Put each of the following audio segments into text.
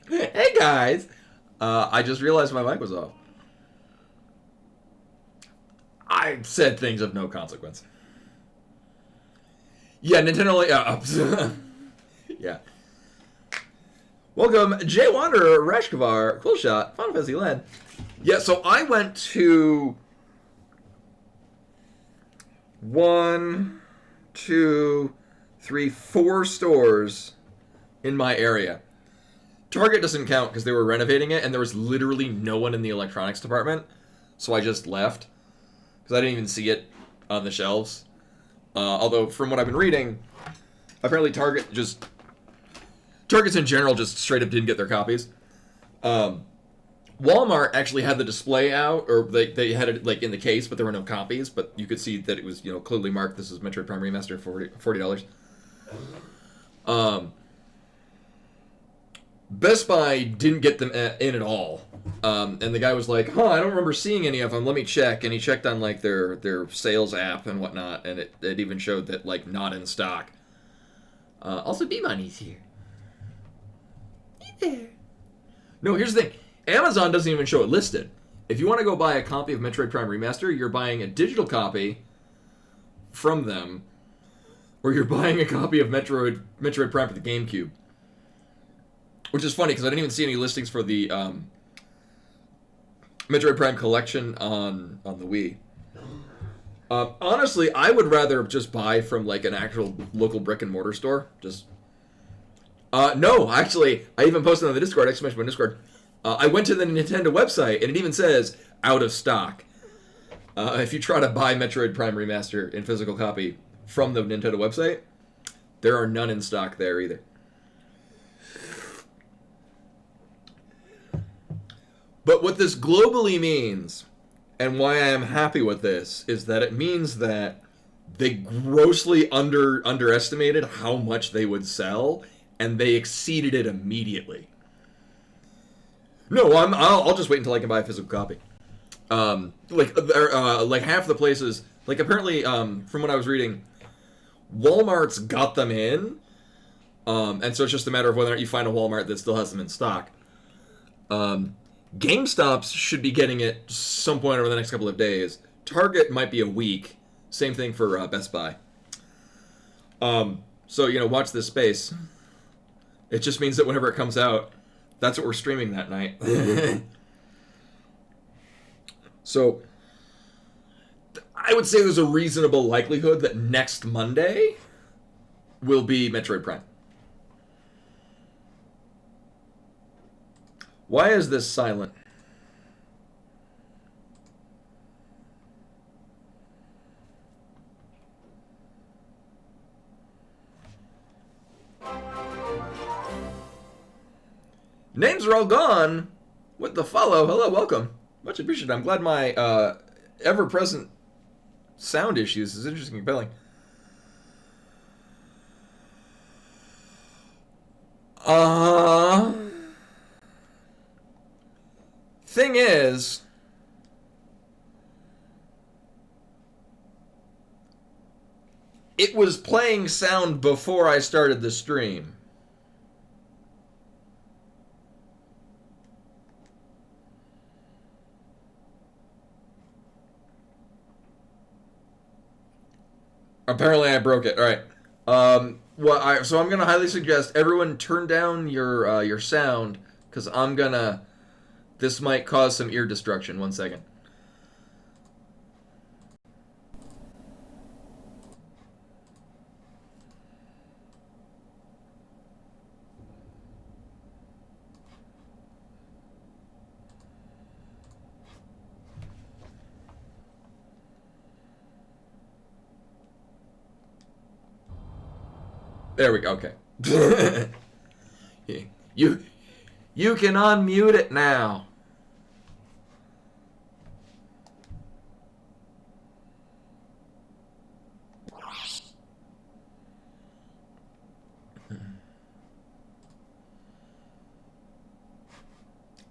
Hey guys! I just realized my mic was off. I said things of no consequence. Yeah, Nintendo. Yeah. Welcome, Jay Wanderer, Rashkavar, Cool Shot, Final Fantasy Land. Yeah, so I went to 1, 2, 3, 4 stores in my area. Target doesn't count because they were renovating it, and there was literally no one in the electronics department, so I just left because I didn't even see it on the shelves. Although, from what I've been reading, apparently Targets in general just straight up didn't get their copies. Walmart actually had the display out, or they had it like in the case, but there were no copies. But you could see that it was clearly marked. This is Metroid Prime Remaster, $40. Best Buy didn't get them in at all, and the guy was like, I don't remember seeing any of them. Let me check. And he checked on like their sales app and whatnot, and it even showed that like not in stock. Also, B-Money's here. Hey there. No, here's the thing. Amazon doesn't even show it listed. If you want to go buy a copy of Metroid Prime Remaster, you're buying a digital copy from them, or you're buying a copy of Metroid Prime for the GameCube. Which is funny, because I didn't even see any listings for the Metroid Prime collection on the Wii. Honestly, I would rather just buy from like an actual local brick and mortar store. No, actually, I even posted on the Discord, exclamation point Discord. I went to the Nintendo website, and it even says, out of stock. If you try to buy Metroid Prime Remaster in physical copy from the Nintendo website, there are none in stock there either. But what this globally means, and why I am happy with this, is that it means that they grossly underestimated how much they would sell, and they exceeded it immediately. No, I'll just wait until I can buy a physical copy. Like half the places, like apparently, from what I was reading, Walmart's got them in, and so it's just a matter of whether or not you find a Walmart that still has them in stock. GameStop's should be getting it some point over the next couple of days. Target might be a week. Same thing for Best Buy. So, watch this space. It just means that whenever it comes out, that's what we're streaming that night. So, I would say there's a reasonable likelihood that next Monday will be Metroid Prime. Why is this silent? Names are all gone. With the follow. Hello, welcome. Much appreciated. I'm glad my ever-present sound issues is interesting and compelling. Thing is, it was playing sound before I started the stream. Apparently I broke it. All right. So I'm gonna highly suggest everyone turn down your sound, because this might cause some ear destruction. 1 second. There we go. Okay. You can unmute it now.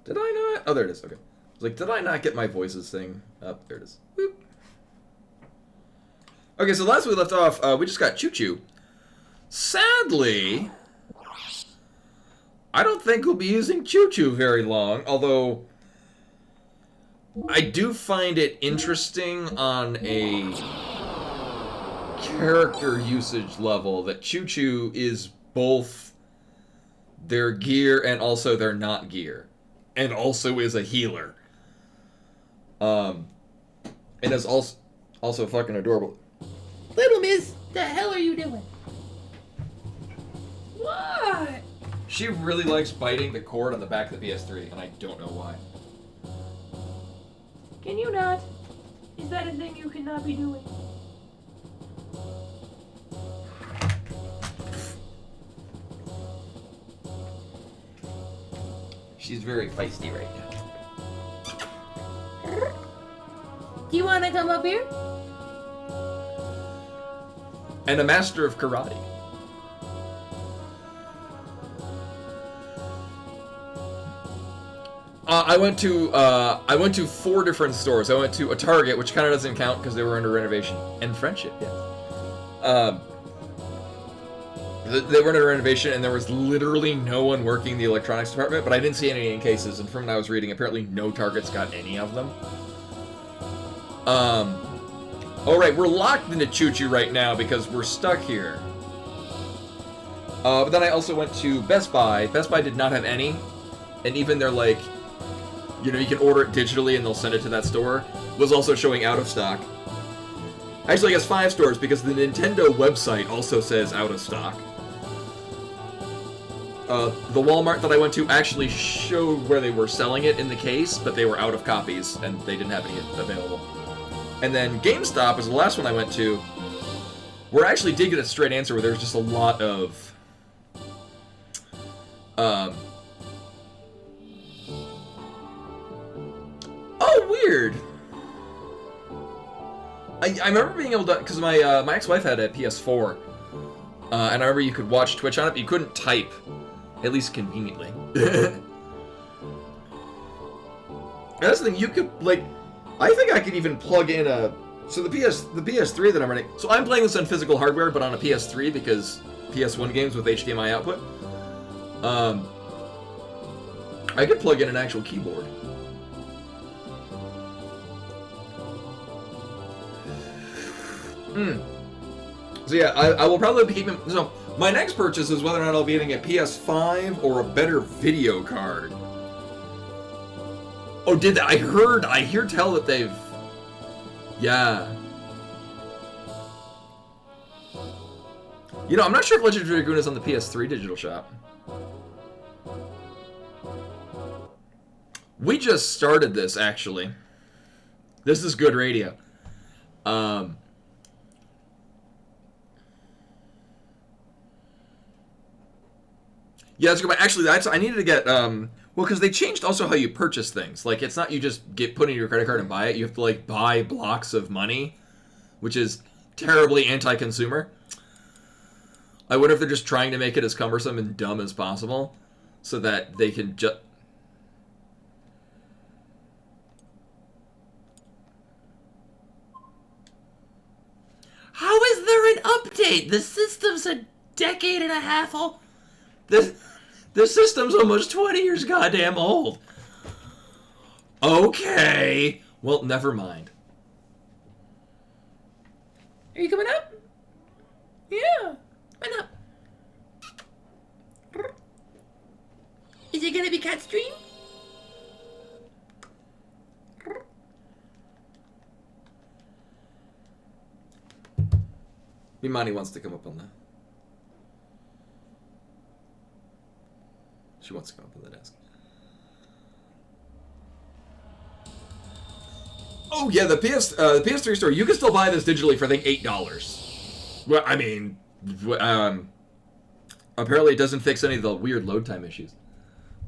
Did I not? Oh, there it is. Okay. I was like, did I not get my voices thing up? There it is. Boop. Okay, so last we left off, we just got Choo Choo. Sadly, I don't think we'll be using Choo Choo very long, although I do find it interesting on a character usage level that Choo Choo is both their gear and also their not gear, and also is a healer. And is also fucking adorable. Little miss, the hell are you doing? What? She really likes biting the cord on the back of the PS3, and I don't know why. Can you not? Is that a thing you cannot be doing? She's very feisty right now. Do you want to come up here? And a master of karate. I went to 4 different stores. I went to a Target, which kind of doesn't count because they were under renovation, and Friendship, yes. They were under renovation, and there was literally no one working the electronics department, but I didn't see any in cases. And from what I was reading, apparently no Targets got any of them. All right, we're locked into Choo Choo right now because we're stuck here. But then I also went to Best Buy. Best Buy did not have any, and even their like, you know, you can order it digitally and they'll send it to that store, was also showing out of stock. Actually, I guess 5 stores because the Nintendo website also says out of stock. The Walmart that I went to actually showed where they were selling it in the case, but they were out of copies and they didn't have any available. And then GameStop was the last one I went to, where I actually did get a straight answer where there was just a lot of oh, weird. I remember being able to, because my ex-wife had a PS4, and I remember you could watch Twitch on it, but you couldn't type, at least conveniently. That's the thing, you could, like, I think I could even plug in a, so the PS3 that I'm running, so I'm playing this on physical hardware, but on a PS3 because PS1 games with HDMI output. I could plug in an actual keyboard. So yeah, I will probably be keeping, so my next purchase is whether or not I'll be getting a PS5 or a better video card. Oh, did that? I hear tell that they've, yeah. You know, I'm not sure if Legend of Dragoon is on the PS3 digital shop. We just started this, actually. This is good radio. Yeah, let's go back. Actually, I needed to get, well, because they changed also how you purchase things. Like, it's not you just put in your credit card and buy it. You have to, like, buy blocks of money, which is terribly anti-consumer. I wonder if they're just trying to make it as cumbersome and dumb as possible so that they can just... How is there an update? The system's a decade and a half old. The system's almost 20 years goddamn old. Okay. Well, never mind. Are you coming up? Yeah. Why not? Is it gonna be cat stream? Imani wants to come up on that. She wants to come up on the desk. Oh yeah, the PS3 store. You can still buy this digitally for I think $8. Well, I mean, apparently it doesn't fix any of the weird load time issues.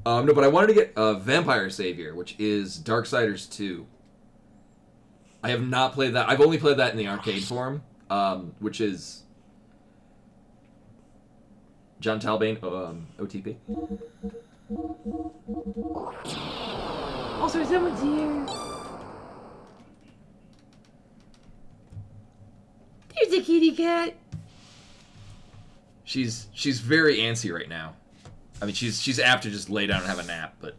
No, but I wanted to get Vampire Savior, which is Darksiders 2. I have not played that. I've only played that in the arcade form, which is John Talbane, OTP. Also, someone's here. There's a kitty cat. She's very antsy right now. I mean, she's apt to just lay down and have a nap, but...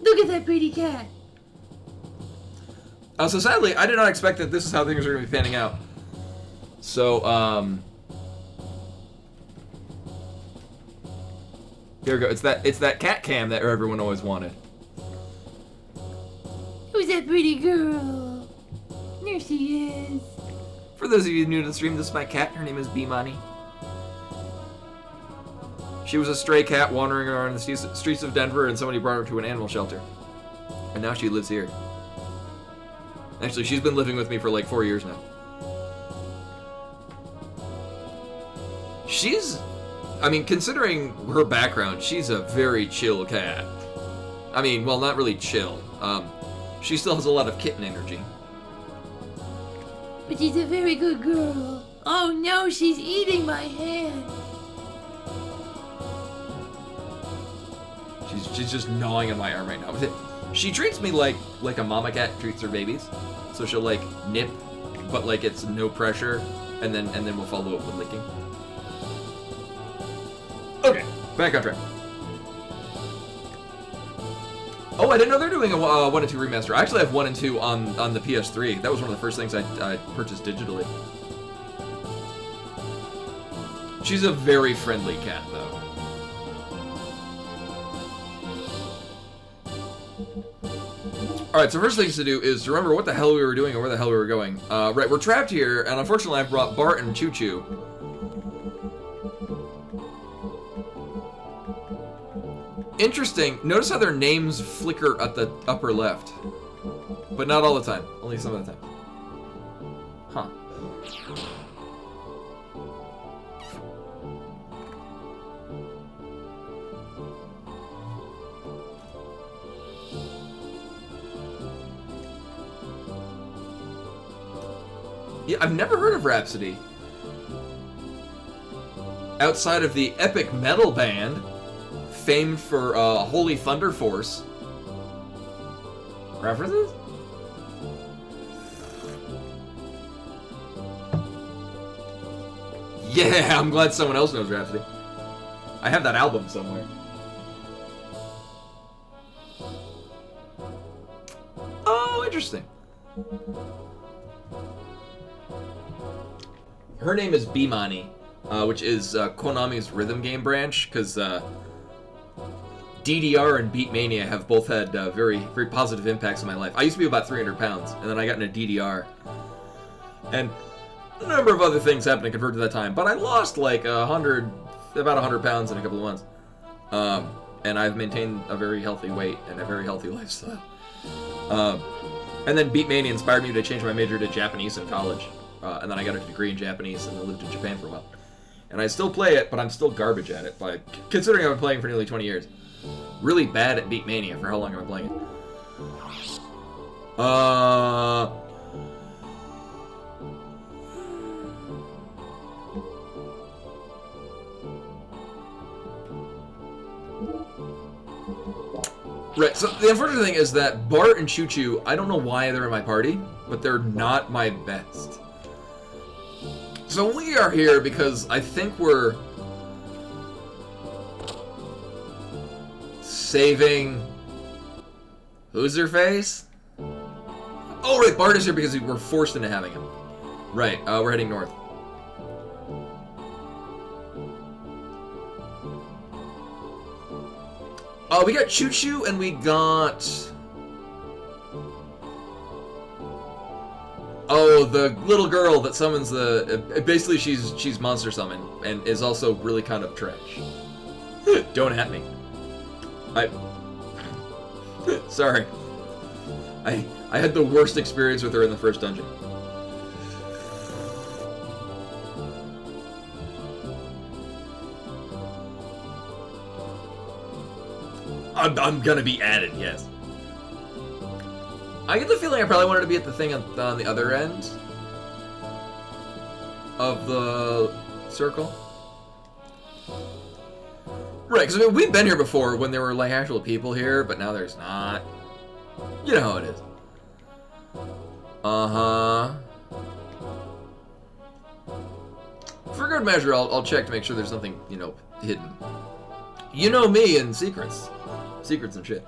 Look at that pretty cat. So sadly, I did not expect that this is how things are going to be panning out. So, here we go. It's that cat cam that everyone always wanted. Who's that pretty girl? There she is. For those of you new to the stream, this is my cat. Her name is Bimani. She was a stray cat wandering around the streets of Denver, and somebody brought her to an animal shelter. And now she lives here. Actually, she's been living with me for like 4 years now. I mean, considering her background, she's a very chill cat. I mean, well, not really chill. She still has a lot of kitten energy. But she's a very good girl. Oh no, she's eating my hand. She's just gnawing on my arm right now. She treats me like a mama cat treats her babies. So she'll like nip, but like it's no pressure, and then we'll follow up with licking. Okay, back on track. Oh, I didn't know they're doing a 1 and 2 remaster. I actually have 1 and 2 on the PS3. That was one of the first things I purchased digitally. She's a very friendly cat, though. Alright, so first things to do is to remember what the hell we were doing and where the hell we were going. Right, we're trapped here, and unfortunately I've brought Bart and Choo Choo. Interesting, notice how their names flicker at the upper left. But not all the time, only some of the time. Huh. Yeah, I've never heard of Rhapsody. Outside of the epic metal band, famed for Holy Thunder Force. References? Yeah, I'm glad someone else knows Rhapsody. I have that album somewhere. Oh, interesting. Her name is Bimani, which is Konami's rhythm game branch, because DDR and Beatmania have both had very, very positive impacts in my life. I used to be about 300 pounds, and then I got into DDR. And a number of other things happened to convert to that time, but I lost like about 100 pounds in a couple of months. And I've maintained a very healthy weight and a very healthy lifestyle. And then Beatmania inspired me to change my major to Japanese in college. And then I got a degree in Japanese and I lived in Japan for a while. And I still play it, but I'm still garbage at it. Like, considering I've been playing for nearly 20 years. Really bad at Beatmania for how long I've been playing it. Right, so the unfortunate thing is that Bart and Choo Choo, I don't know why they're in my party, but they're not my best. So we are here because I think we're saving... Who's her face? Oh, right, Bart is here because we're forced into having him. Right, we're heading north. We got Choo Choo and we got... Oh, the little girl that summons the... Basically, she's monster summon and is also really kind of trash. Don't at me. Sorry. I had the worst experience with her in the first dungeon. I'm gonna be added, yes. I get the feeling I probably wanted to be at the thing on the other end of the circle. Right, because I mean, we've been here before when there were like actual people here, but now there's not. You know how it is. For good measure, I'll check to make sure there's nothing, you know, hidden. You know me and secrets and shit.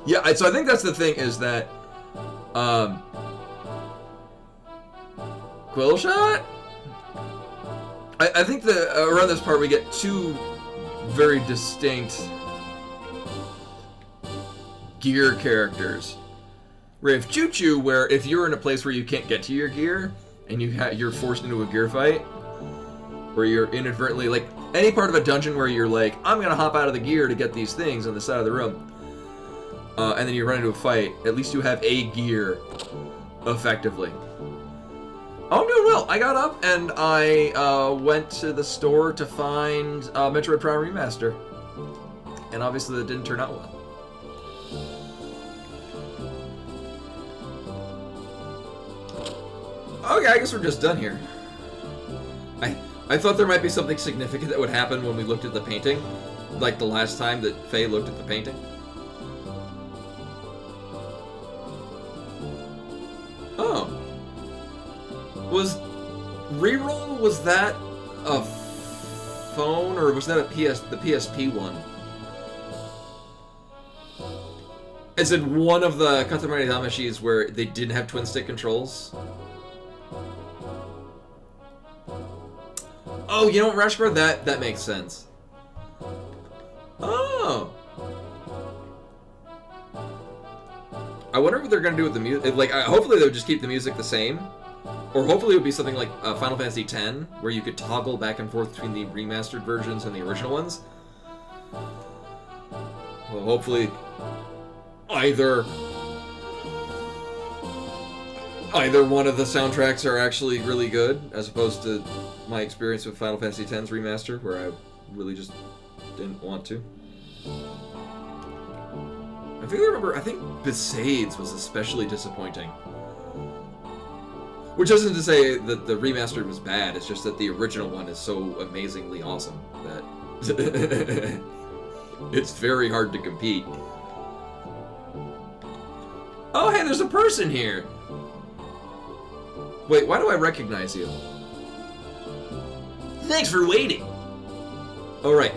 Yeah, so I think that's the thing is that, Quill Shot? I think that around this part we get two very distinct gear characters. We have Choo Choo, where if you're in a place where you can't get to your gear and you're forced into a gear fight, where you're inadvertently like any part of a dungeon where you're like, I'm gonna hop out of the gear to get these things on the side of the room, and then you run into a fight. At least you have a gear, effectively. Oh, I'm doing well. I got up and I went to the store to find Metroid Prime Remaster, and obviously that didn't turn out well. Okay, I guess we're just done here. I thought there might be something significant that would happen when we looked at the painting, like the last time that Faye looked at the painting. Oh. Was that a phone, or was that the PSP one? Is it one of the Katamari Damashis where they didn't have twin stick controls? Oh, you know what, Rashford? That makes sense. Oh. I wonder what they're gonna do with the music. Like, hopefully they'll just keep the music the same, or hopefully it would be something like Final Fantasy X, where you could toggle back and forth between the remastered versions and the original ones. Well, hopefully either one of the soundtracks are actually really good, as opposed to my experience with Final Fantasy X's remaster, where I really just didn't want to. I think Besades was especially disappointing. Which isn't to say that the remastered was bad, it's just that the original one is so amazingly awesome that it's very hard to compete. Oh, hey, there's a person here! Wait, why do I recognize you? Thanks for waiting! Alright.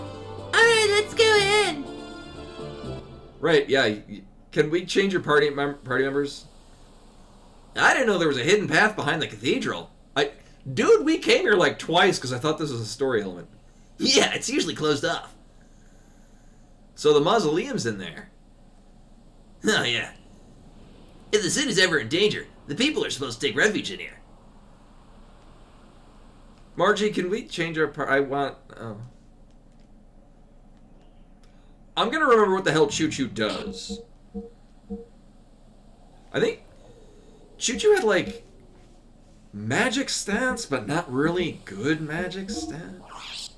Alright, let's go in. Right, yeah. Can we change your party members? I didn't know there was a hidden path behind the cathedral. Dude, we came here like twice because I thought this was a story element. Yeah, it's usually closed off. So the mausoleum's in there. Oh, yeah. If the city's ever in danger, the people are supposed to take refuge in here. Margie, can we change our Oh. I'm gonna remember what the hell Choo Choo does. I think Choo Choo had, like, magic stats, but not really good magic stats.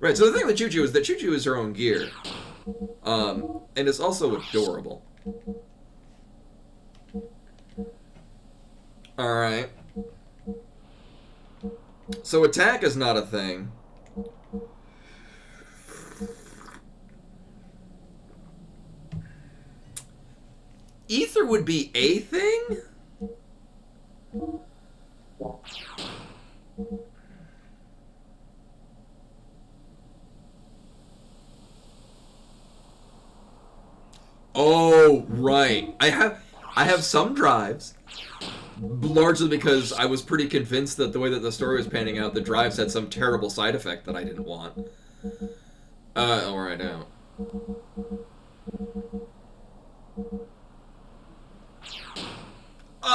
Right, so the thing with Choo Choo is that Choo Choo is her own gear. And it's also adorable. Alright. So attack is not a thing. Ether would be a thing? Oh, right. I have some drives, largely because I was pretty convinced that the way that the story was panning out, the drives had some terrible side effect that I didn't want. Alright, now.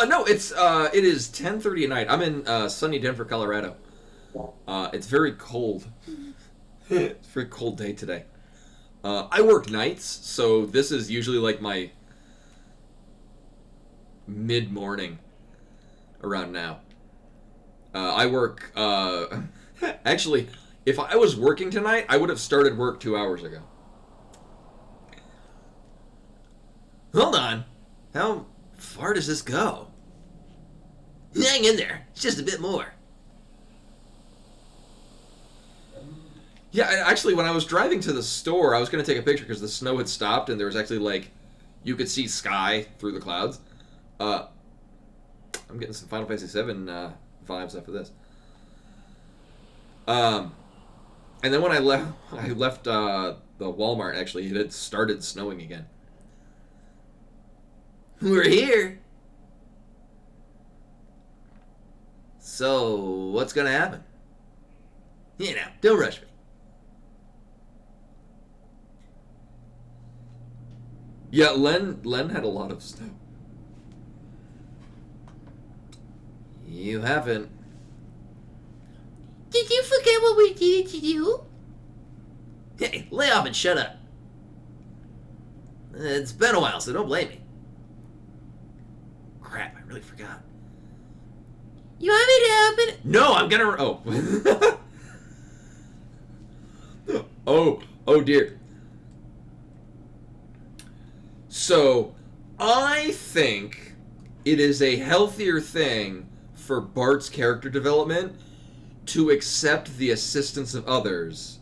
No, it is 10:30 at night. I'm in sunny Denver, Colorado. It's very cold. It's a very cold day today. I work nights, so this is usually like my mid-morning around now. I work, actually, if I was working tonight, I would have started work 2 hours ago. Hold on. How far does this go? Hang in there. It's just a bit more. Yeah, actually, when I was driving to the store, I was going to take a picture because the snow had stopped and there was actually, like, you could see sky through the clouds. I'm getting some Final Fantasy VII vibes after this. And then when I left the Walmart. Actually, it had started snowing again. We're here. So, what's gonna happen? You know, don't rush me. Yeah, Len had a lot of snow. You haven't. Did you forget what we needed to do? Hey, lay off and shut up. It's been a while, so don't blame me. Crap, I really forgot. You want me to open it? No, I'm gonna. Oh. Oh dear. So, I think it is a healthier thing for Bart's character development to accept the assistance of others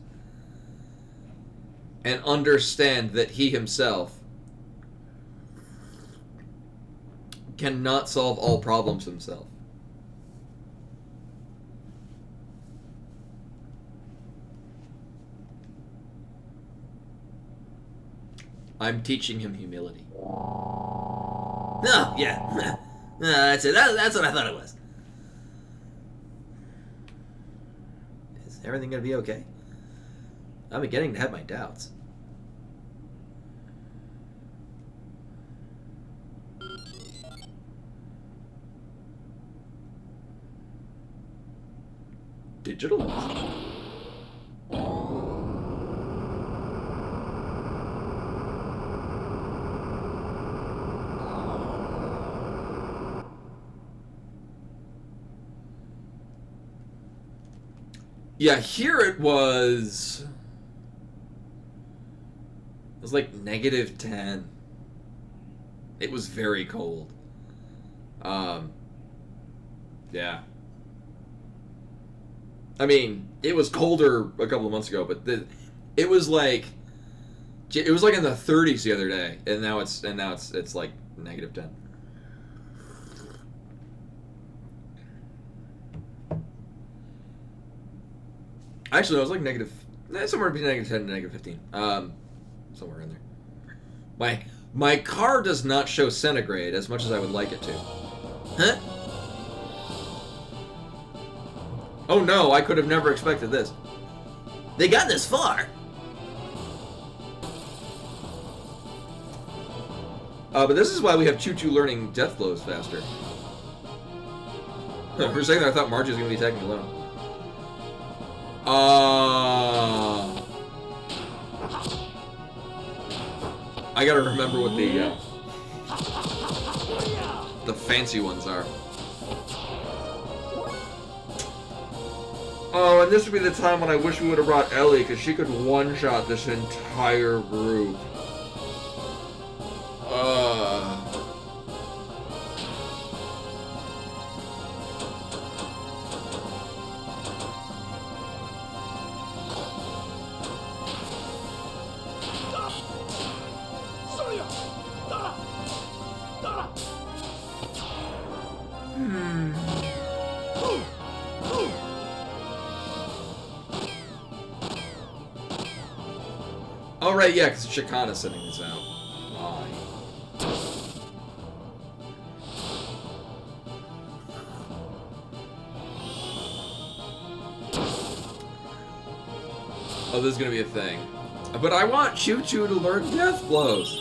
and understand that he himself cannot solve all problems himself. I'm teaching him humility. Oh, yeah. That's it. That's what I thought it was. Is everything gonna be okay? I'm beginning to have my doubts. Digital? Yeah, here it was like -10. It was very cold. Yeah. I mean, it was colder a couple of months ago, but it was like in the 30s the other day, and now it's like -10. Actually, no, it was like somewhere between -10 and -15. Somewhere in there. My car does not show centigrade as much as I would like it to. Huh? Oh no, I could have never expected this. They got this far. But this is why we have Choo-Choo learning death blows faster. For a second there, I thought Margie was going to be attacking alone. I gotta remember what the fancy ones are. Oh, and this would be the time when I wish we would have brought Ellie, because she could one-shot this entire group. Oh, right, yeah, because Shikana's sending this out. Why? Oh, this is going to be a thing. But I want Choo-Choo to learn death blows.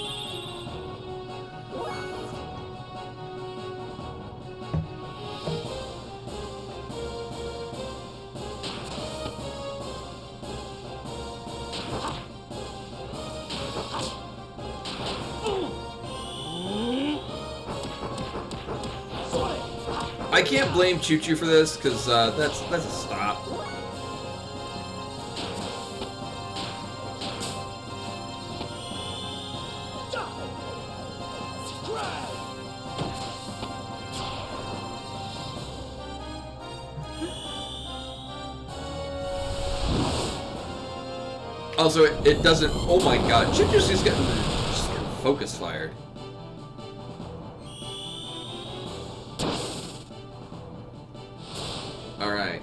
I can't blame Choo-Choo for this, because that's a stop. Also, it doesn't... Oh my god, Choo-Choo's just getting focus fired. Alright.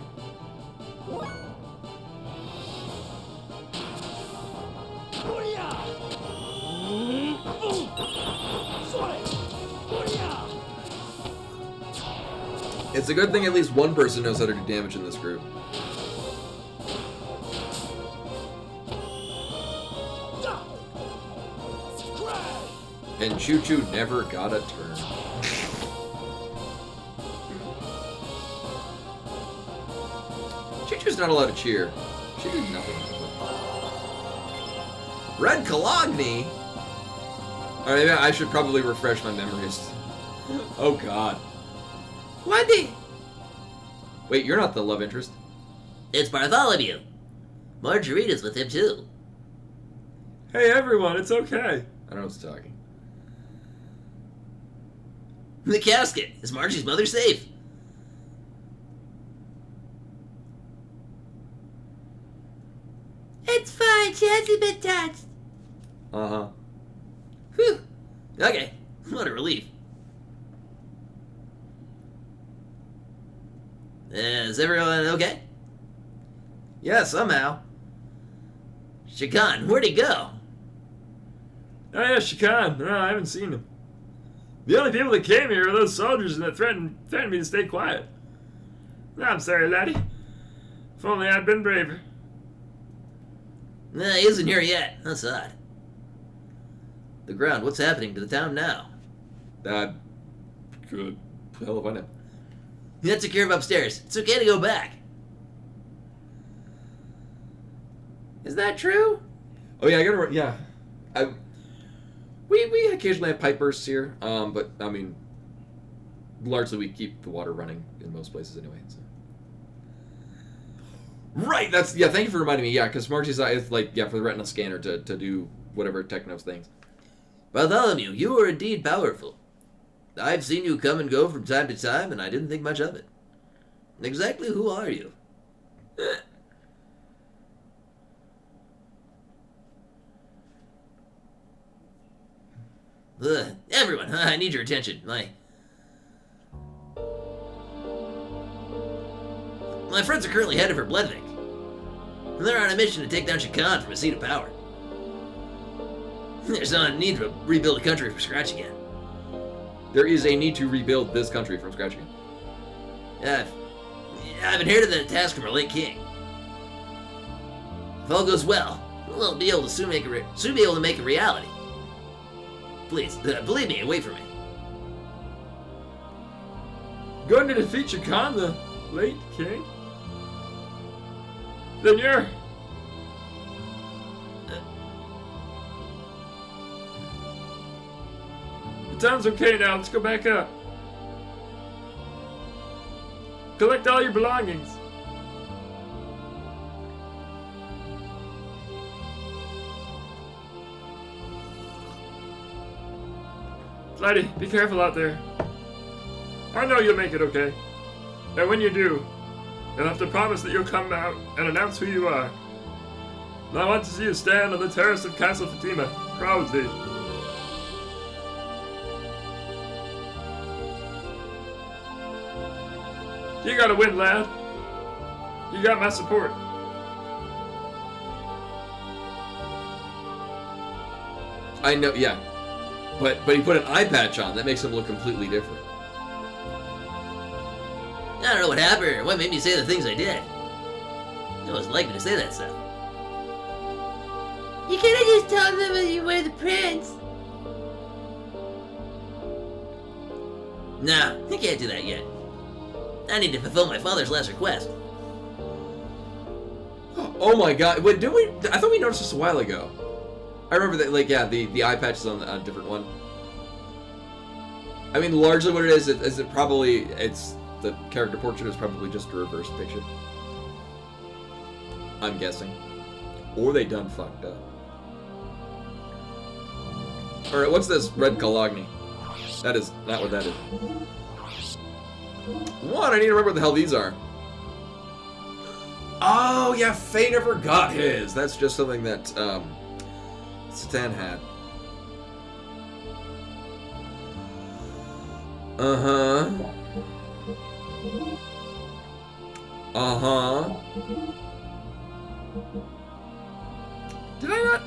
It's a good thing at least one person knows how to do damage in this group. And Choo Choo never got a turn. Choo Choo's not allowed to cheer. She did nothing. Red Cologne? Alright, maybe I should probably refresh my memories. Oh god. Wendy! Wait, you're not the love interest. It's Bartholomew. Margarita's with him too. Hey everyone, it's okay. I don't know what's talking. The casket. Is Margie's mother safe? It's fine. She hasn't been touched. Uh-huh. Whew. Okay. What a relief. Is everyone okay? Yeah, somehow. Shakan, where'd he go? Oh yeah, Shakan. No, I haven't seen him. The only people that came here are those soldiers that threatened me to stay quiet. I'm sorry, laddie. If only I'd been braver. Nah, he isn't here yet. That's odd. The ground, what's happening to the town now? Good. Hell if I know. Let's secure him upstairs. It's okay to go back. Is that true? Oh yeah, I gotta. Yeah, we occasionally have pipe bursts here, but I mean, largely we keep the water running in most places anyway. So. Right. That's yeah. Thank you for reminding me. Yeah, because Margie's is like for the retina scanner to do whatever Techno's things. Bartholomew, you are indeed powerful. I've seen you come and go from time to time, and I didn't think much of it. Exactly who are you? Everyone, I need your attention. My friends are currently headed for Bloodvik. And they're on a mission to take down Shakan from a seat of power. There's not a need to rebuild a country from scratch again. There is a need to rebuild this country from scratch again. I've inherited the task from our late king. If all goes well, we'll be able to soon be able to make a reality. Please, believe me and wait for me. Going to defeat Shakan, the late king? Then you're... The town's okay now, let's go back up. Collect all your belongings. Lady, be careful out there. I know you'll make it okay. And when you do, you'll have to promise that you'll come out and announce who you are. And I want to see you stand on the terrace of Castle Fatima, proudly. You gotta win, lad. You got my support. I know, yeah. But he put an eye patch on. That makes him look completely different. I don't know what happened or what made me say the things I did. It wasn't like me to say that stuff. You could have just told them that you were the prince. Nah, I can't do that yet. I need to fulfill my father's last request. Oh my god. Wait, didn't we? I thought we noticed this a while ago. I remember that, like, yeah, the eye patch is on a different one. I mean, largely what it is it's the character portrait is probably just a reverse picture. I'm guessing. Or they done fucked up. Alright, what's this red Cologne? That is not what that is. What? I need to remember what the hell these are. Oh, yeah, Faye never got his. That's just something that, Stan had. Uh-huh. Did I not?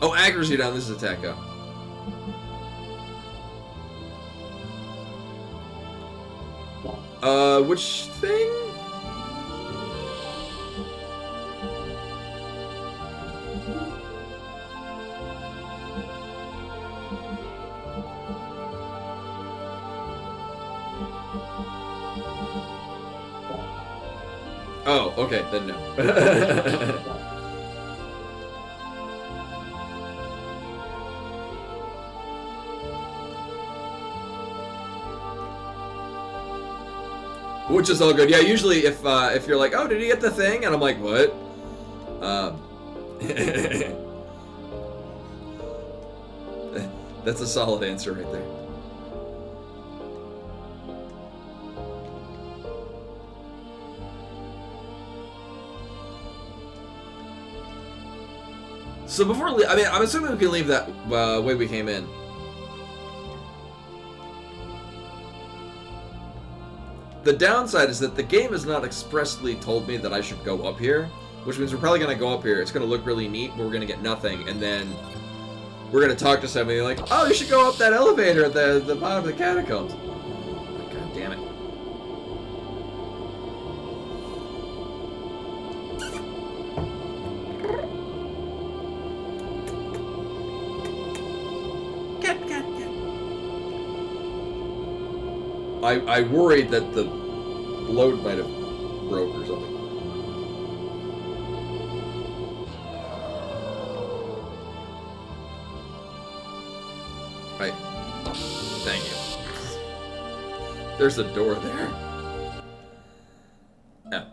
Oh, accuracy down. This is attack up. Which thing? Oh, okay, then no. Which is all good. Yeah, usually if you're like, oh, did he get the thing? And I'm like, what? That's a solid answer right there. So before, I mean, I'm assuming we can leave that way we came in. The downside is that the game has not expressly told me that I should go up here, which means we're probably going to go up here. It's going to look really neat, but we're going to get nothing, and then we're going to talk to somebody like, oh, you should go up that elevator at the bottom of the catacombs. Oh, God damn it. I worried that the load might have broke or something. Right. Thank you. There's a door there. Oh.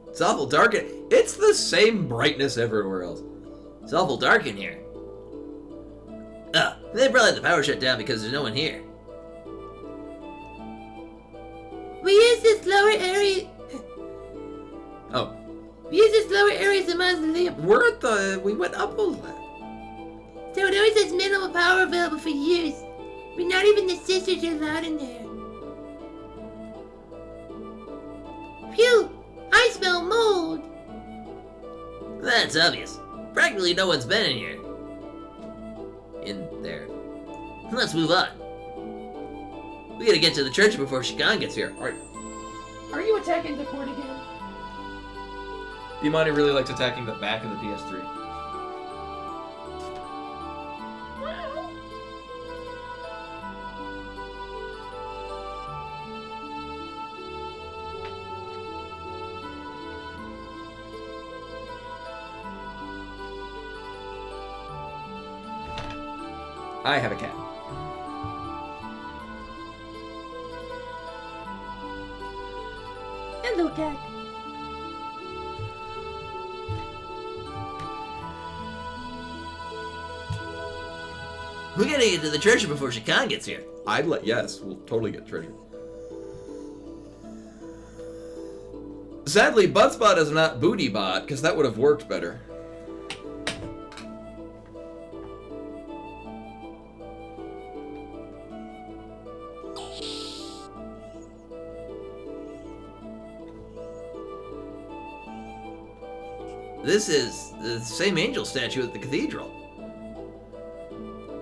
It's awful dark. It's the same brightness everywhere else. It's awful dark in here. They probably had the power shut down because there's no one here. We use this lower area. Oh. We use this lower area as a mausoleum. We went up a lot. So it always has minimal power available for use. But not even the sisters are allowed in there. Phew! I smell mold. That's obvious. Practically no one's been in here. In there. Let's move on. We gotta get to the church before Shikan gets here. Alright. Are you attacking the port again? Imani really likes attacking the back of the PS3. I have a cat. Hello, cat. We gotta get to the church before Shikan gets here. Yes, we'll totally get treasure. Sadly, Buttspot is not Bootybot, because that would have worked better. This is the same angel statue at the cathedral.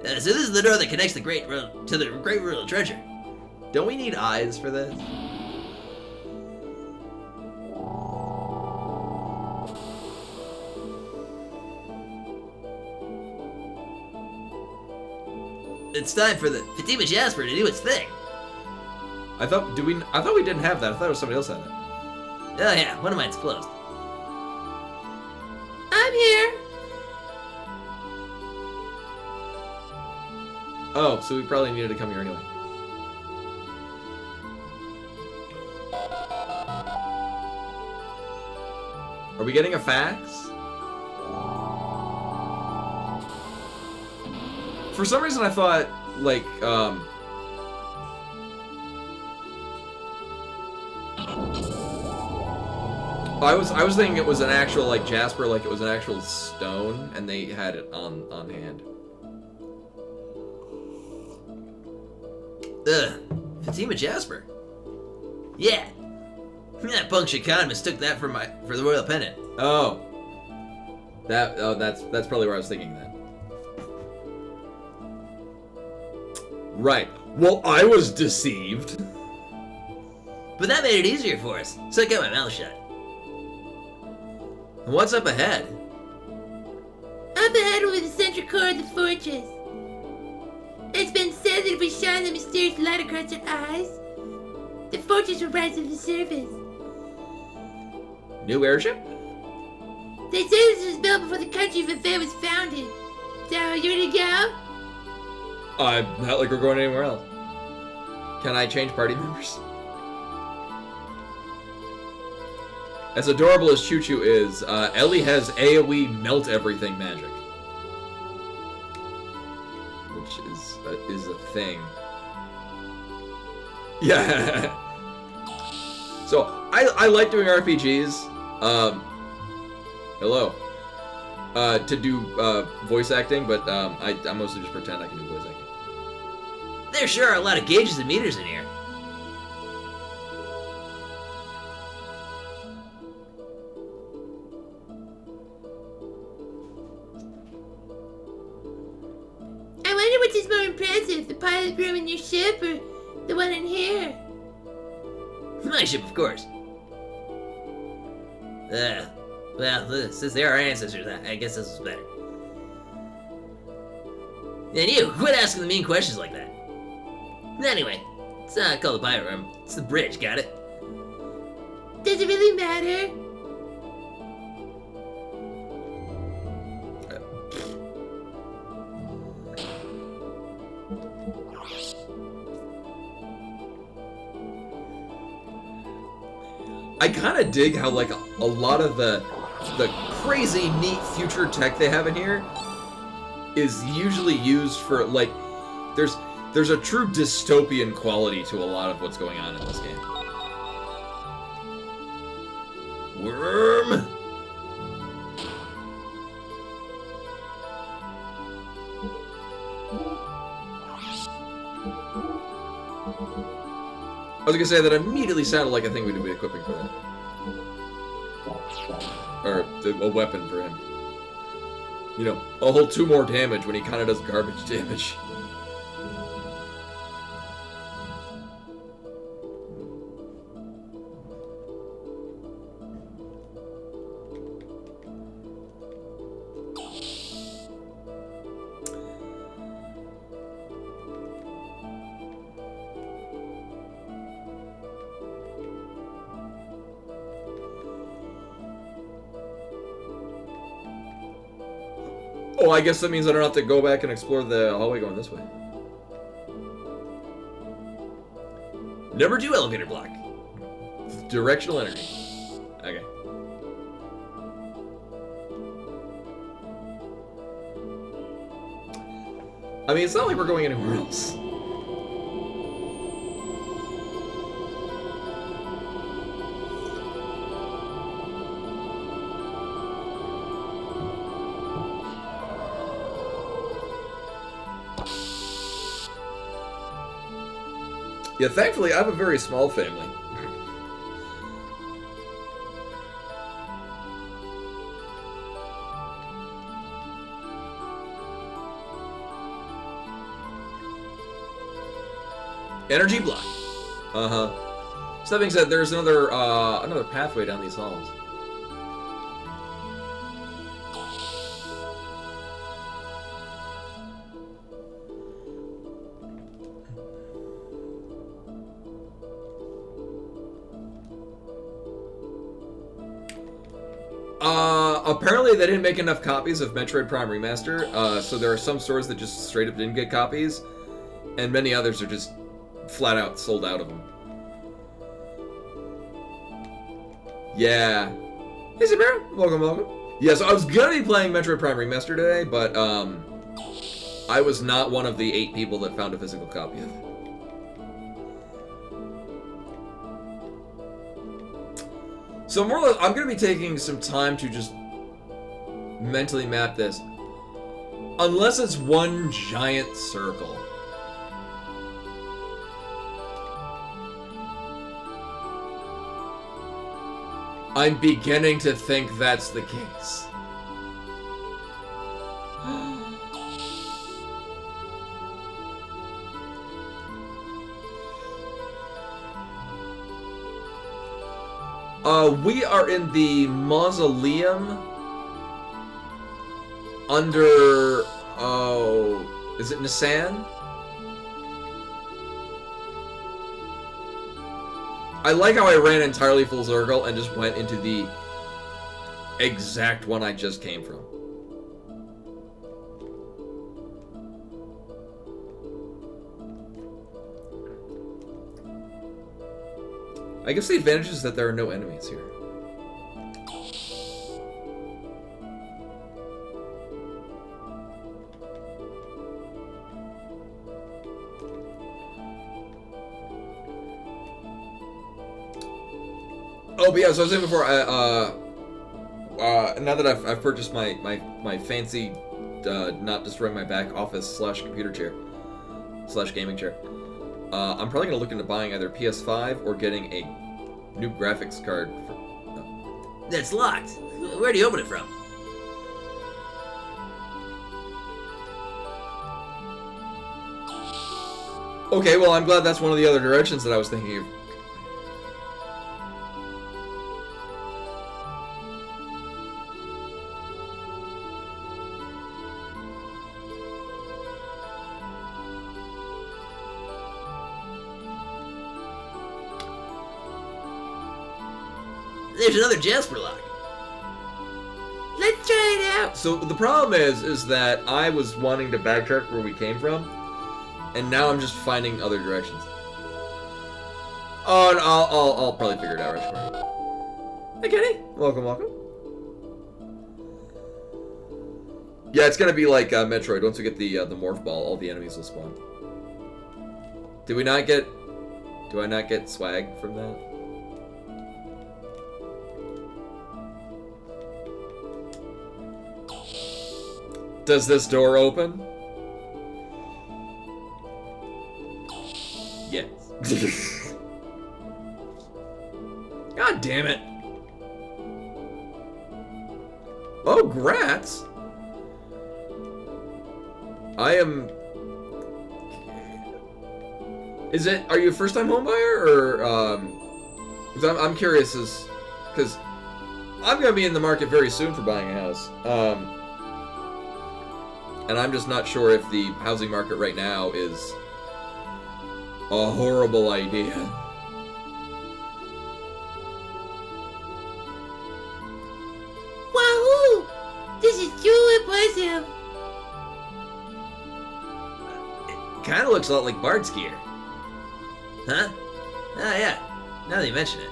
So this is the door that connects the Great Road to the Great Royal Treasure. Don't we need eyes for this? It's time for the Fatima Jasper to do its thing. I thought we didn't have that. I thought it was somebody else had it. Oh yeah, one of mine's closed. I'm here. Oh, so we probably needed to come here anyway. Are we getting a fax? For some reason I thought, like, I was thinking it was an actual, like, jasper, like it was an actual stone, and they had it on hand. Fatima Jasper. Yeah. That punk Shakan mistook that for the royal pennant. Oh. That's probably where I was thinking then. Right. Well, I was deceived. But that made it easier for us, so I kept my mouth shut. What's up ahead? Up ahead will be the central core of the fortress. It's been said that if we shine the mysterious light across our eyes, the fortress will rise to the surface. New airship? They say this was built before the country of Vivek was founded. So, you ready to go? Not like we're going anywhere else. Can I change party members? As adorable as Choo Choo is, Ellie has AoE melt everything magic. Which is a thing. Yeah. So, I like doing RPGs. Hello. To do voice acting, but I mostly just pretend I can do voice acting. There sure are a lot of gauges and meters in here. I wonder which is more impressive, the pilot room in your ship or the one in here? My ship, of course. Well, since they're our ancestors, I guess this is better. And you, quit asking the mean questions like that. Anyway, it's not called the pilot room. It's the bridge, got it? Does it really matter? I kind of dig how like a lot of the crazy neat future tech they have in here is usually used for like there's a true dystopian quality to a lot of what's going on in this game. Worm. I was gonna say that immediately sounded like a thing we'd be equipping for that. Or a weapon for him. You know, a whole 2 more damage when he kind of does garbage damage. Oh, I guess that means I don't have to go back and explore the hallway going this way. Number 2 elevator block. Directional energy. Okay. I mean, it's not like we're going anywhere else. Yeah, thankfully, I have a very small family. Energy block. Uh-huh. So that being said, there's another pathway down these halls. Apparently they didn't make enough copies of Metroid Prime Remaster, so there are some stores that just straight up didn't get copies, and many others are just flat out sold out of them. Yeah. Hey, Sabera. Welcome, welcome. Yeah, so I was gonna be playing Metroid Prime Remaster today, but, I was not one of the 8 people that found a physical copy of it. So more or less, I'm going to be taking some time to just mentally map this. Unless it's one giant circle. I'm beginning to think that's the case. We are in the mausoleum under, is it Nissan? I like how I ran entirely full circle and just went into the exact one I just came from. I guess the advantage is that there are no enemies here. Oh, but yeah, so I was saying before, now that I've purchased my fancy, not destroying my back office / computer chair / gaming chair, I'm probably gonna look into buying either PS5 or getting a new graphics card. That's locked. Where do you open it from? Okay, well, I'm glad that's one of the other directions that I was thinking of. There's another Jasper lock. Let's try it out. So the problem is that I was wanting to backtrack where we came from, and now I'm just finding other directions. Oh, and I'll probably figure it out right away. Hey, Kenny. Welcome. Yeah, it's gonna be like Metroid. Once we get the morph ball, all the enemies will spawn. Do I not get swag from that? Does this door open? Yes. God damn it. Oh, grats. Are you a first time home buyer or, cause I'm curious cause I'm gonna be in the market very soon for buying a house. And I'm just not sure if the housing market right now is a horrible idea. Wahoo! This is too impressive. It kind of looks a lot like Bard's gear. Huh? Ah, yeah. Now that you mention it.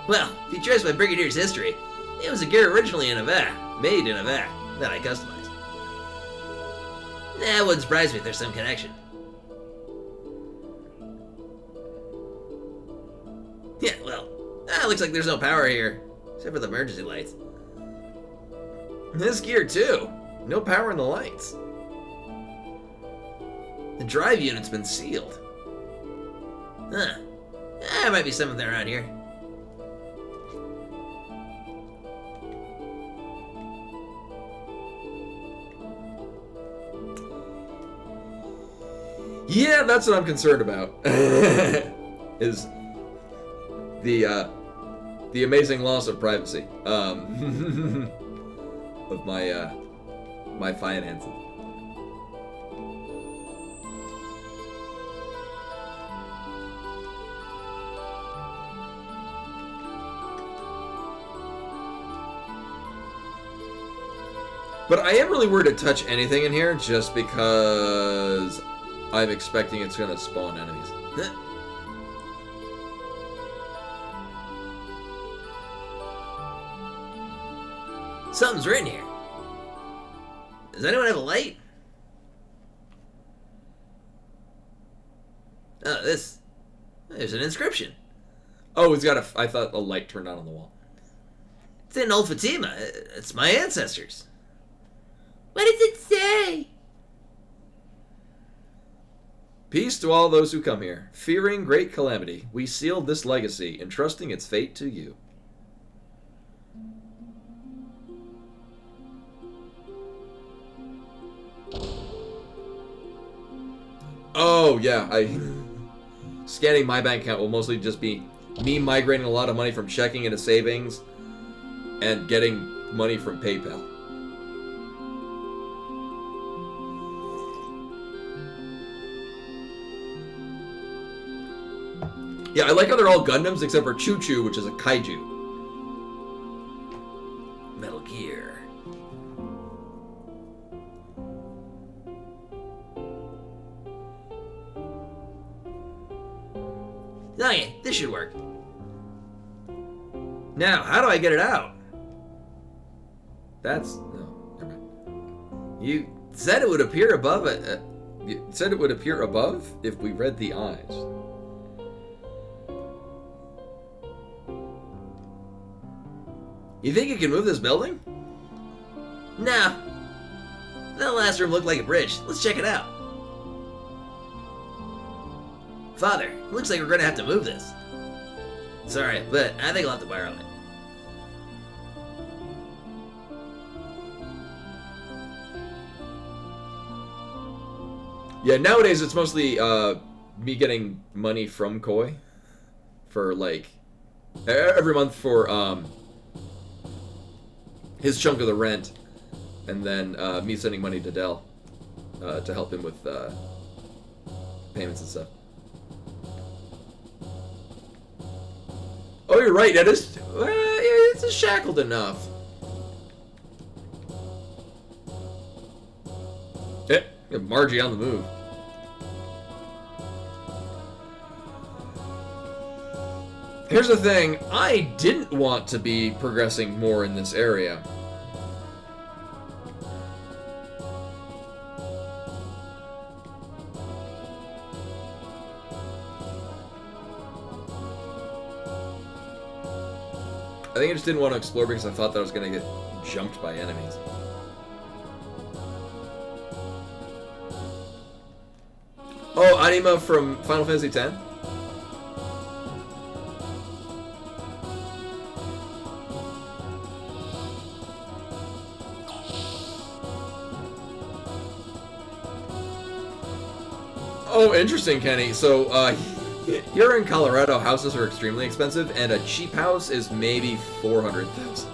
Well, if you trace my Brigadier's history, it was a gear originally in a vac, made in a vac, that I customized. That wouldn't surprise me if there's some connection. Yeah, well, looks like there's no power here, except for the emergency lights. This gear, too. No power in the lights. The drive unit's been sealed. Huh. There might be something around here. Yeah, that's what I'm concerned about. Is the amazing loss of privacy of my finances. But I am really worried to touch anything in here just because I'm expecting it's gonna spawn enemies. Something's written here. Does anyone have a light? Oh, there's an inscription. Oh, it's got I thought a light turned on the wall. It's in Old Fatima. It's my ancestors. What does it say? Peace to all those who come here. Fearing great calamity, we seal this legacy, entrusting its fate to you. Oh, yeah, scanning my bank account will mostly just be me migrating a lot of money from checking into savings and getting money from PayPal. Yeah, I like how they're all Gundams except for Choo Choo, which is a kaiju. Metal Gear. Okay, this should work. Now, how do I get it out? No, never mind. You said it would appear above it. You said it would appear above if we read the eyes. You think you can move this building? No. That last room looked like a bridge. Let's check it out. Father, it looks like we're gonna have to move this. Sorry, but I think I'll have to borrow it. Yeah, nowadays it's mostly me getting money from Koi for like every month for his chunk of the rent, and then me sending money to Dell to help him with payments and stuff. Oh, you're right. That is, it's shackled enough. Yeah, Margie on the move. Here's the thing, I didn't want to be progressing more in this area. I think I just didn't want to explore because I thought that I was going to get jumped by enemies. Oh, Anima from Final Fantasy X? Oh, interesting, Kenny. So, here in Colorado, houses are extremely expensive, and a cheap house is maybe $400,000.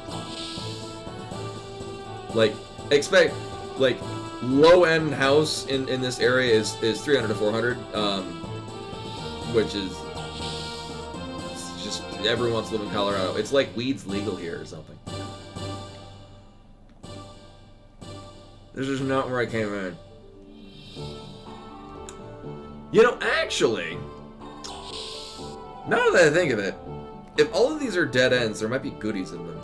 Like, low-end house in this area is 300 to 400, which is it's just everyone wants to live in Colorado. It's like weed's legal here or something. This is not where I came in. You know, actually, now that I think of it, if all of these are dead ends, there might be goodies in them.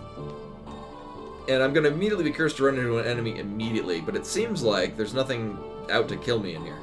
And I'm gonna immediately be cursed to run into an enemy immediately, but it seems like there's nothing out to kill me in here.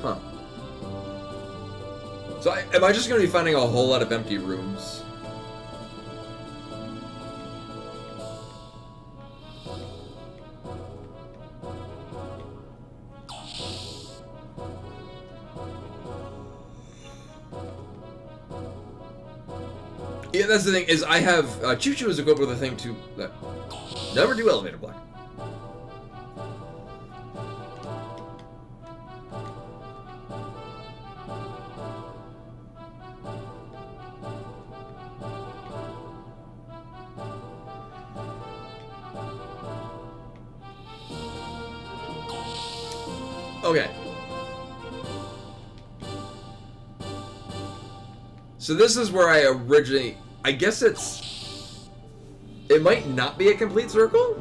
Huh. So am I just going to be finding a whole lot of empty rooms? Yeah, that's the thing, is I have... Choo Choo is equipped with a thing to... never do elevator block. Okay. So this is where I originally... I guess it's... It might not be a complete circle?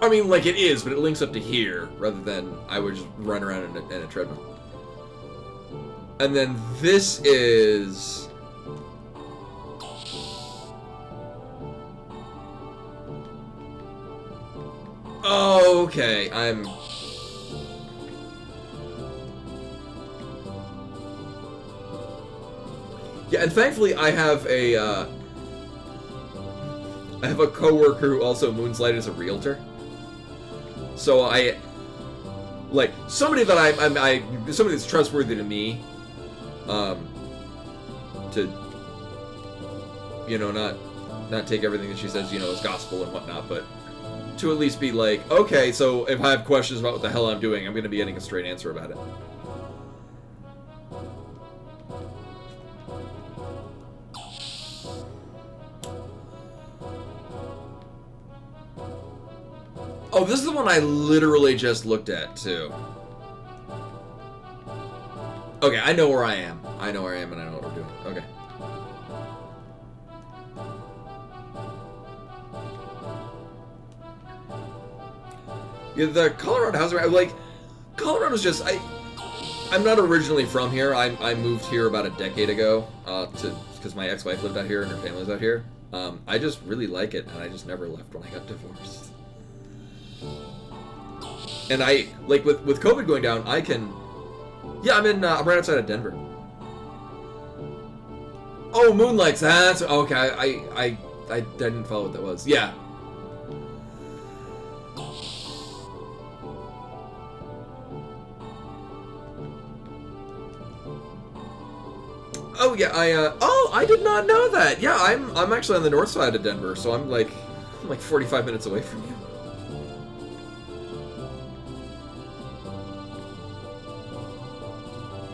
I mean, like, it is, but it links up to here, rather than I would just run around in a treadmill. And then this is... Oh, okay, Yeah, and thankfully I have a coworker who also moonslighted as a realtor. So I like somebody that somebody that's trustworthy to me, to not take everything that she says as gospel and whatnot, but to at least be like, okay, so if I have questions about what the hell I'm doing, I'm going to be getting a straight answer about it. Oh, this is the one I literally just looked at, too. Okay, I know where I am. I know where I am and I know what we're doing. Okay. Yeah, the Colorado housing, Colorado's just, I'm not originally from here. I moved here about a decade ago, because my ex-wife lived out here and her family's out here. I just really like it, and I just never left when I got divorced. And with COVID going down, I can, I'm right outside of Denver. Oh, Moonlights, that's, okay, I didn't follow what that was. Yeah. Oh yeah, I did not know that. Yeah, I'm actually on the north side of Denver, so I'm like 45 minutes away from you.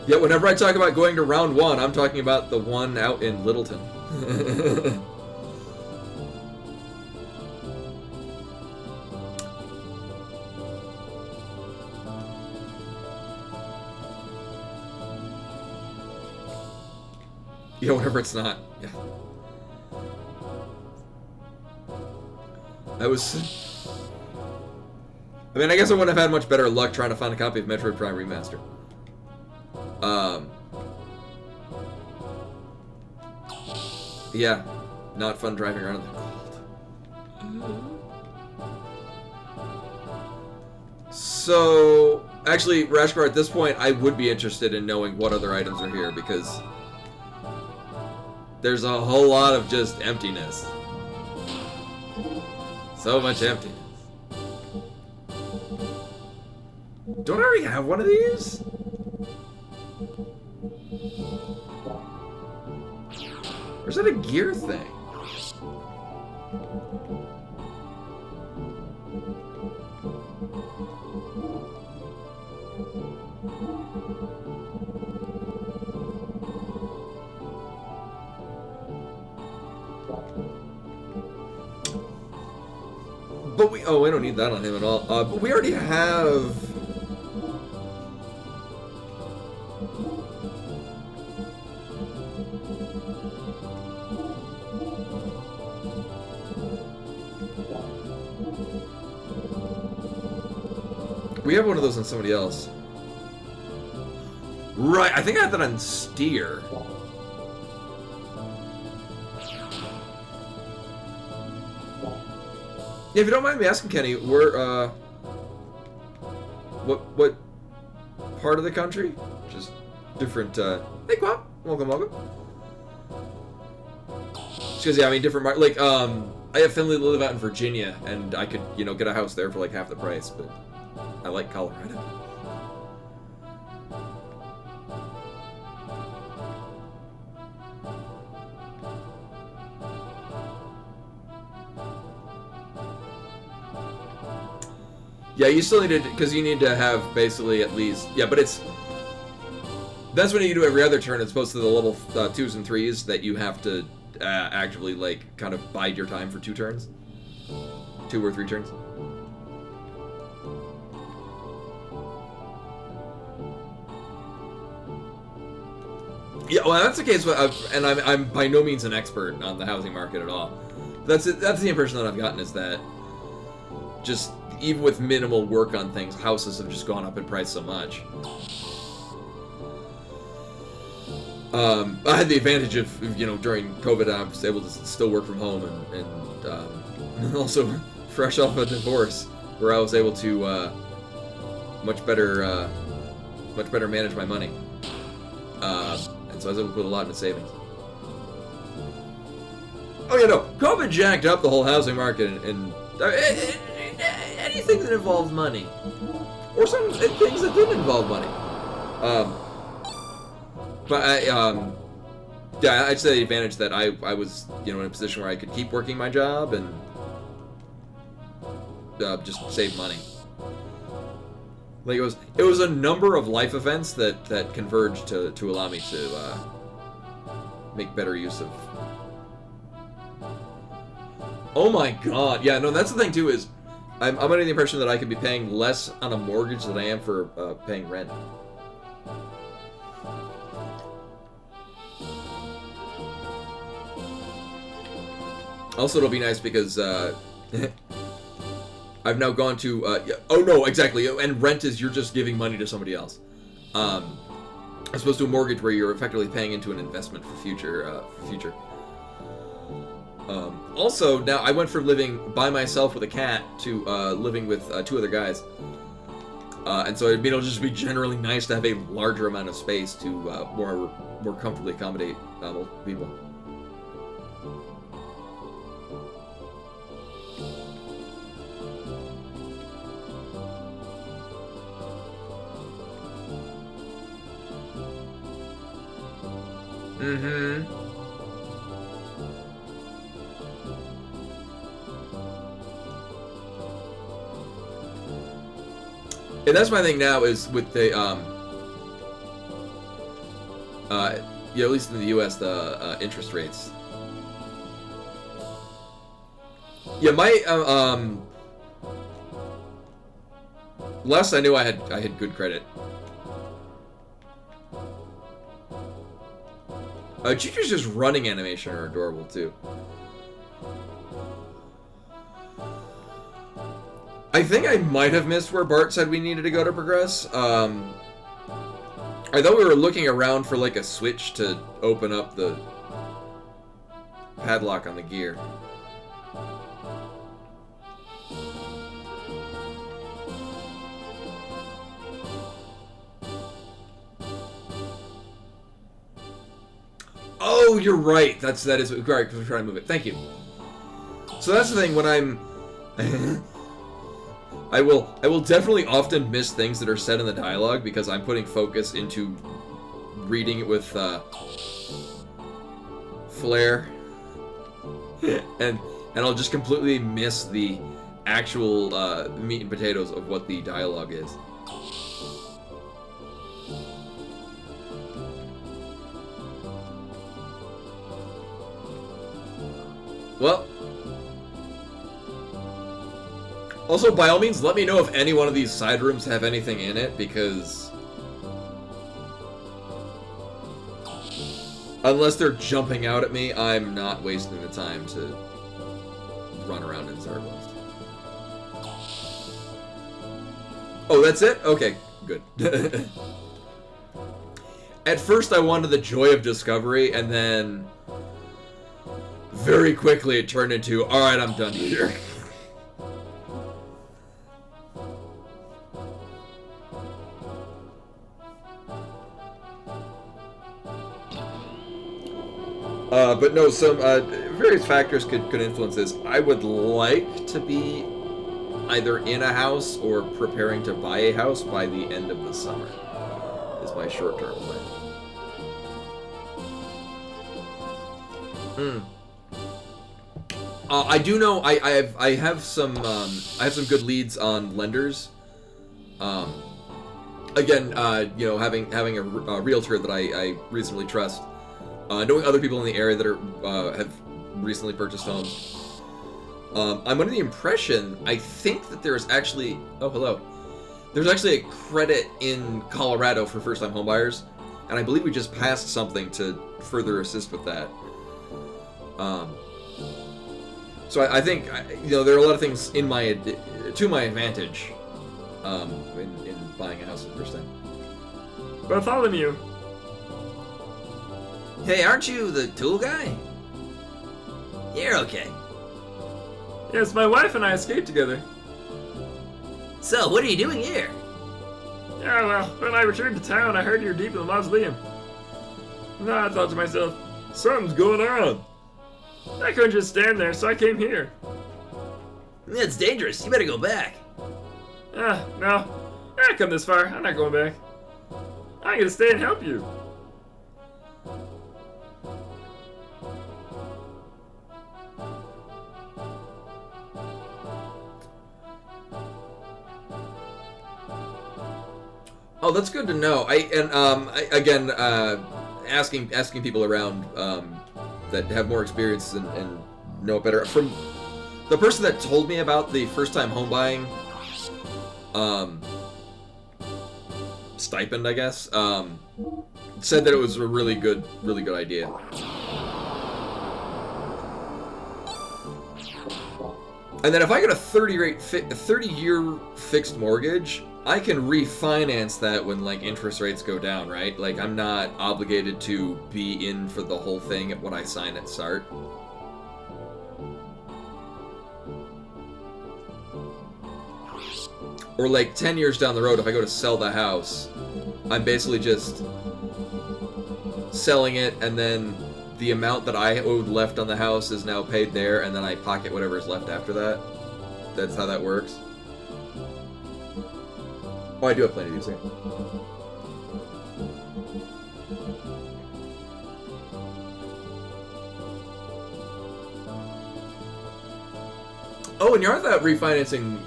Yeah, whenever I talk about going to round one, I'm talking about the one out in Littleton. Yeah, whenever it's not. Yeah. I mean, I guess I wouldn't have had much better luck trying to find a copy of Metroid Prime Remastered. Yeah, not fun driving around in the cold. So, actually, Rashgar, at this point, I would be interested in knowing what other items are here, because there's a whole lot of just emptiness. So much emptiness. Don't I already have one of these? Or is that a gear thing? But we don't need that on him at all. But we already have. We have one of those on somebody else. Right, I think I had that on Steer. Yeah, if you don't mind me asking, Kenny, we're, what part of the country? Just different, hey, Quap, welcome. Because, yeah, I mean, different, I have family that live out in Virginia, and I could, get a house there for, like, half the price, but I like Colorado. Yeah, you still need to, because you need to have basically at least, yeah, but that's when you do every other turn as opposed to the level 2s and 3s that you have to actively, like, kind of bide your time for 2 turns. 2 or 3 turns. Yeah, well, that's the case, and I'm by no means an expert on the housing market at all. That's the impression that I've gotten, is that just even with minimal work on things, houses have just gone up in price so much. I had the advantage of during COVID, I was able to still work from home, and also fresh off a divorce, where I was able to much better manage my money, and so I was able to put a lot into savings. Oh yeah, no. COVID jacked up the whole housing market, and anything that involves money, or some things that didn't involve money. But yeah, I'd say the advantage that I was, in a position where I could keep working my job and just save money. Like it was a number of life events that converged to allow me to make better use of. Oh my god! Yeah, no, that's the thing too. Is I'm under the impression that I could be paying less on a mortgage than I am for paying rent. Also, it'll be nice because I've now gone to oh no, exactly. And rent is you're just giving money to somebody else, as opposed to a mortgage where you're effectively paying into an investment for future. Also, now I went from living by myself with a cat to living with 2 other guys, and so it'll just be generally nice to have a larger amount of space to more comfortably accommodate multiple people. Mm-hmm. And that's my thing now is with the at least in the U.S. the interest rates. Yeah, my last I knew I had good credit. Giger's just running animation are adorable too. I think I might have missed where Bart said we needed to go to progress. I thought we were looking around for like a switch to open up the padlock on the gear. Oh, you're right. That is right, because we're trying to move it. Thank you. So that's the thing when I'm I will definitely often miss things that are said in the dialogue because I'm putting focus into reading it with flair. and I'll just completely miss the actual meat and potatoes of what the dialogue is. Well, also, by all means, let me know if any one of these side rooms have anything in it, because unless they're jumping out at me, I'm not wasting the time to run around in circles. Oh, that's it? Okay, good. At first, I wanted the joy of discovery, and then very quickly it turned into, alright, I'm done here. But no, some various factors could influence this. I would like to be either in a house or preparing to buy a house by the end of the summer. Is my short-term plan. I do know I have some good leads on lenders. Again, having a realtor that I reasonably trust. Knowing other people in the area that are have recently purchased homes, I'm under the impression I think that there's actually there's actually a credit in Colorado for first-time homebuyers, and I believe we just passed something to further assist with that. So I think there are a lot of things to my advantage in buying a house for the first time. Bartholomew. Hey, aren't you the tool guy? You're okay. Yes, my wife and I escaped together. So, what are you doing here? Yeah, well, when I returned to town, I heard you were deep in the mausoleum. And I thought to myself, something's going on. I couldn't just stand there, so I came here. It's dangerous. You better go back. No. I come this far. I'm not going back. I'm gonna stay and help you. Oh, that's good to know. Again, asking people around that have more experience and know it better. From the person that told me about the first time home buying stipend, I guess, said that it was a really good idea. And then if I get a 30-year fixed mortgage, I can refinance that when like interest rates go down, right? Like I'm not obligated to be in for the whole thing when I sign at start. Or like 10 years down the road, if I go to sell the house, I'm basically just selling it, and then the amount that I owed left on the house is now paid there, and then I pocket whatever is left after that. That's how that works. Oh, I do have plenty of these here. Oh, and you aren't that refinancing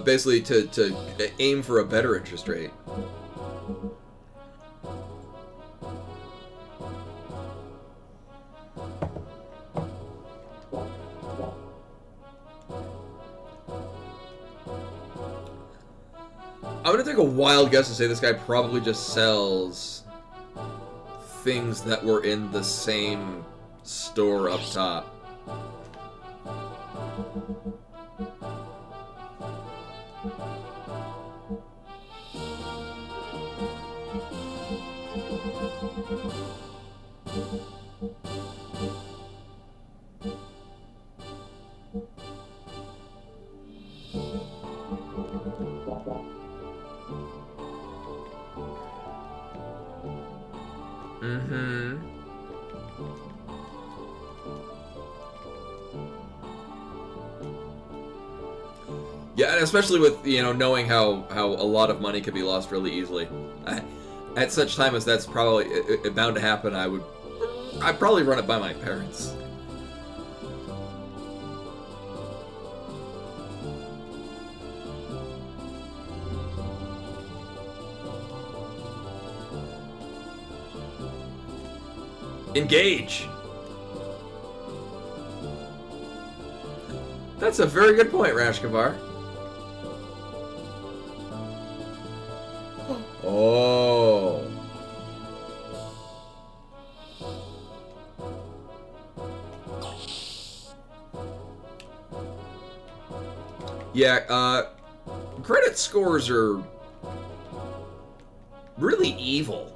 basically to aim for a better interest rate. I'm gonna take a wild guess and say this guy probably just sells things that were in the same store up top. Yeah, and especially with, knowing how a lot of money could be lost really easily. At such time as that's probably bound to happen, I'd probably run it by my parents. Engage! That's a very good point, Rashkavar. Oh. Yeah, credit scores are really evil.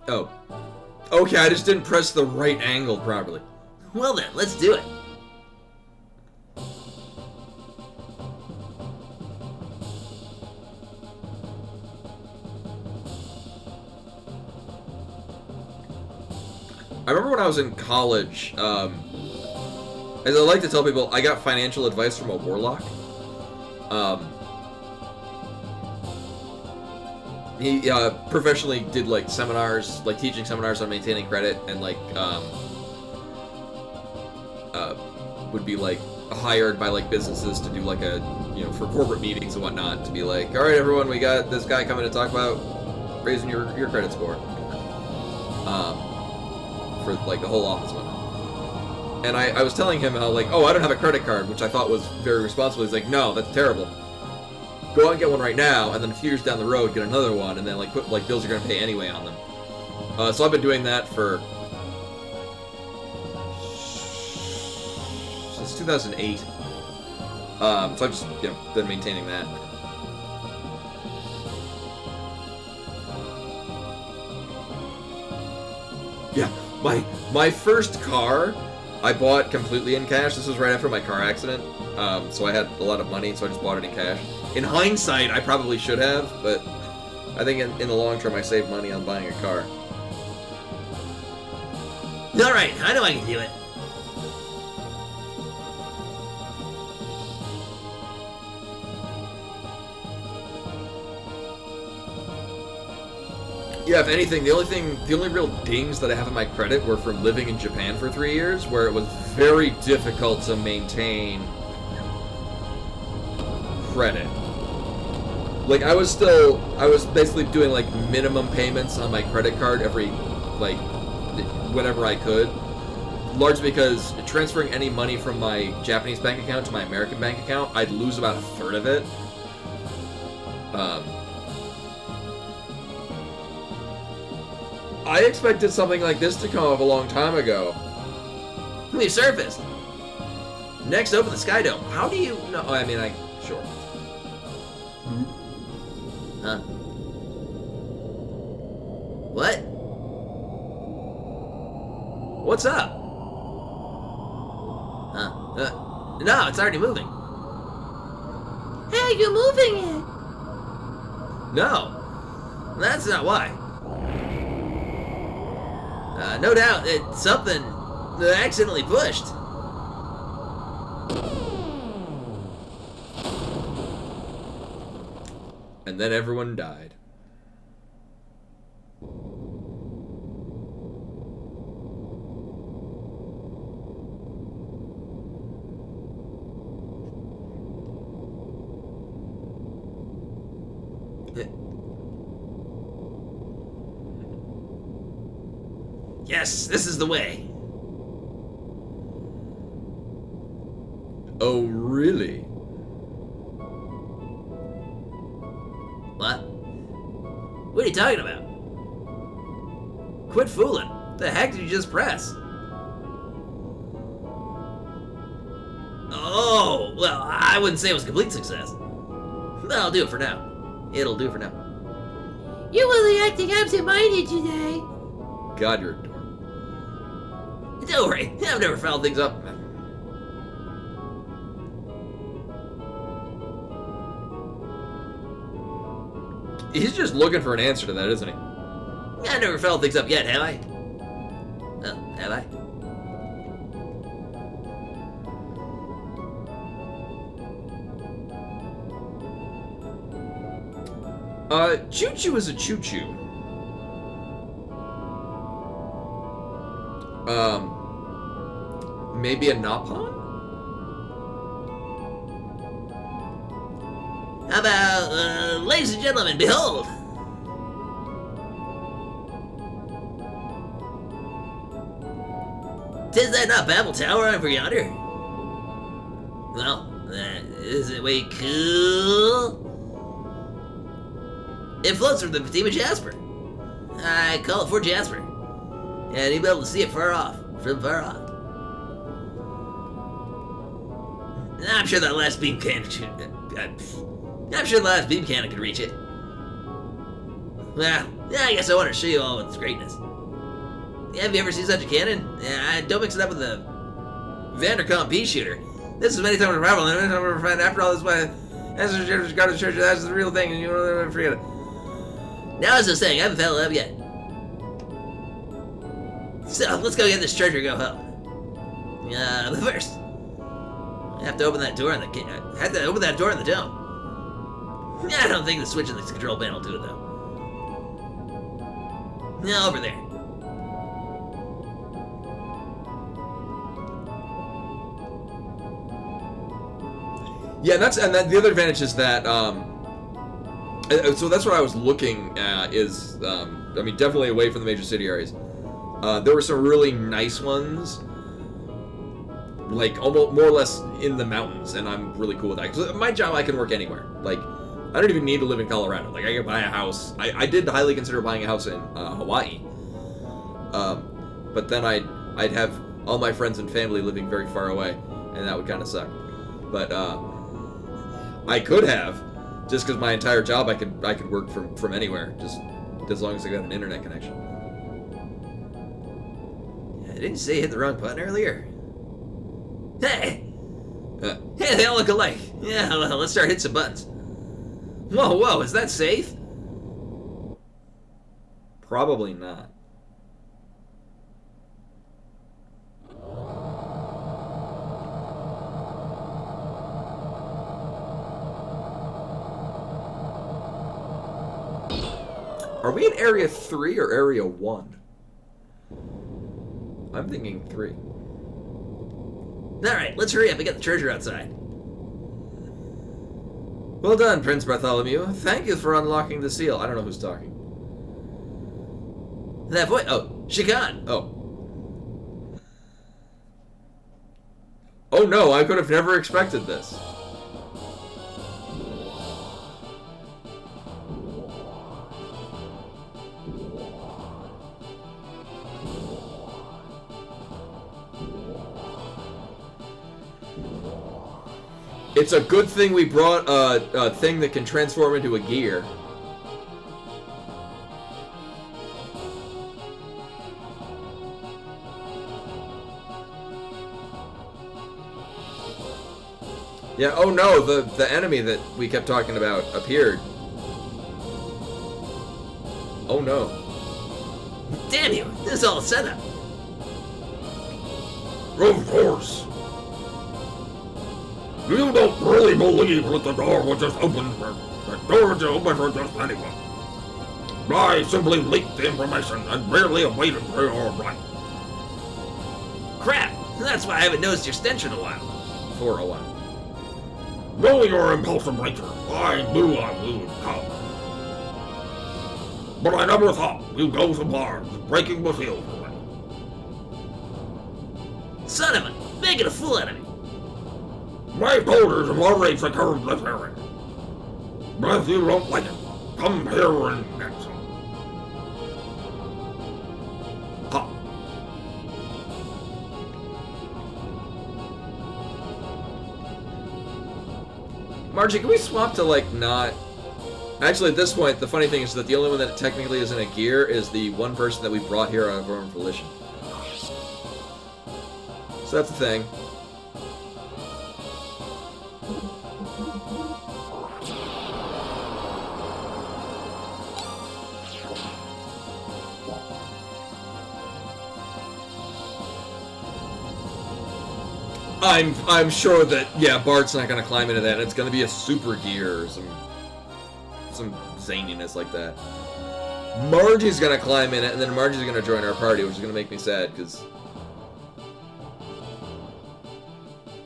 Oh. Okay, I just didn't press the right angle properly. Well then, let's do it. I remember when I was in college, as I like to tell people, I got financial advice from a warlock. He professionally did like seminars, like teaching seminars on maintaining credit, and like would be like hired by like businesses to do like a for corporate meetings and whatnot, to be like, all right everyone, we got this guy coming to talk about raising your credit score, for like the whole office and whatnot. And I was telling him how like, oh, I don't have a credit card, which I thought was very responsible. He's like, no, that's terrible. Go out and get one right now, and then a few years down the road, get another one, and then like put like bills you're gonna pay anyway on them. So I've been doing that since 2008. So I've just been maintaining that. Yeah, my first car I bought completely in cash. This was right after my car accident, so I had a lot of money, so I just bought it in cash. In hindsight, I probably should have, but I think in the long term, I saved money on buying a car. Alright, I know I can do it. Yeah, if anything, the only real dings that I have in my credit were from living in Japan for 3 years, where it was very difficult to maintain credit. Like, I was basically doing, like, minimum payments on my credit card every, like, whenever I could. Largely because transferring any money from my Japanese bank account to my American bank account, I'd lose about a third of it. I expected something like this to come up a long time ago. We've surfaced. Next, open the Sky Dome. How do you know? I mean, sure. Huh? What? What's up? Huh? No, it's already moving. Hey, you're moving it. No, that's not why. No doubt, it's something that I accidentally pushed. And then everyone died. Yes, this is the way. Oh, really? What? What are you talking about? Quit fooling. The heck did you just press? Oh, well, I wouldn't say it was a complete success. That'll do it for now. It'll do for now. You really acting absent-minded today. God, you're adorable. Don't worry, I've never fouled things up. He's just looking for an answer to that, isn't he? I've never fouled things up yet, have I? Have I? Choo-choo is a choo-choo. Maybe a Napon? How about, ladies and gentlemen, behold! Tis that not Babel Tower over yonder? Well, is it way cool? It floats from the Fatima Jasper. I call it Fort Jasper. And you'll be able to see it far off, from far off. I'm sure that last beam cannon could reach it. Well, I guess I want to show you all its greatness. Have you ever seen such a cannon? Don't mix it up with the Vanderkamp pea shooter. This is many times a problem, and I'll never find after all this why Xenogears got to church. That's the real thing, and you won't ever forget it. Now, as I was saying, I haven't fell in love yet. So let's go get this treasure and go home. But first, I have to open that door in the dome. I don't think the switch in the control panel will do it though. Now over there. Yeah, the other advantage is that so that's what I was looking at is I mean definitely away from the major city areas. There were some really nice ones, like almost more or less in the mountains, and I'm really cool with that. 'Cause my job, I can work anywhere. Like, I don't even need to live in Colorado. Like, I can buy a house. I did highly consider buying a house in Hawaii, but then I'd have all my friends and family living very far away, and that would kind of suck. But I could have, just because my entire job, I could work from anywhere, just as long as I got an internet connection. Didn't you say you hit the wrong button earlier? Hey! Uh, Hey, they all look alike. Yeah, well, let's start hitting some buttons. Whoa, is that safe? Probably not. Are we in Area 3 or Area 1? I'm thinking 3. Alright, let's hurry up and get the treasure outside. Well done, Prince Bartholomew. Thank you for unlocking the seal. I don't know who's talking. That voice. Oh, Shikan. Oh. Oh no, I could have never expected this. It's a good thing we brought a thing that can transform into a gear. Yeah, oh no, the enemy that we kept talking about appeared. Oh no. Damn you, this is all a setup. Of course. You don't really believe that the door was just open for... The door was open for just anyone. I simply leaked the information and merely awaited for your right. Crap, that's why I haven't noticed your stench in a while. For a while. Knowing your impulsive nature, I knew I would come. But I never thought you'd go so far as breaking the seal for me. Son of a, making a fool out of me. My folders have already secured this area. But if you don't like it, come here and get some. Ha. Margie, can we swap to, like, not... Actually, at this point, the funny thing is that the only one that technically isn't a gear is the one person that we brought here out of our own volition. So that's the thing. I'm sure that, yeah, Bart's not gonna climb into that, and it's gonna be a super gear or some zaniness like that. Margie's gonna climb in it, and then Margie's gonna join our party, which is gonna make me sad, because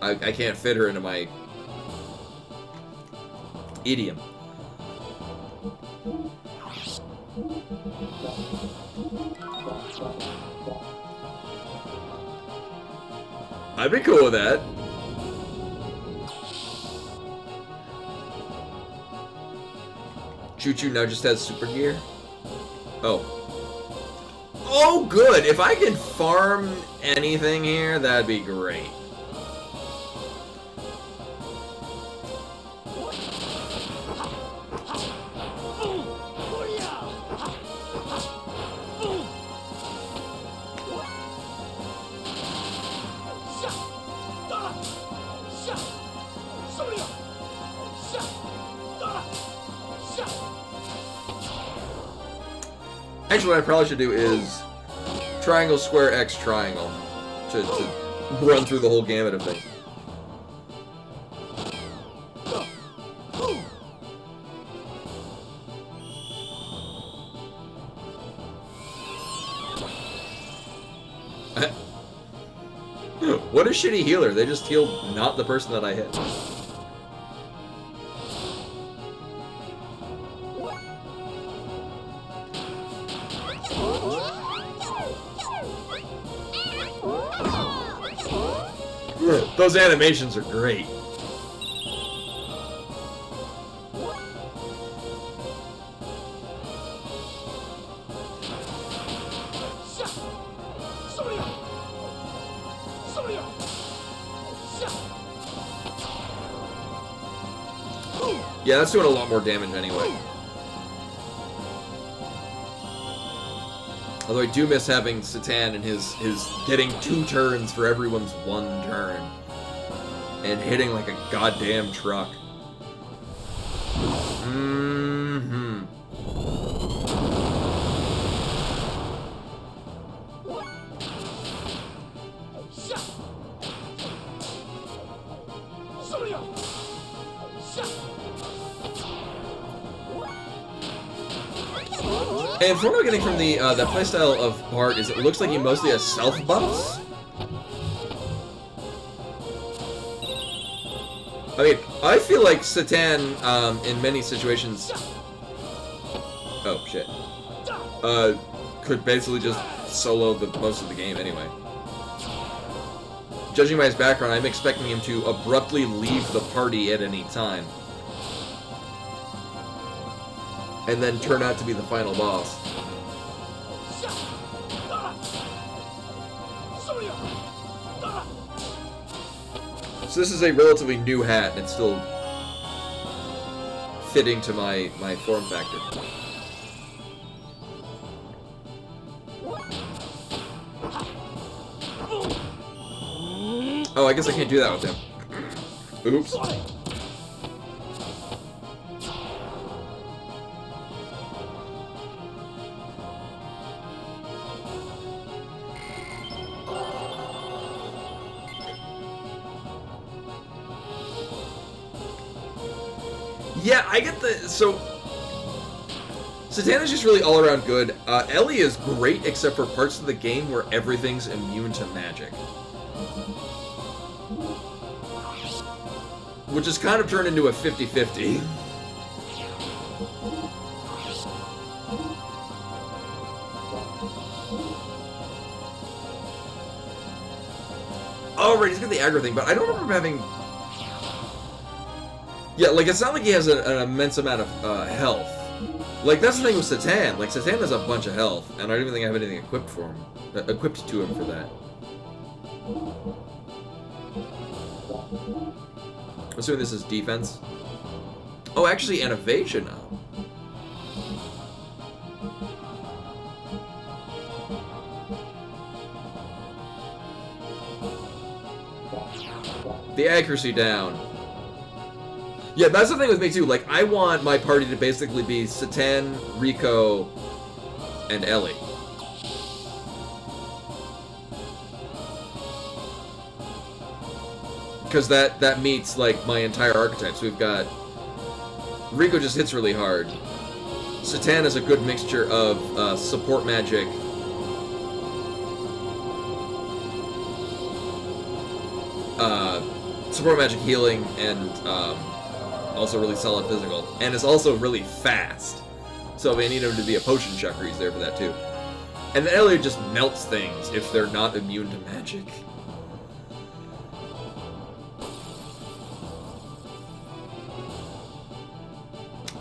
I can't fit her into my idiom. I'd be cool with that. Choo Choo now just has super gear. Oh. Oh, good. If I could farm anything here, that'd be great. Actually, what I probably should do is triangle, square, X, triangle to run through the whole gamut of things. What a shitty healer. They just healed not the person that I hit. Those animations are great. Yeah, that's doing a lot more damage anyway. Although I do miss having Satan and his getting 2 turns for everyone's 1 turn. and hitting like a goddamn truck. Mm-hmm. And from what I'm getting from the playstyle of Bart is it looks like he mostly has self buffs. I mean, I feel like Satan in many situations. Oh shit. Could basically just solo the most of the game anyway. Judging by his background, I'm expecting him to abruptly leave the party at any time. And then turn out to be the final boss. So this is a relatively new hat, and it's still fitting to my form factor. Oh, I guess I can't do that with him. Oops. Yeah, I get the... So... Satana's just really all-around good. Ellie is great, except for parts of the game where everything's immune to magic. Which has kind of turned into a 50-50. Oh, right, he's got the aggro thing, but I don't remember having... Yeah, like, it's not like he has an immense amount of health. Like, that's the thing with Satan. Like, Satan has a bunch of health, and I don't even think I have anything equipped for him. Equipped to him for that. I'm assuming this is defense. Oh, actually, and evasion now. The accuracy down. Yeah, that's the thing with me too. Like, I want my party to basically be Satan, Rico, and Ellie. Because that meets, like, my entire archetypes. We've got... Rico just hits really hard. Satan is a good mixture of support magic. Support magic healing, and also really solid physical. And is also really fast. So if I need him to be a potion chucker, he's there for that too. And then Ellie just melts things if they're not immune to magic.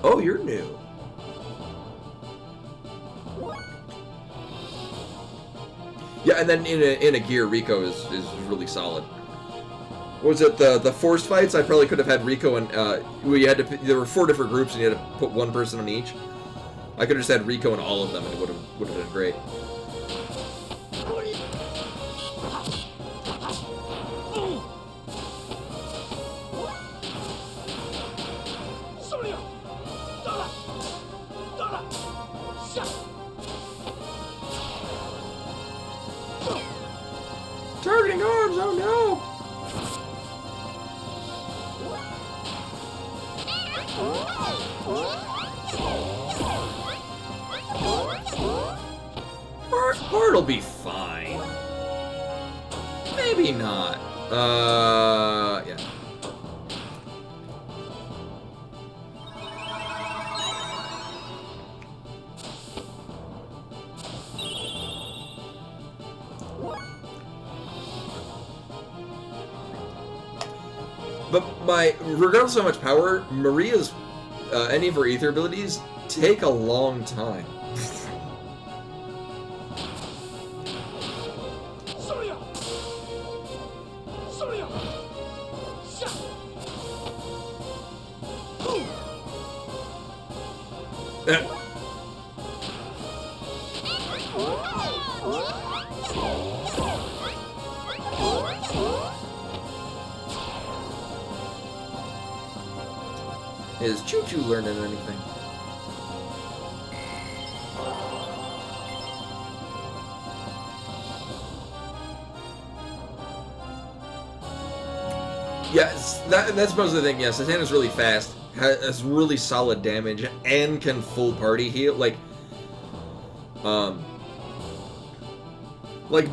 Oh, you're new. Yeah, and then in a gear, Rico is really solid. What was it, the forced fights? I probably could have had Rico and we had to. There were 4 different groups, and you had to put one person on each. I could have just had Rico in all of them, and it would have been great. Targeting arms, oh no! Bart'll be fine. Maybe not. Yeah. But regardless of how much power, Maria's, any of her ether abilities take a long time. Is Choo Choo learning anything? Yes, that's most of the thing. Yes, Satana's really fast, has really solid damage, and can full party heal. Like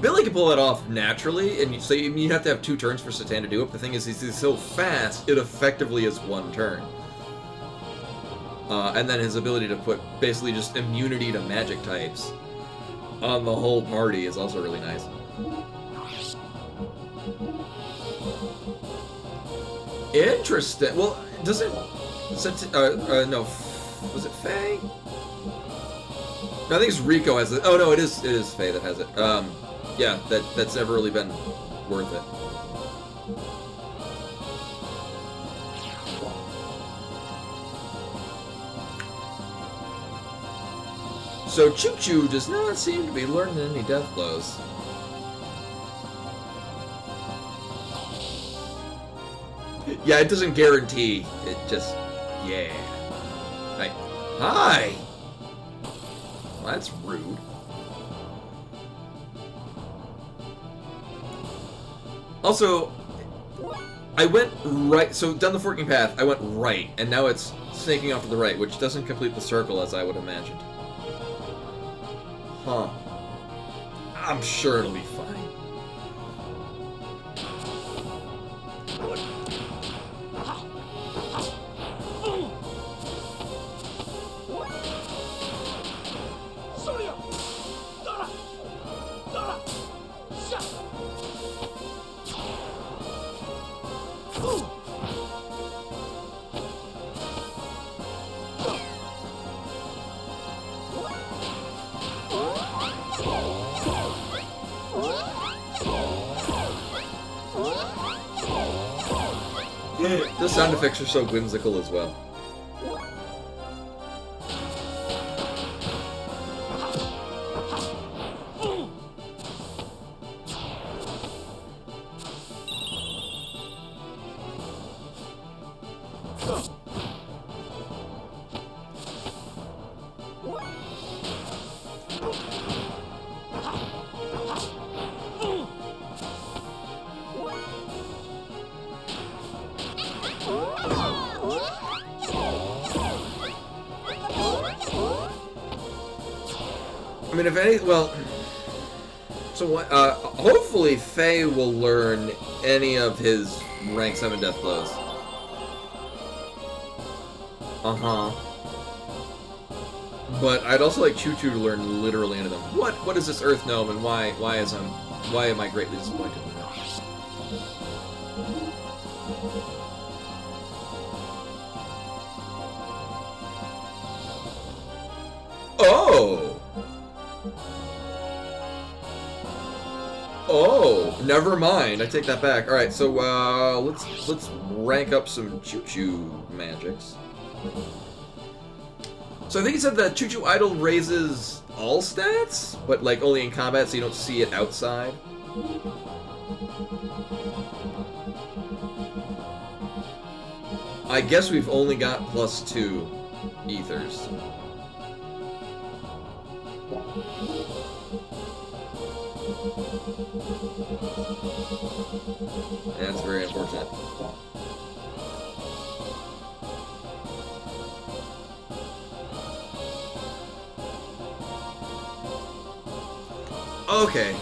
Billy can pull that off naturally, and so you have to have 2 turns for Satan to do it. The thing is, he's so fast, it effectively is 1 turn. And then his ability to put basically just immunity to magic types on the whole party is also really nice. Interesting. Well, does it? No. Was it Faye? No, I think it's Rico has it. Oh no, it is Faye that has it. Yeah, that's never really been worth it. So Choo Choo does not seem to be learning any death blows. Yeah, it doesn't guarantee. It just, yeah. Hi. Well, that's rude. Also, I went right. So down the forking path, I went right, and now it's snaking off to the right, which doesn't complete the circle as I would imagined. Huh. I'm sure it'll be fine. The sound effects are so whimsical as well. I mean, if any, well, so what? Hopefully, Faye will learn any of his rank 7 death blows. But I'd also like Choo Choo to learn literally any of them. What is this Earth Gnome, and why am I greatly disappointed in that? Oh, never mind. I take that back. All right, so let's rank up some Choo Choo magics. So I think he said that Choo Choo Idol raises all stats, but like only in combat, so you don't see it outside. I guess we've only got +2 ethers. That's very unfortunate. Okay.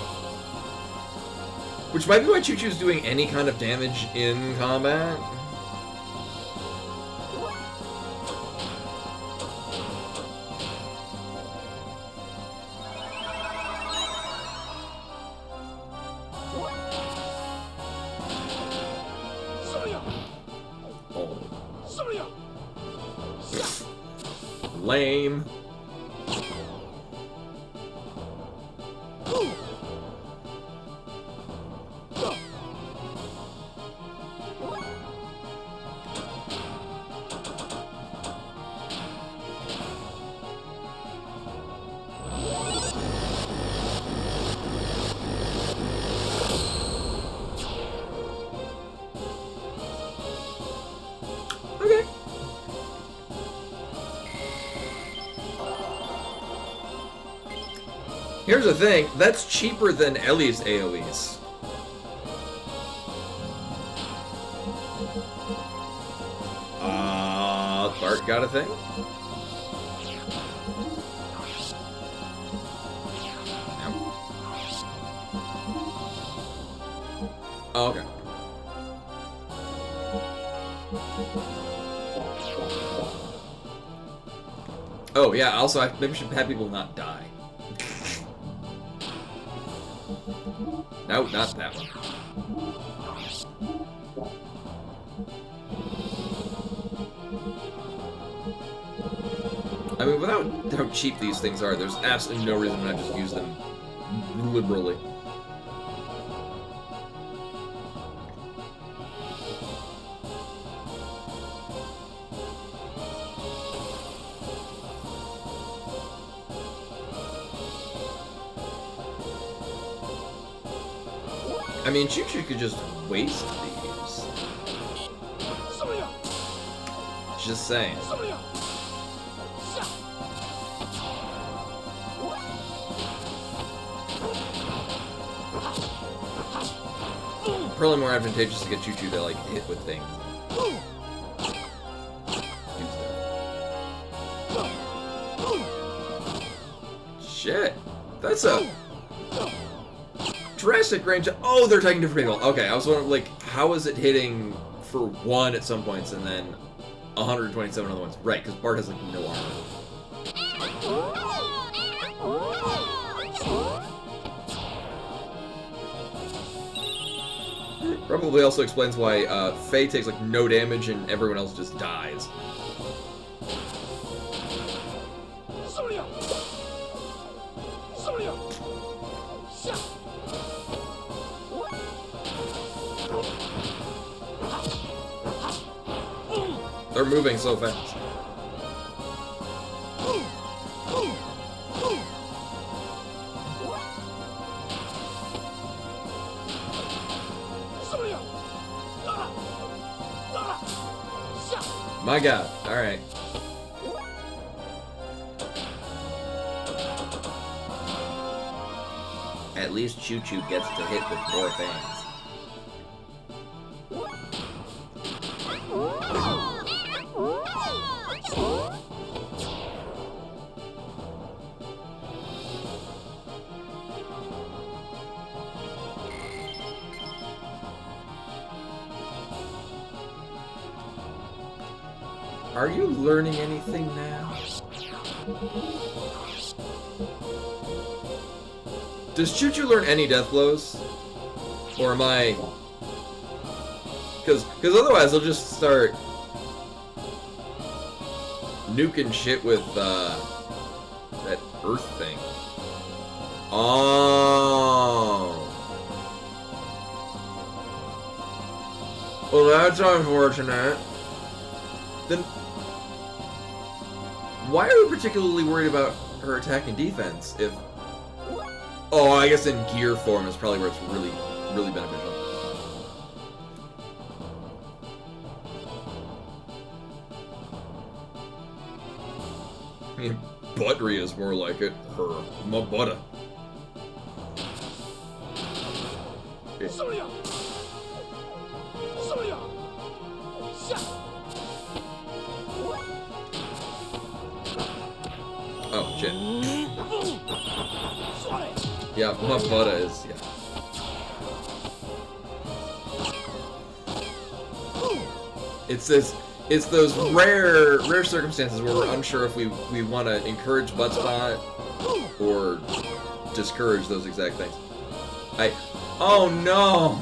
Which might be why Choo Choo's doing any kind of damage in combat. Lame. Here's the thing, that's cheaper than Ellie's AoEs. Bart got a thing? Oh, okay. Oh, yeah, also, maybe we should have people not die. No, not that one. I mean, without how cheap these things are, there's absolutely no reason to not just use them liberally. I mean, Choo-Choo could just waste these. Just saying. Probably more advantageous to get Choo-Choo to, like, hit with things. Do stuff. Shit. That's a drastic range. Oh, they're taking different people. Okay, I was wondering, like, how is it hitting for 1 at some points and then 127 other ones? Right, because Bart has, like, no armor. Probably also explains why Faye takes, like, no damage and everyone else just dies. They're moving so fast. My god, alright. At least Choo-Choo gets to hit with more fans. Are you learning anything now? Does Choo-Choo learn any death blows? Or am I... Because otherwise he'll just start nuking shit with that earth thing. Oh. Well, that's unfortunate. Then why are we particularly worried about her attack and defense if... Oh, I guess in gear form is probably where it's really, really beneficial. I mean, Buttery is more like it. Her my butter. Oh, shit. Yeah, my butter is, yeah. It's those rare circumstances where we're unsure if we want to encourage butt spot or discourage those exact things. Oh no!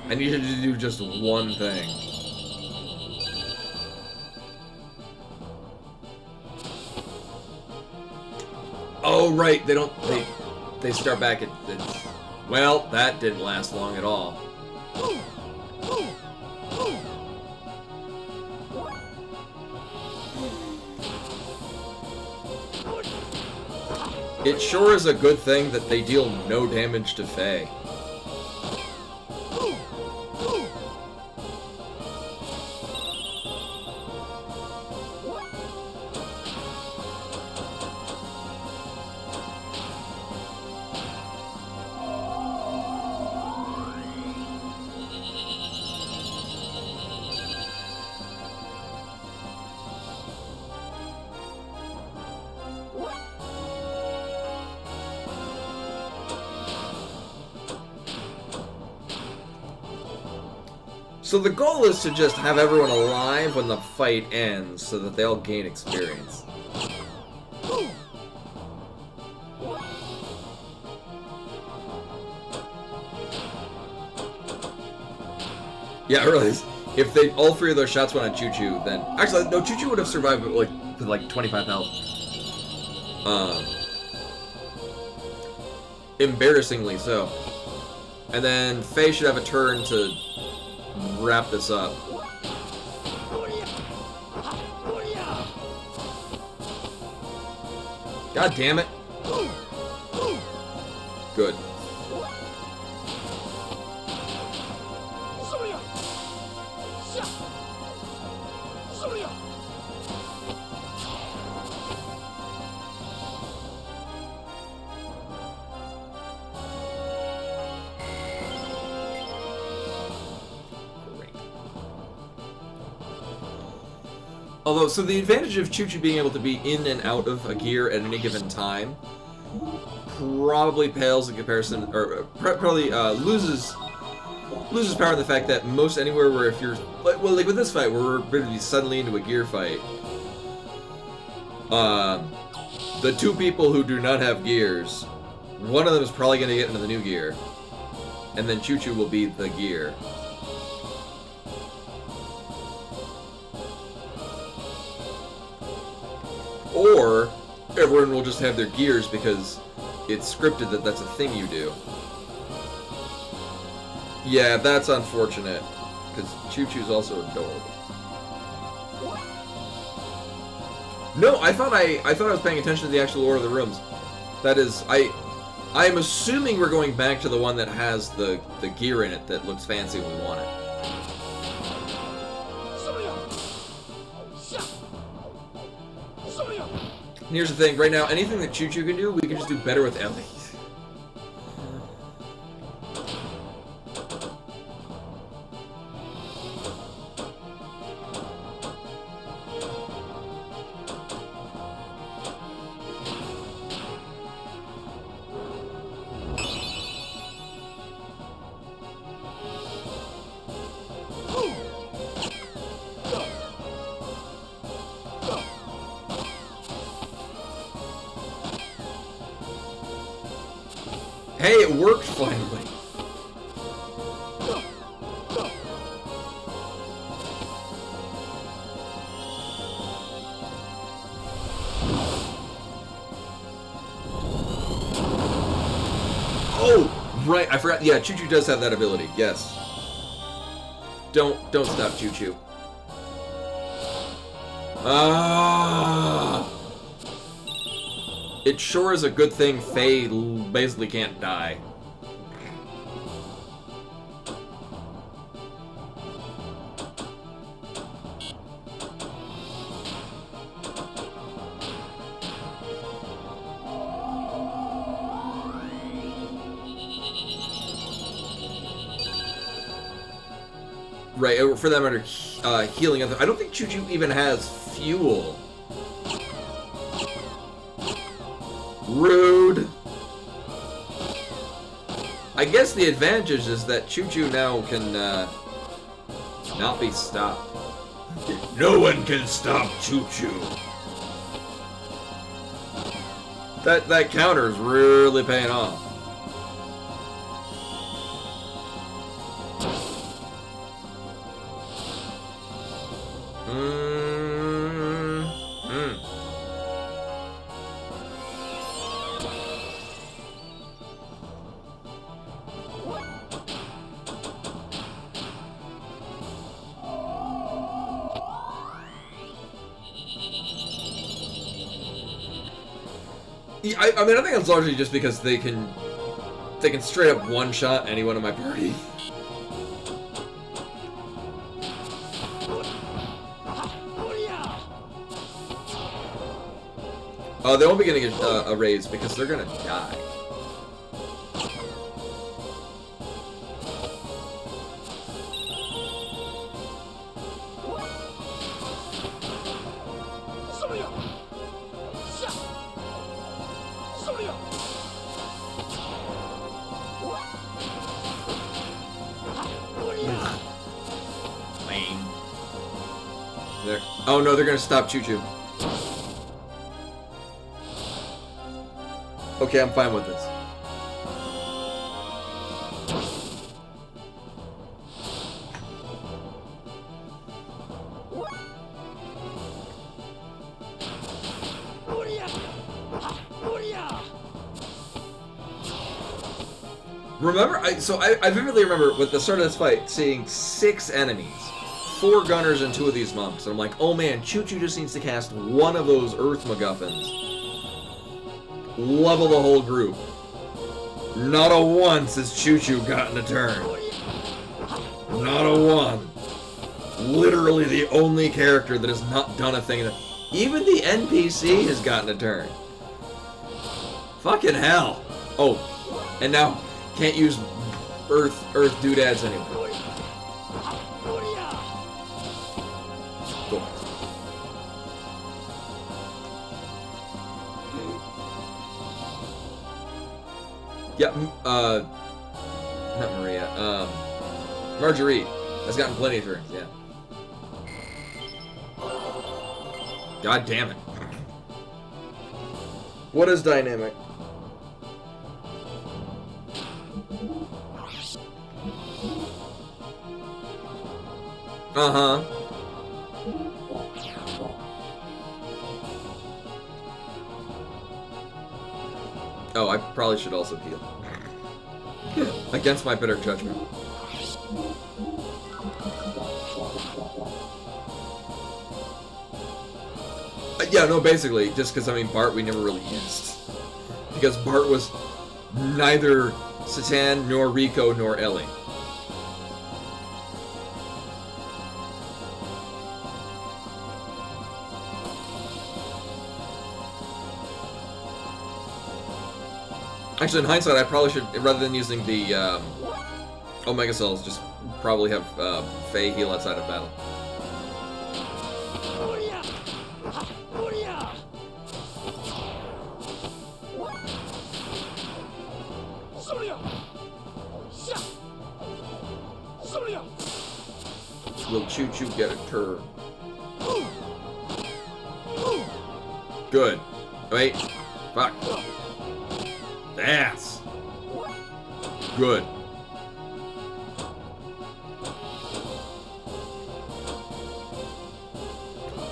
I need you to do just one thing. Oh right, they start back at well, that didn't last long at all. It sure is a good thing that they deal no damage to Faye. So the goal is to just have everyone alive when the fight ends so that they all gain experience. Yeah, it really is. If they all three of those shots went on Choo Choo, then actually no, Choo Choo would have survived with like 25 health. Embarrassingly so. And then Faye should have a turn to wrap this up. God damn it. Good. Although, so the advantage of Choo Choo being able to be in and out of a gear at any given time probably pales in comparison, or probably loses power in the fact that most anywhere where if you're, well, like with this fight, where we're going to be suddenly into a gear fight, the two people who do not have gears, one of them is probably going to get into the new gear, and then Choo Choo will be the gear. Or everyone will just have their gears because it's scripted that that's a thing you do. Yeah, that's unfortunate, because Choo Choo's also adorable. No, I thought I was paying attention to the actual order of the rooms. That is, I'm assuming we're going back to the one that has the gear in it that looks fancy when we want it. And here's the thing, right now, anything that Choo Choo can do, we can just do better with Ellie. Hey, it worked finally. Oh, right, I forgot. Yeah, Choo Choo does have that ability. Yes. Don't stop, Choo Choo. Ah. It sure is a good thing Faye basically can't die. Right, for that matter, healing. I don't think Choo Choo even has fuel. Rude. I guess the advantage is that Choo Choo now can not be stopped. No one can stop Choo Choo. That counter is really paying off. Yeah, I mean, I think it's largely just because they can straight up one-shot anyone in my party. They won't be getting a raise because they're gonna die. Lame. There. Oh no, they're gonna stop Choo Choo. Okay, I'm fine with this. Remember, I vividly remember with the start of this fight seeing 6 enemies, 4 gunners and 2 of these monks, and I'm like, oh man, Choo Choo just needs to cast one of those Earth MacGuffins. Level the whole group. Not a once has Choo Choo gotten a turn. Not a one. Literally the only character that has not done a thing. Even the NPC has gotten a turn. Fucking hell. Oh, and now can't use Earth doodads anymore. Cool. Yeah, not Maria, Marguerite has gotten plenty of turns, yeah. God damn it. What is dynamic? Uh-huh. Oh, I probably should also heal. Against my better judgment. Yeah, no, basically, just because, I mean, Bart we never really used. Because Bart was neither Satan, nor Rico, nor Ellie. Actually, in hindsight, I probably should, rather than using the Omega Cells, just probably have Faye heal outside of battle. Will Choo Choo get a turn? Good. Wait. Fuck. Ass. Good.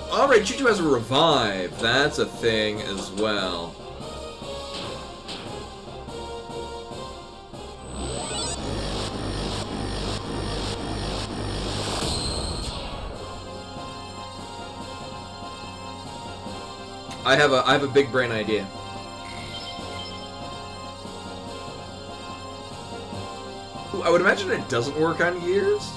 Alright, Choo Choo has a revive. That's a thing as well. I have a big brain idea. Ooh, I would imagine it doesn't work on Gears.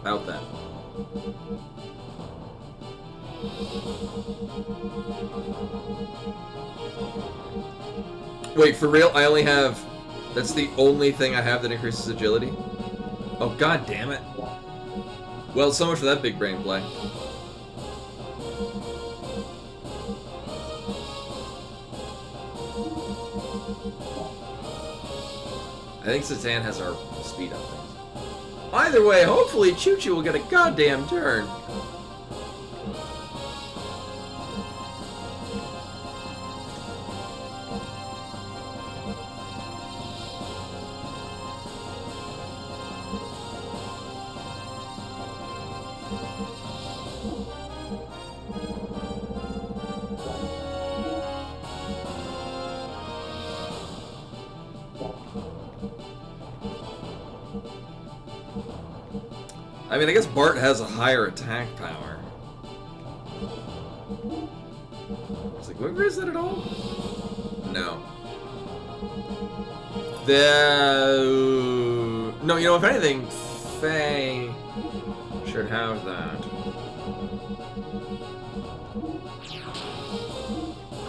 About that. Wait, for real? I only have... That's the only thing I have that increases agility? Oh, god damn it. Well, so much for that big brain play. I think Satan has our speed up things. Either way, hopefully Choo Choo will get a goddamn turn. I mean, I guess Bart has a higher attack power. It's like, where is that at all? No. No, you know, if anything, Faye should have that.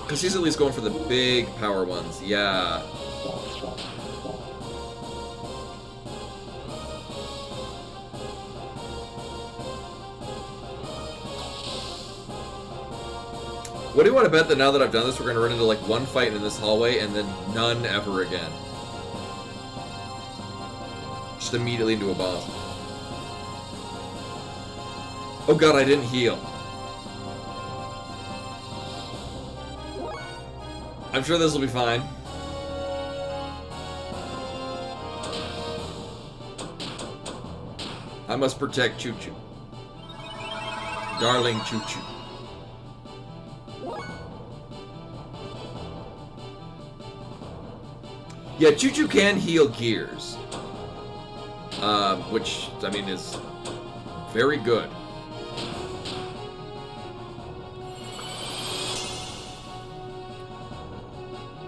Because he's at least going for the big power ones, yeah. What do you want to bet that now that I've done this, we're going to run into like one fight in this hallway and then none ever again? Just immediately into a boss. Oh god, I didn't heal. I'm sure this will be fine. I must protect Choo Choo. Darling Choo Choo. Yeah, Choo Choo can heal gears. Which, I mean, is very good.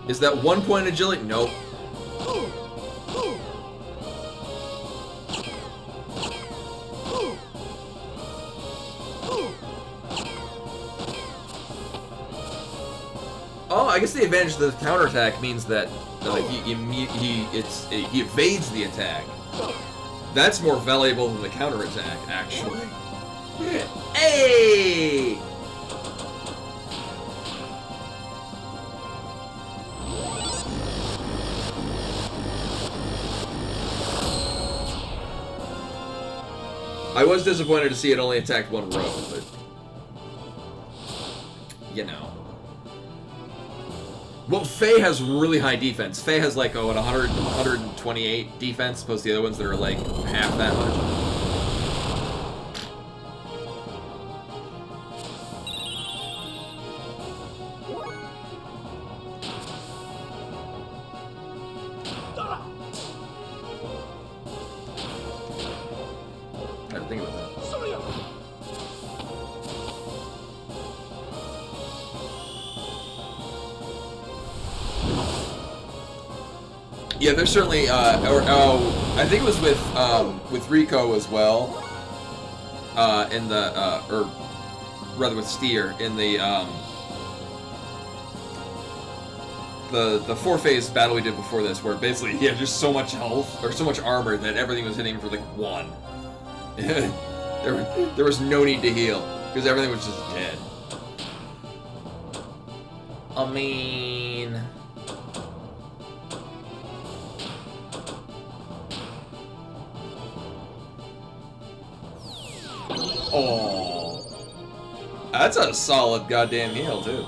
Is that 1 point agility? Nope. Oh, I guess the advantage of the counterattack means that he evades the attack. That's more valuable than the counterattack, actually. Hey! I was disappointed to see it only attacked one row, but you know. Well, Faye has really high defense. Faye has like, 128 defense, opposed to the other ones that are like half that much. I didn't think about that. Yeah, there's certainly, I think it was with Rico as well, in the, or rather with Steer, in the 4-phase battle we did before this, where basically he had just so much health, or so much armor, that everything was hitting him for like 1. there was no need to heal, because everything was just dead. I mean... Oh, that's a solid goddamn heal too.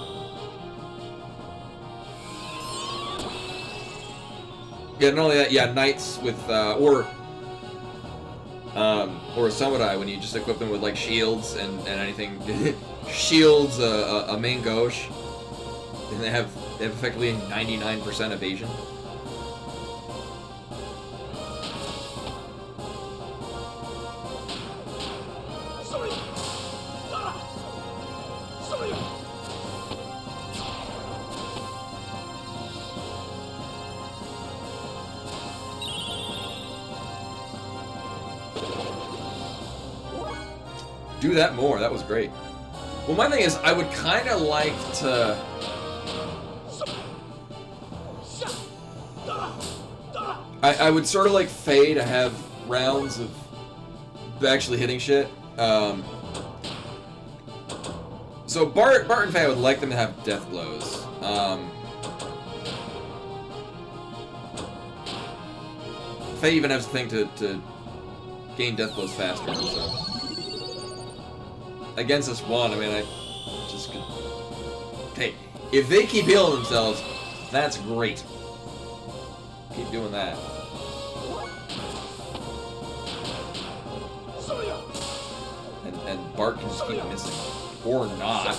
Yeah, not only that, yeah, knights with or a samurai when you just equip them with like shields and anything, shields, a main gauche, and they have effectively 99% evasion. Do that more, that was great. Well, my thing is, I would kind of like to... I would sort of like Faye to have rounds of actually hitting shit. So Bart and Faye, I would like them to have death blows. Faye even has a thing to gain death blows faster, so... Against this one, I mean, I just could... Hey, if they keep healing themselves, that's great. Keep doing that. And Bart can just keep missing. Or not.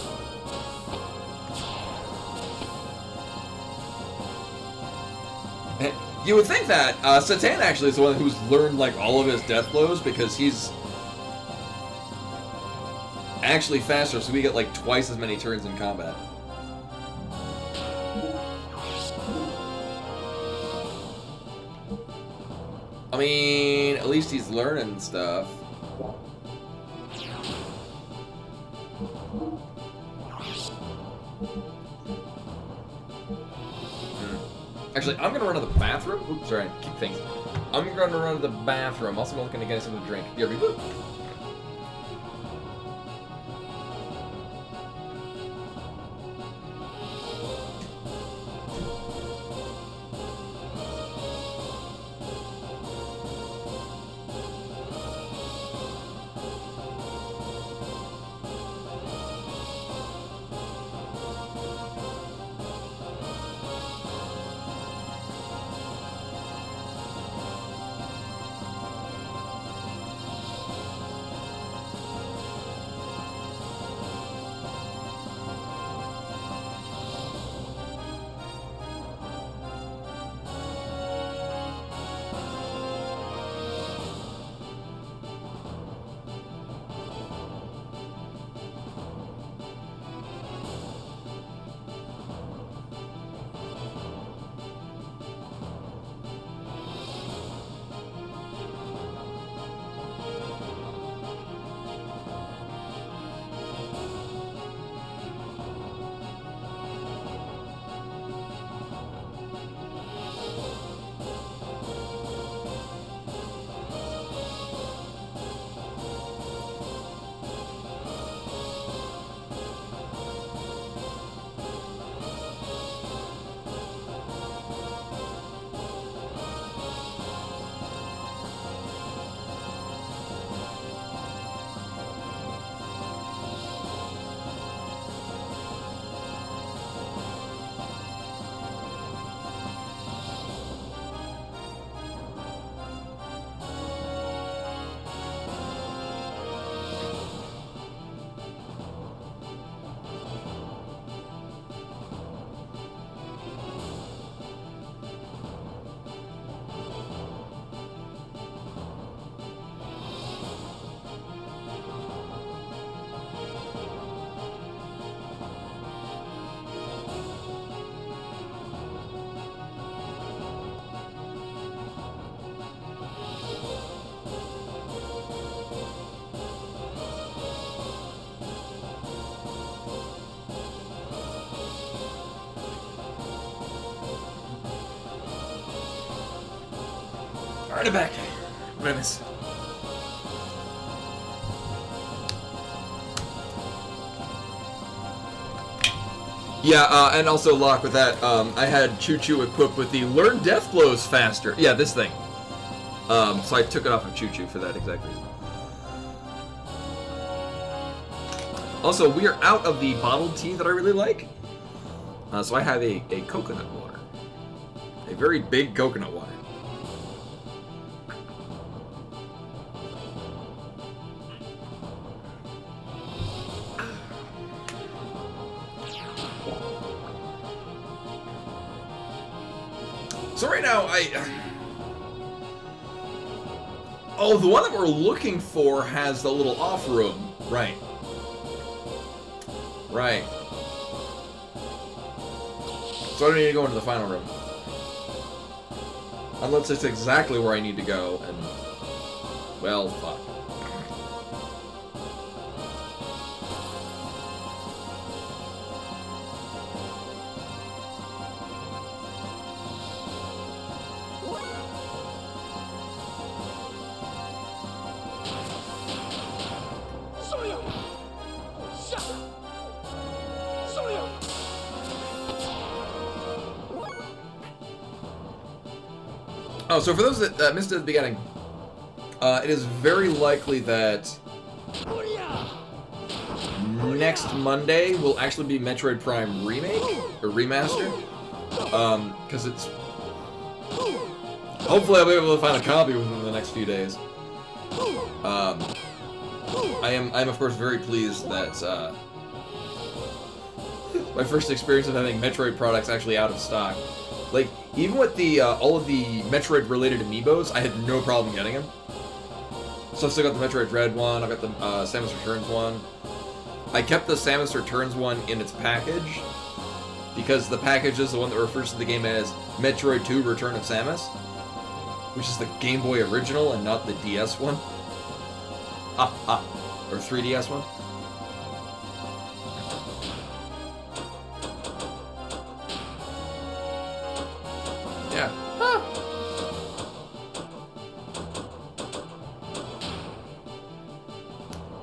You would think that Satan actually is the one who's learned like all of his death blows, because he's actually faster, so we get like twice as many turns in combat. I mean, at least he's learning stuff. Actually, I'm gonna run to the bathroom. Oops, sorry, I keep thinking. I'm gonna run to the bathroom. Also, I'm looking to get something to drink. BRB, woo! Alright, I'm back. What did I miss? Yeah, and also, Locke, with that, I had Choo-Choo equipped with the Learn Death Blows faster. Yeah, this thing. So I took it off of Choo-Choo for that exact reason. Also, we are out of the bottled tea that I really like. So I have a coconut water. A very big coconut water. So right now, oh, the one that we're looking for has the little off room. Right. Right. So I don't need to go into the final room. Unless it's exactly where I need to go, and... well, fuck. Oh, so for those that missed it at the beginning, it is very likely that next Monday will actually be Metroid Prime Remake, or Remaster, because it's... hopefully I'll be able to find a copy within the next few days. I'm of course very pleased that my first experience of having Metroid products actually out of stock. Like, even with the all of the Metroid-related amiibos, I had no problem getting them. So I've still got the Metroid Dread one, I've got the Samus Returns one. I kept the Samus Returns one in its package because the package is the one that refers to the game as Metroid 2 Return of Samus, which is the Game Boy original and not the DS one. Or 3DS one. Yeah.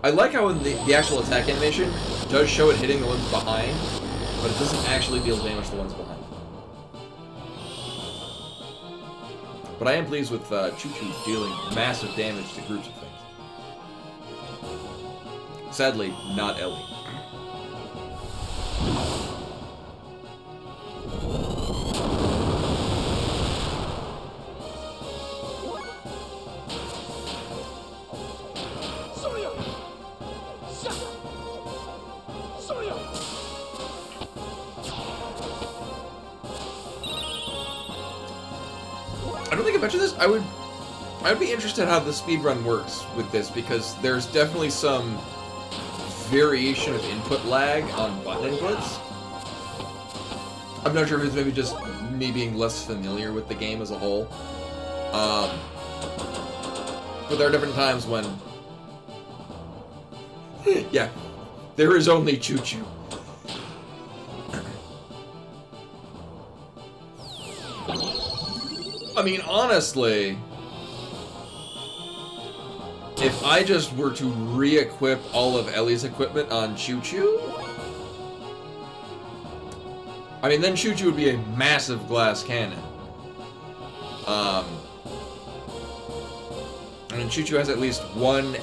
I like how in the actual attack animation does show it hitting the ones behind, but it doesn't actually deal damage to the ones behind. But I am pleased with Choo-Choo dealing massive damage to groups of things. Sadly, not Ellie. I don't think I mentioned this. I would be interested how the speedrun works with this, because there's definitely some variation of input lag on button inputs. I'm not sure if it's maybe just me being less familiar with the game as a whole. But there are different times when... yeah, there is only Choo-Choo. I mean, honestly, if I just were to re-equip all of Ellie's equipment on Choo-Choo, I mean, then Choo-Choo would be a massive glass cannon. I mean, Choo-Choo has at least one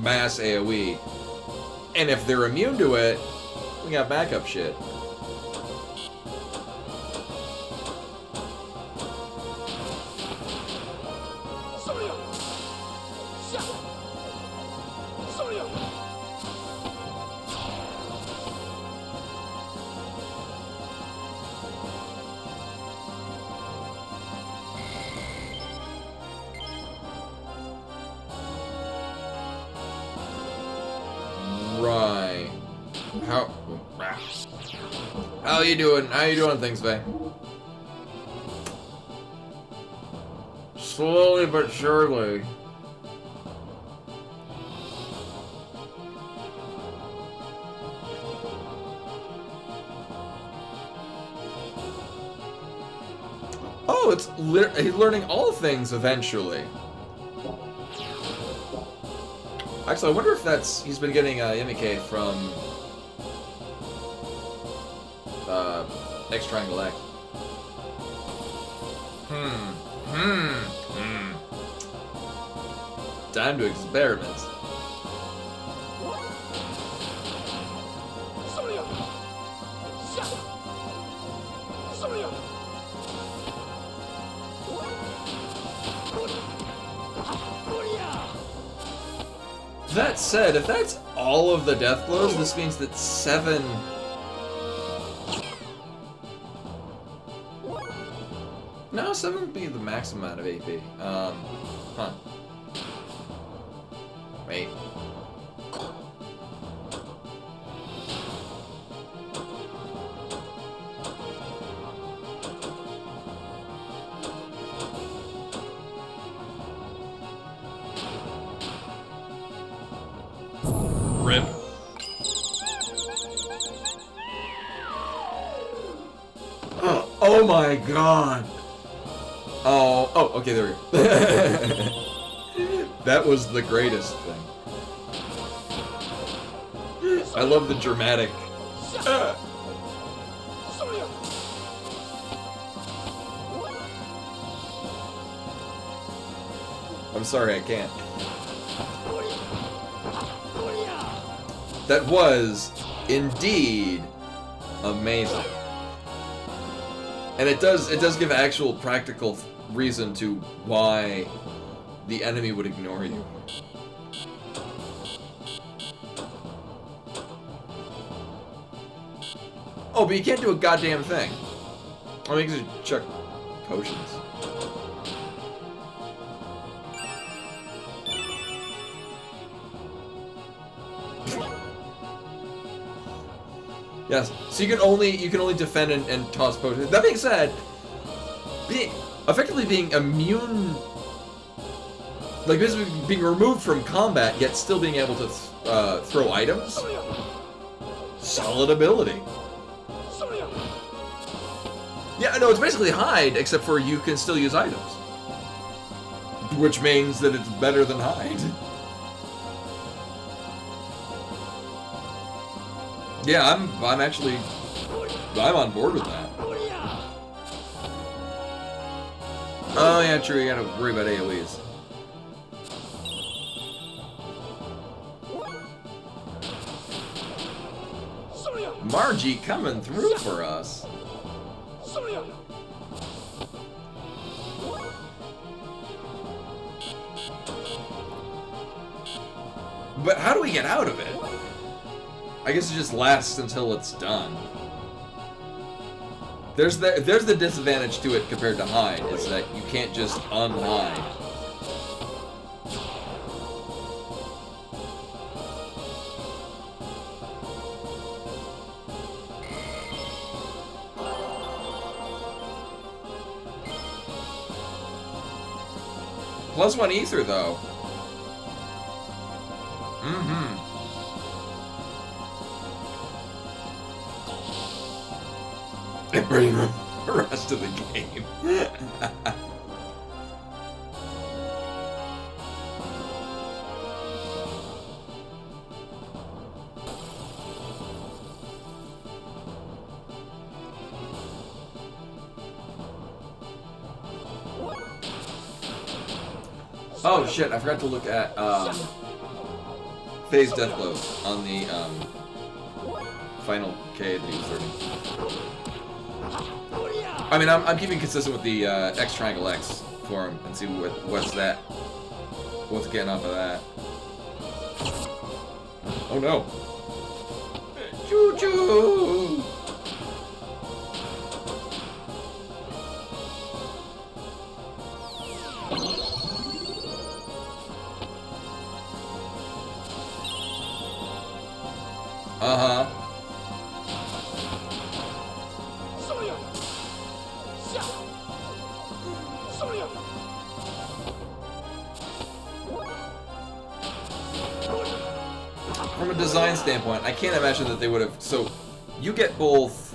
mass AoE, and if they're immune to it, we got backup shit. Right. How you doing? How you doing things, Faye? Slowly but surely. Oh, he's learning all things eventually. Actually, I wonder if he's been getting Yamike from X Triangle X. Time to experiment. That said, if that's all of the death blows, this means that 7... No, 7 would be the max amount of AP. Huh. Wait. Rip. Oh my god. Oh, okay, there we go. That was the greatest thing. I love the dramatic. I'm sorry, I can't. That was indeed amazing. And it does give actual practical reason to why the enemy would ignore you. Oh, but you can't do a goddamn thing. I mean, you can just chuck potions. Yes. So you can only defend and toss potions. That being said, effectively being immune, like basically being removed from combat, yet still being able to throw items. Solid ability. Yeah, no, it's basically hide, except for you can still use items, which means that it's better than hide. Yeah, I'm on board with that. Oh yeah, true. You gotta worry about AoEs. Margie coming through for us. But how do we get out of it? I guess it just lasts until it's done. There's the disadvantage to it compared to hide, is that you can't just unhide. +1 ether though. Mm-hmm. And bring the rest of the game. Oh shit, I forgot to look at Phase Deathblow on the final K that he was learning. I mean, I'm keeping consistent with the X Triangle X for him and see what's getting off of that. Oh no! Choo choo! Uh-huh. From a design standpoint, I can't imagine that they would have... So, you get both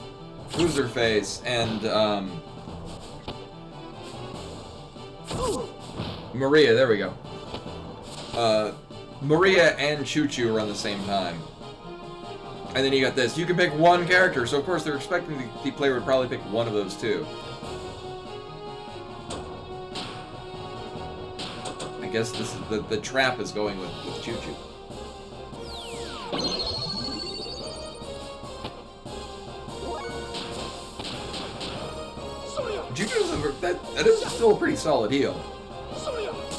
Loser Face and, Maria, there we go. Maria and Choo-Choo are on the same time. And then you got this. You can pick one character, so of course they're expecting the player would probably pick one of those two. I guess this is the trap is going with Choo-Choo. Choo-Choo's that is still a pretty solid heal.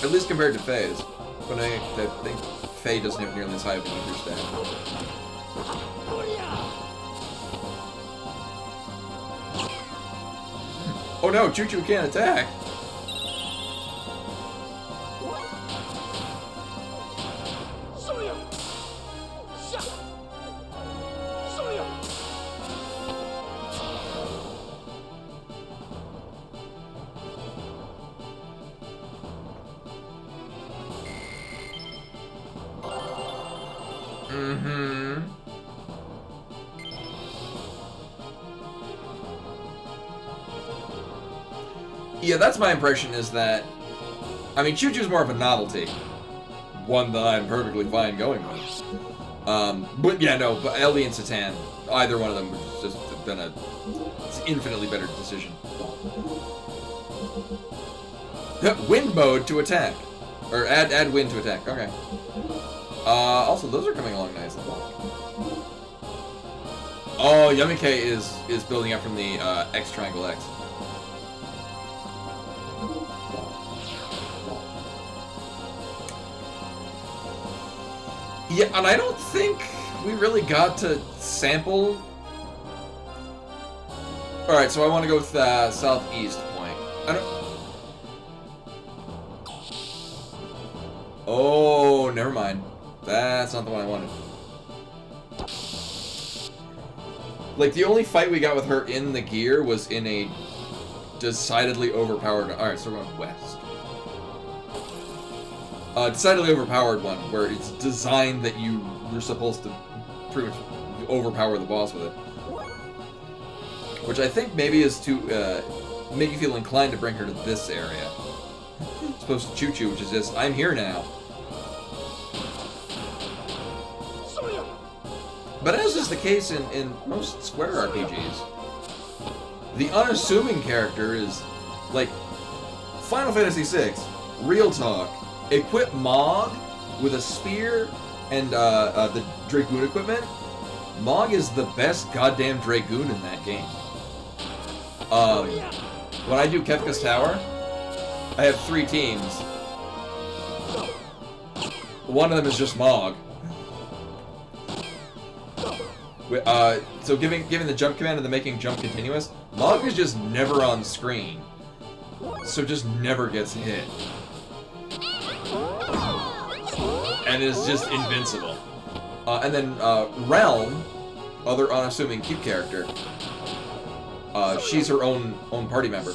At least compared to Faye's. But I think Faye doesn't have nearly as high of an ether stat. Oh no, Choo-Choo can't attack! Mm-hmm. Yeah, that's my impression, is that... I mean, Choo-Choo's more of a novelty. One that I'm perfectly fine going with. But yeah, no, but Ellie and Satan, either one of them would just have been an infinitely better decision. Wind mode to attack. Or add wind to attack, okay. Also, those are coming along nicely. Oh, Yummy K is building up from the X Triangle X. Yeah, and I don't think we really got to sample. Alright, so I want to go with southeast point. I don't... Oh, never mind. That's not the one I wanted. Like, the only fight we got with her in the gear was in a decidedly overpowered... Alright, so we're going west. Decidedly overpowered one, where it's designed that you're supposed to pretty much overpower the boss with it. Which I think maybe is to make you feel inclined to bring her to this area. As opposed to Choo Choo, which is just, I'm here now. But as is the case in most Square RPGs, the unassuming character is, like, Final Fantasy VI, real talk, equip Mog with a spear and the Dragoon equipment. Mog is the best goddamn Dragoon in that game. When I do Kefka's Tower, I have 3 teams. One of them is just Mog. So giving the jump command and the making jump continuous, Mog is just never on screen. So just never gets hit. And is just invincible. And then Realm, other unassuming cute character, she's her own party member.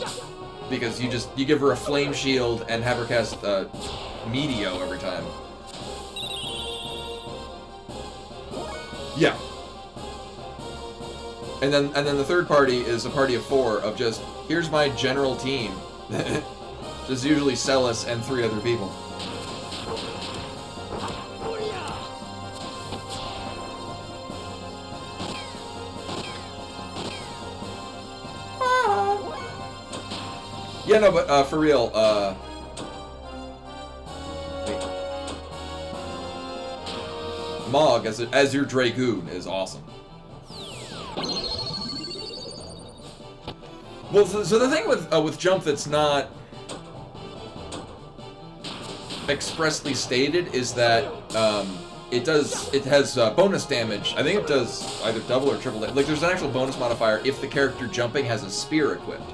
Because you give her a flame shield and have her cast Meteor every time. Yeah. And then the third party is a party of 4 of just, here's my general team. Just usually Celis and 3 other people. Yeah, no, but for real, wait. Mog as your Dragoon is awesome. Well, so the thing with jump that's not expressly stated is that it has bonus damage. I think it does either double or triple damage. Like, there's an actual bonus modifier if the character jumping has a spear equipped.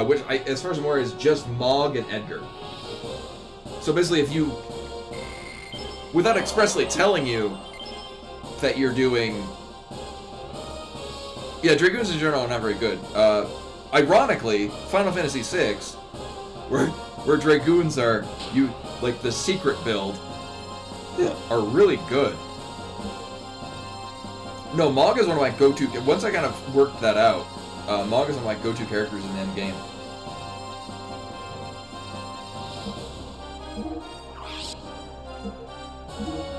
Which, as far as I'm aware, is just Mog and Edgar. So basically, if you, without expressly telling you that you're doing, yeah, Dragoons in general are not very good. Ironically, Final Fantasy VI, where Dragoons are like the secret build, are really good. No, Mog is one of my go-to. Once I kind of worked that out. Mog is one of my go-to characters in the end game.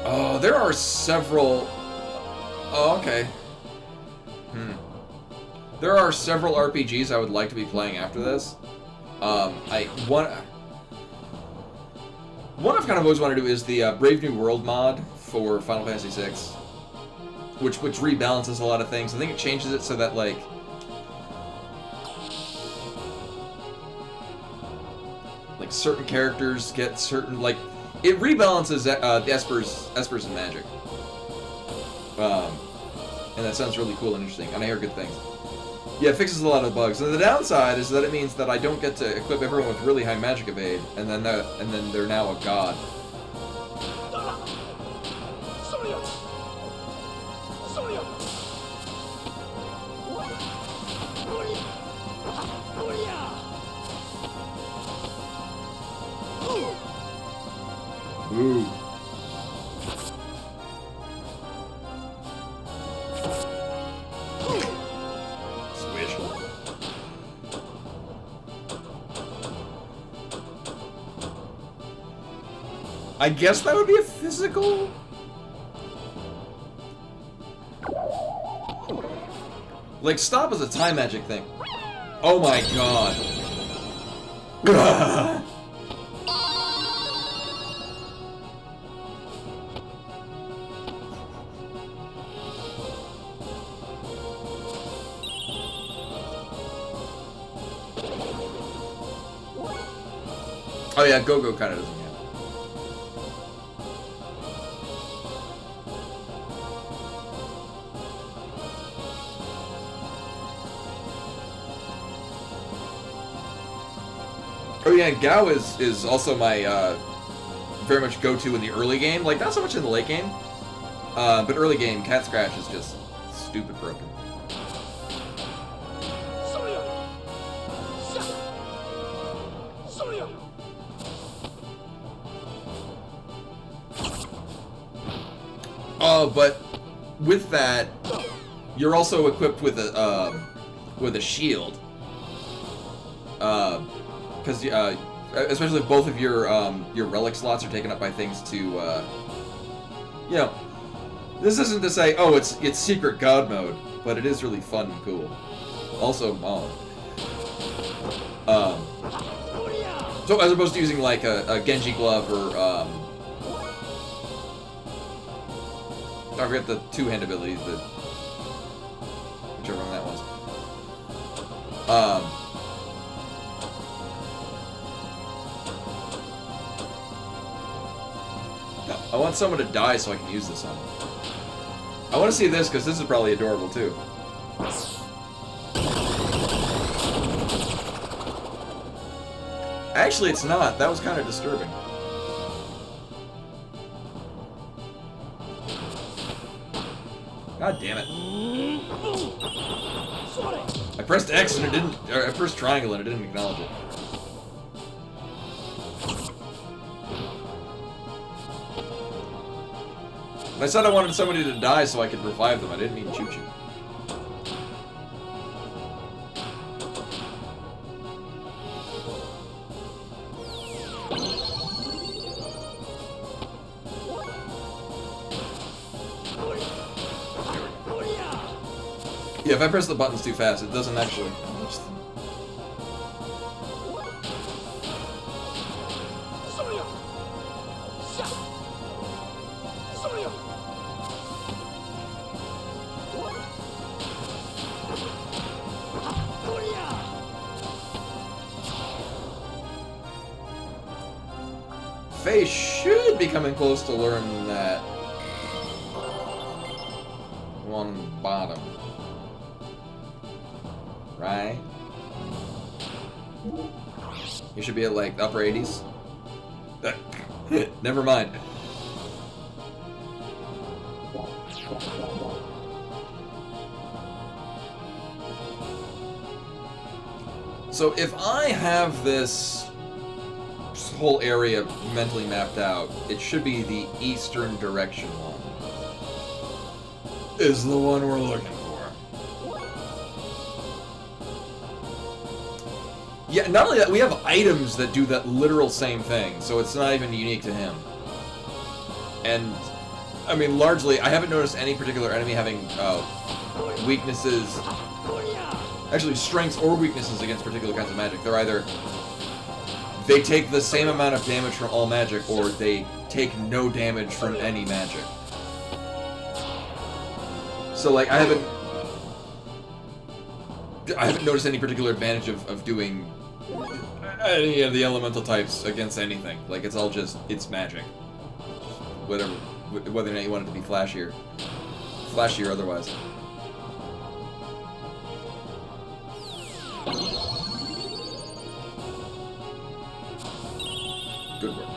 Oh, there are several... Oh, okay. There are several RPGs I would like to be playing after this. One I've kind of always wanted to do is the Brave New World mod for Final Fantasy VI. Which rebalances a lot of things. I think it changes it so that, like... certain characters get certain, like, it rebalances the Espers and magic. And that sounds really cool and interesting, and I hear good things. Yeah, it fixes a lot of bugs. And the downside is that it means that I don't get to equip everyone with really high magic evade, and then they're now a god. Ooh. Squish. I guess that would be a physical? Like, stop is a time magic thing. Oh my god. Oh yeah, Go-Go kind of doesn't get it. Oh yeah, Gao is also my very much go-to in the early game. Like, not so much in the late game, but early game, Cat Scratch is just stupid broken. Oh, but with that, you're also equipped with a shield. Because especially if both of your relic slots are taken up by things to, you know, this isn't to say, oh, it's secret god mode, but it is really fun and cool. Also, so as opposed to using like a Genji glove or I forget the two-hand ability, whichever one that was. I want someone to die so I can use this on them. I want to see this because this is probably adorable too. Actually, it's not. That was kind of disturbing. God damn it. I pressed X and it didn't, or I pressed triangle and it didn't acknowledge it. I said I wanted somebody to die so I could revive them. I didn't mean choo-choo. Yeah, if I press the buttons too fast, it doesn't actually... Faye should be coming close to learning that one on the bottom. Right? You should be at like upper 80s. Never mind. So if I have this whole area mentally mapped out, it should be the eastern direction one. Is the one we're looking for. Yeah, not only that, we have items that do that literal same thing, so it's not even unique to him. And, I mean, largely, I haven't noticed any particular enemy having weaknesses, actually strengths or weaknesses against particular kinds of magic. They're either, they take the same amount of damage from all magic, or they take no damage from any magic. So, like, I haven't noticed any particular advantage of doing any of the elemental types against anything. Like, it's all just, it's magic. Whatever, whether or not you want it to be flashier or otherwise. Good work.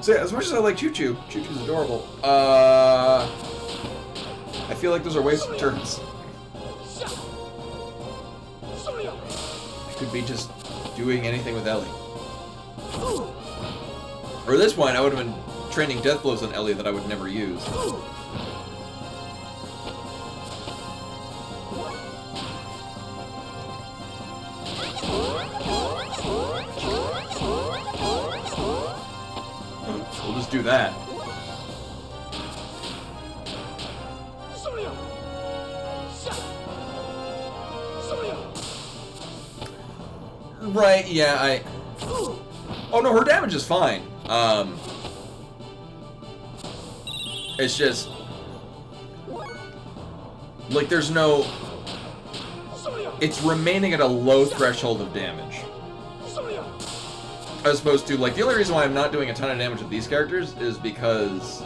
So yeah, as much as I like Choo-Choo, Choo-Choo's adorable. I feel like those are wasted turns. Could be just doing anything with Ellie. Or at this point, I would have been training death blows on Ellie that I would never use. We'll just do that. Right, yeah, oh no, her damage is fine. It's just... like, there's no... it's remaining at a low threshold of damage. As opposed to, like, the only reason why I'm not doing a ton of damage with these characters is because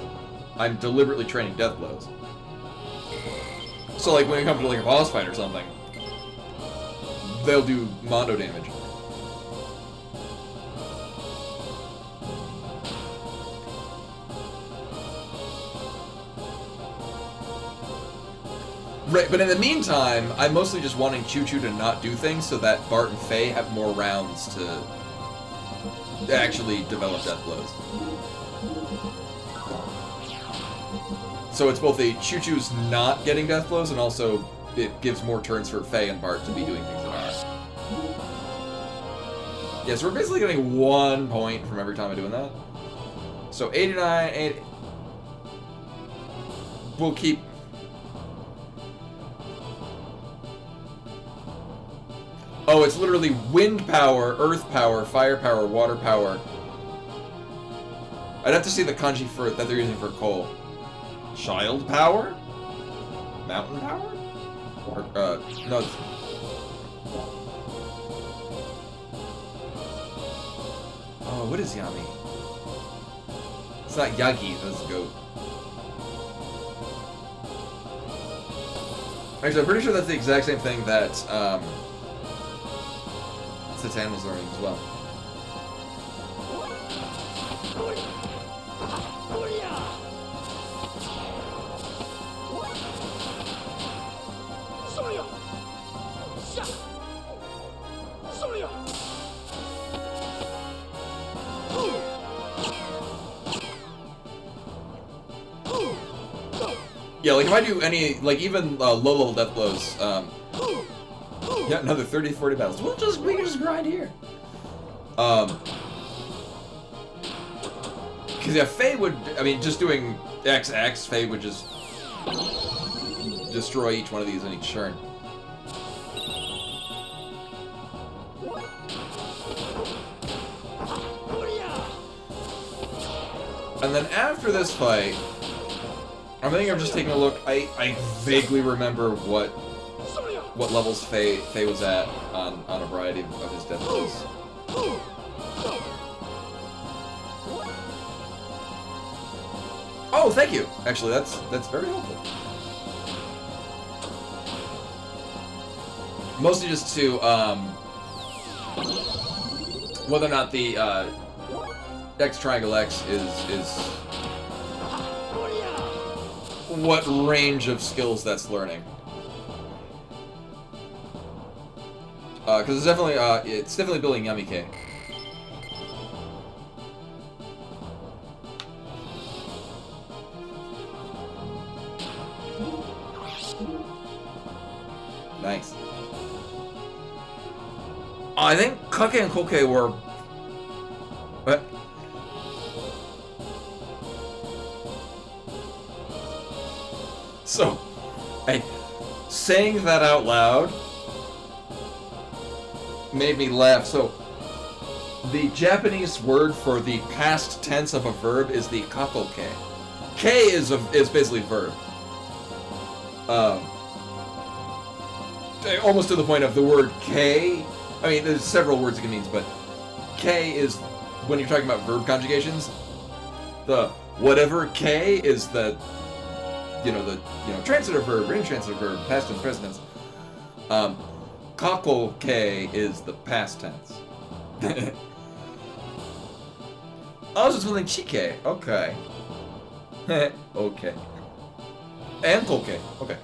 I'm deliberately training death blows. So, like, when it comes to, like, a boss fight or something, they'll do mondo damage. Right, but in the meantime, I'm mostly just wanting Choo Choo to not do things so that Bart and Faye have more rounds to actually develop death blows. So it's both a Choo Choo's not getting death blows, and also it gives more turns for Faye and Bart to be doing things that are. Yeah, so we're basically getting 1 point from every time I'm doing that. So 89, 80. We'll keep. Oh, it's literally wind power, earth power, fire power, water power. I'd have to see the kanji for that they're using for coal. Child power? Mountain power? Or, no. Oh, what is Yami? It's not Yagi, that's a goat. Actually, I'm pretty sure that's the exact same thing that, Satan was learning as well. Yeah, like if I do any, like even low-level death blows, yeah, another 30 to 40 battles. We can just grind here. Because yeah, Faye would, I mean, just doing XX, Faye would just destroy each one of these in each turn. And then after this fight, I think I'm just taking a look. I vaguely remember what levels Faye was at on a variety of his death blows. Oh, thank you. Actually, that's very helpful. Mostly just to whether or not the X triangle X is what range of skills that's learning. Because it's definitely building Yummy K. Nice. I think Kake and Koke were. What? So, hey, saying that out loud made me laugh. So, the Japanese word for the past tense of a verb is the kakoke. K is basically verb. Almost to the point of the word K. I mean, there's several words it can mean, but K is when you're talking about verb conjugations. The whatever K is the transitive verb, intransitive verb, past tense, present tense. Kako K is the past tense. I was just wondering Chike. Okay. Okay. And Koke. Okay.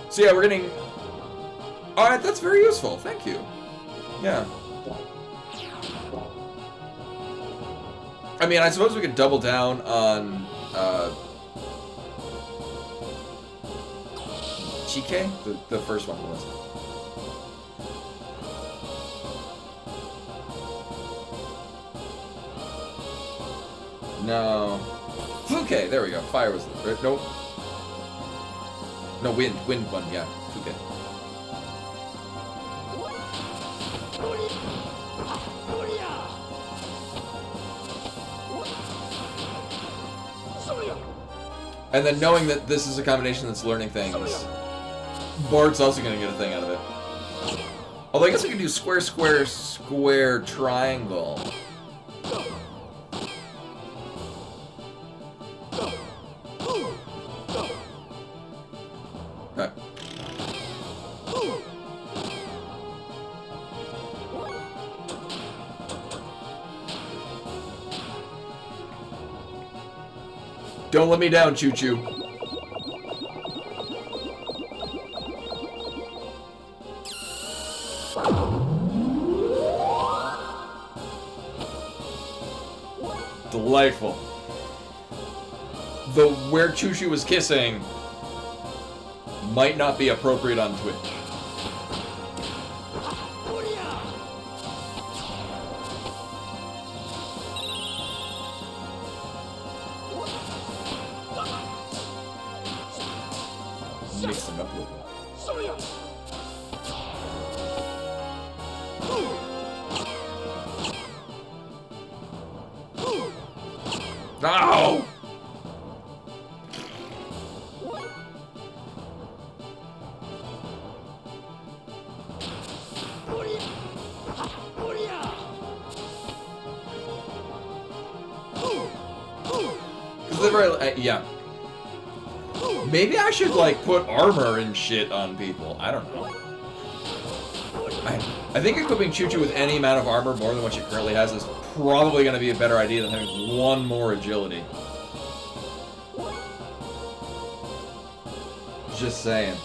So yeah, we're getting. Alright, that's very useful. Thank you. Yeah. I mean, I suppose we could double down on Chike? The first one was. No. Okay, there we go. Fire was the nope. No, wind one, yeah. Okay. And then knowing that this is a combination that's learning things, Bart's also gonna get a thing out of it. Although I guess we could do square, square, square, triangle. Okay. Don't let me down, Choo Choo. Delightful. The where Choo Choo was kissing might not be appropriate on Twitch. Mix them up a little. No! They're very, yeah. Maybe I should like put armor and shit on people. I don't know. I think equipping Choo Choo with any amount of armor more than what she currently has is probably going to be a better idea than having one more agility. Just saying.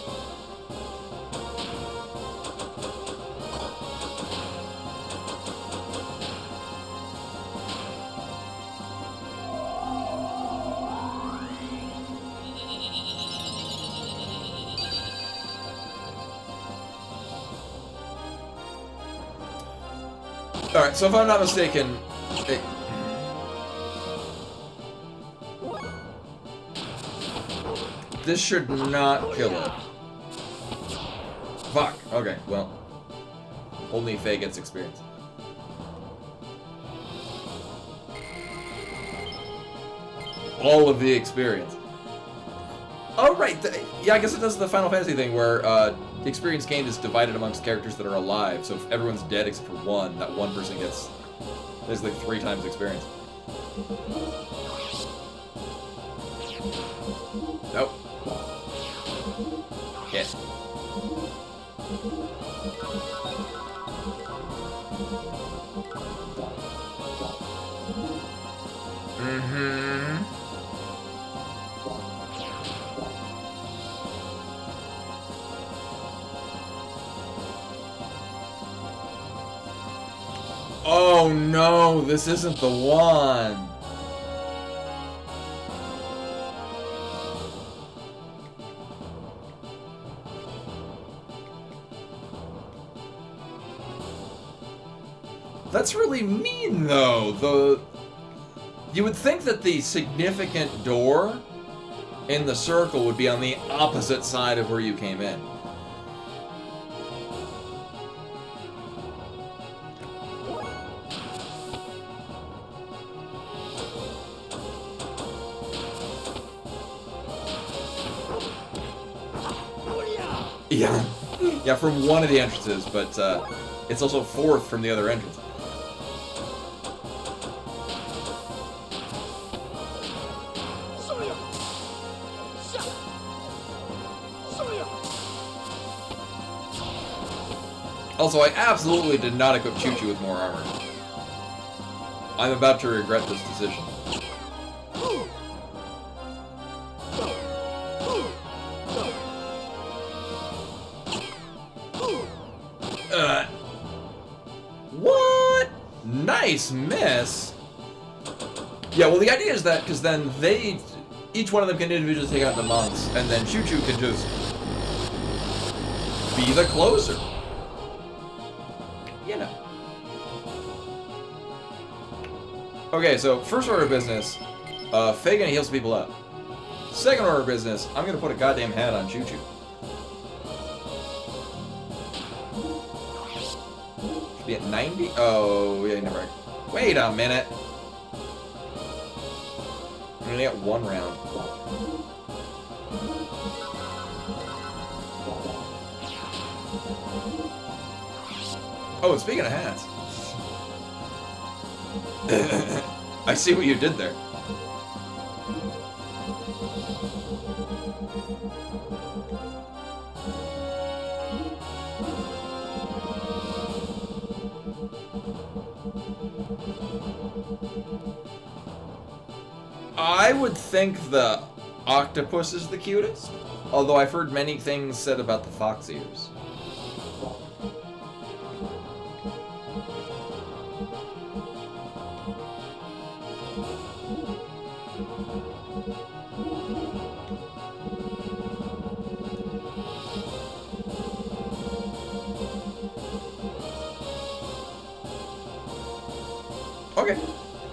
Alright, so if I'm not mistaken, this should not kill it. Fuck. Okay, well, only Faye gets experience. All of the experience. Oh, right. Yeah, I guess it does the Final Fantasy thing where the experience gained is divided amongst characters that are alive. So if everyone's dead except for one, that one person gets basically 3 times experience. Nope. Yes. Mm-hmm. Oh no, this isn't the one. That's really mean though. You would think that the significant door in the circle would be on the opposite side of where you came in. Yeah, from one of the entrances, but it's also 4th from the other entrance. Also, I absolutely did not equip Choo Choo with more armor. I'm about to regret this decision. What? Nice miss. Yeah, well, the idea is that because then each one of them can individually take out the monks, and then Choo Choo can just be the closer. You know. Okay, so first order of business, Faye gonna heal some people up. Second order of business, I'm gonna put a goddamn hat on Choo Choo. Should be at 90? Oh, yeah, never mind. Wait a minute. I'm gonna get 1 round. Oh, and speaking of hats. I see what you did there. I would think the octopus is the cutest, although I've heard many things said about the fox ears. Okay.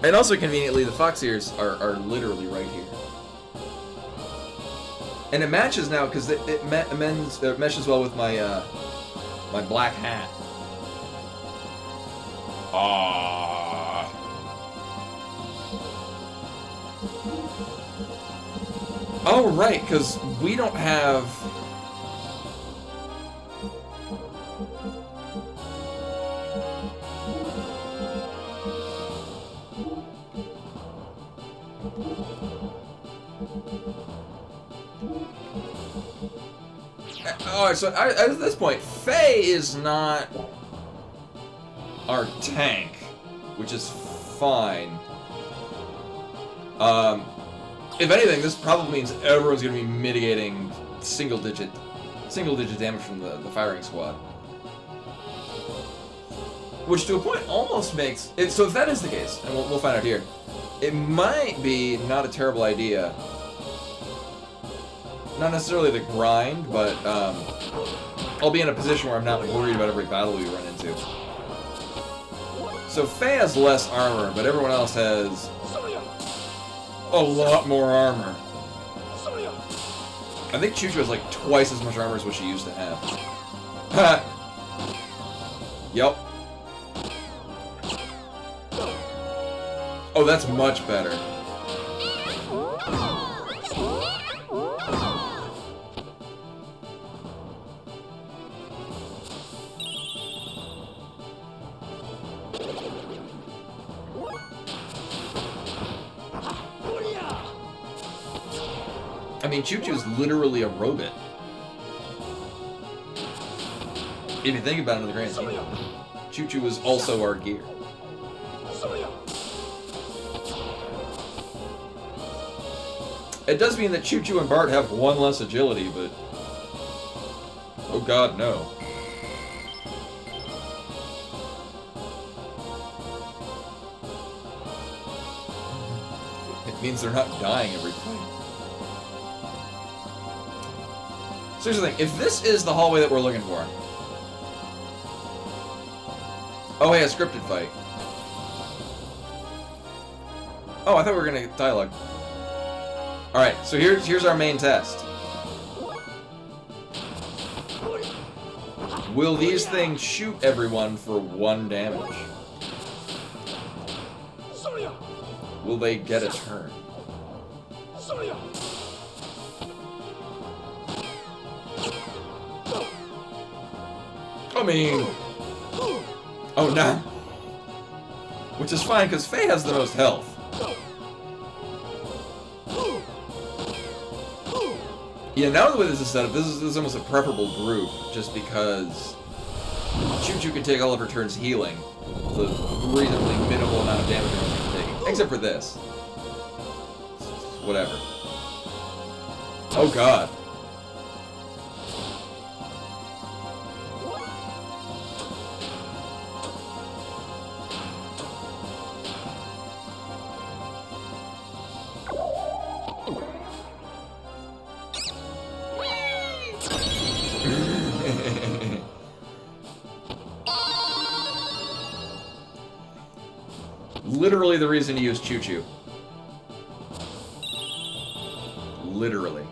And also conveniently, the fox ears are literally right here. And it matches now because it meshes well with my my black hat. Ah. Oh right, because we don't have. Alright, so at this point, Faye is not our tank, which is fine. If anything, this probably means everyone's going to be mitigating single digit damage from the firing squad. Which, to a point, almost makes it. So if that is the case, and we'll find out here, it might be not a terrible idea. Not necessarily the grind, but I'll be in a position where I'm not worried about every battle we run into. So Faye has less armor, but everyone else has a lot more armor. I think Chuchu has like twice as much armor as what she used to have. Ha! Yep. Oh, that's much better. I mean, Chuchu's literally a robot. If you think about it in the grand scheme, Chuchu is also our gear. It does mean that Chuchu and Bart have one less agility, but... oh god, no. It means they're not dying every fight. So here's the thing, if this is the hallway that we're looking for... oh, hey, a scripted fight. Oh, I thought we were gonna dialogue. Alright, so here's our main test. Will these things shoot everyone for 1 damage? Will they get a turn? I mean... oh, no. Which is fine, because Faye has the most health. Yeah, now the way this is set up, this is almost a preferable group, just because Chuchu can take all of her turns healing, the reasonably minimal amount of damage she's taking. Except for this. Whatever. Oh god. Literally the reason to use Chuchu. Literally.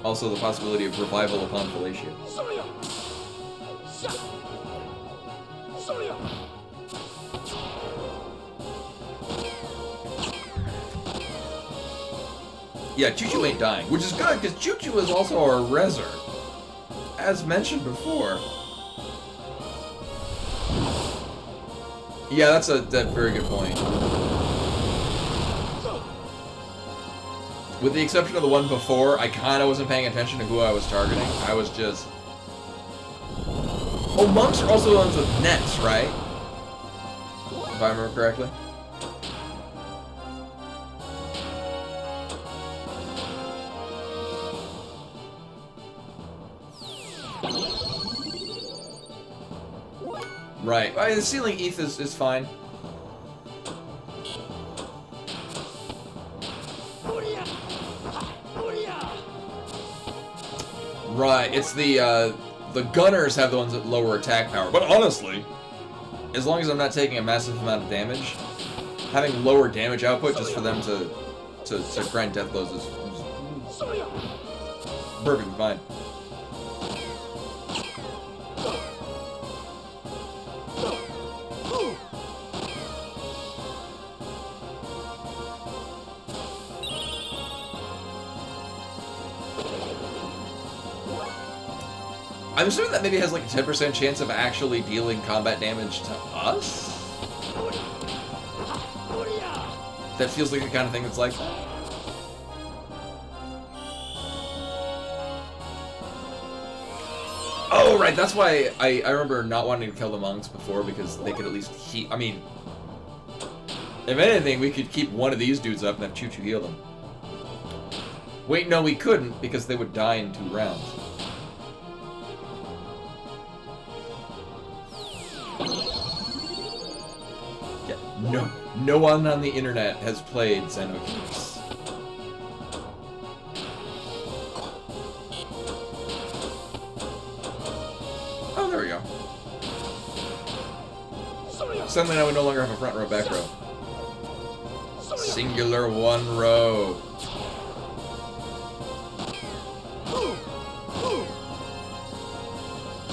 Also the possibility of revival upon fellatio. Yeah, Chuchu ain't dying, which is good, because Chuchu is also our reser. As mentioned before. Yeah, that's a very good point. With the exception of the one before, I kind of wasn't paying attention to who I was targeting. I was just... oh, monks are also the ones with nets, right? If I remember correctly. Right. The ceiling ETH is fine. Right, it's the gunners have the ones that lower attack power. But honestly, as long as I'm not taking a massive amount of damage, having lower damage output just for them to grind death blows is perfectly fine. I'm assuming that maybe has like a 10% chance of actually dealing combat damage to us? That feels like the kind of thing that's like that. Oh, right, that's why I remember not wanting to kill the monks before, because they could at least heal. I mean, if anything, we could keep one of these dudes up and have Choo-Choo heal them. Wait, no, we couldn't, because they would die in 2 rounds. Yeah, no one on the internet has played Xenogears. Oh, there we go. Suddenly now we no longer have a front row, back row. Singular one row.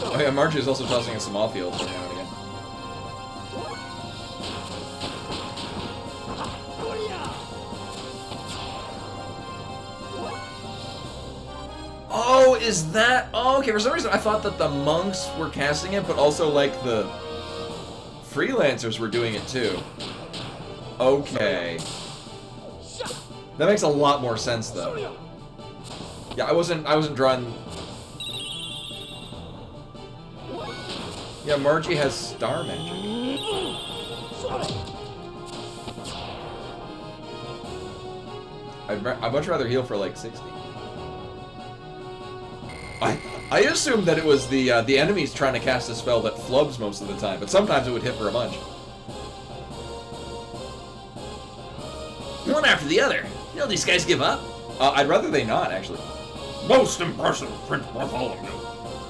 Oh yeah, Margie is also tossing us some off-field every now and again. Oh, is that... Oh, okay, for some reason I thought that the monks were casting it, but also, like, the freelancers were doing it, too. Okay. That makes a lot more sense, though. Yeah, I wasn't drawing... Yeah, Margie has star magic. I'd much rather heal for, like, 60. I assumed that it was the enemies trying to cast a spell that flubs most of the time, but sometimes it would hit for a bunch. One after the other. You know these guys give up? I'd rather they not, actually. Most impressive, Prince Bartholomew.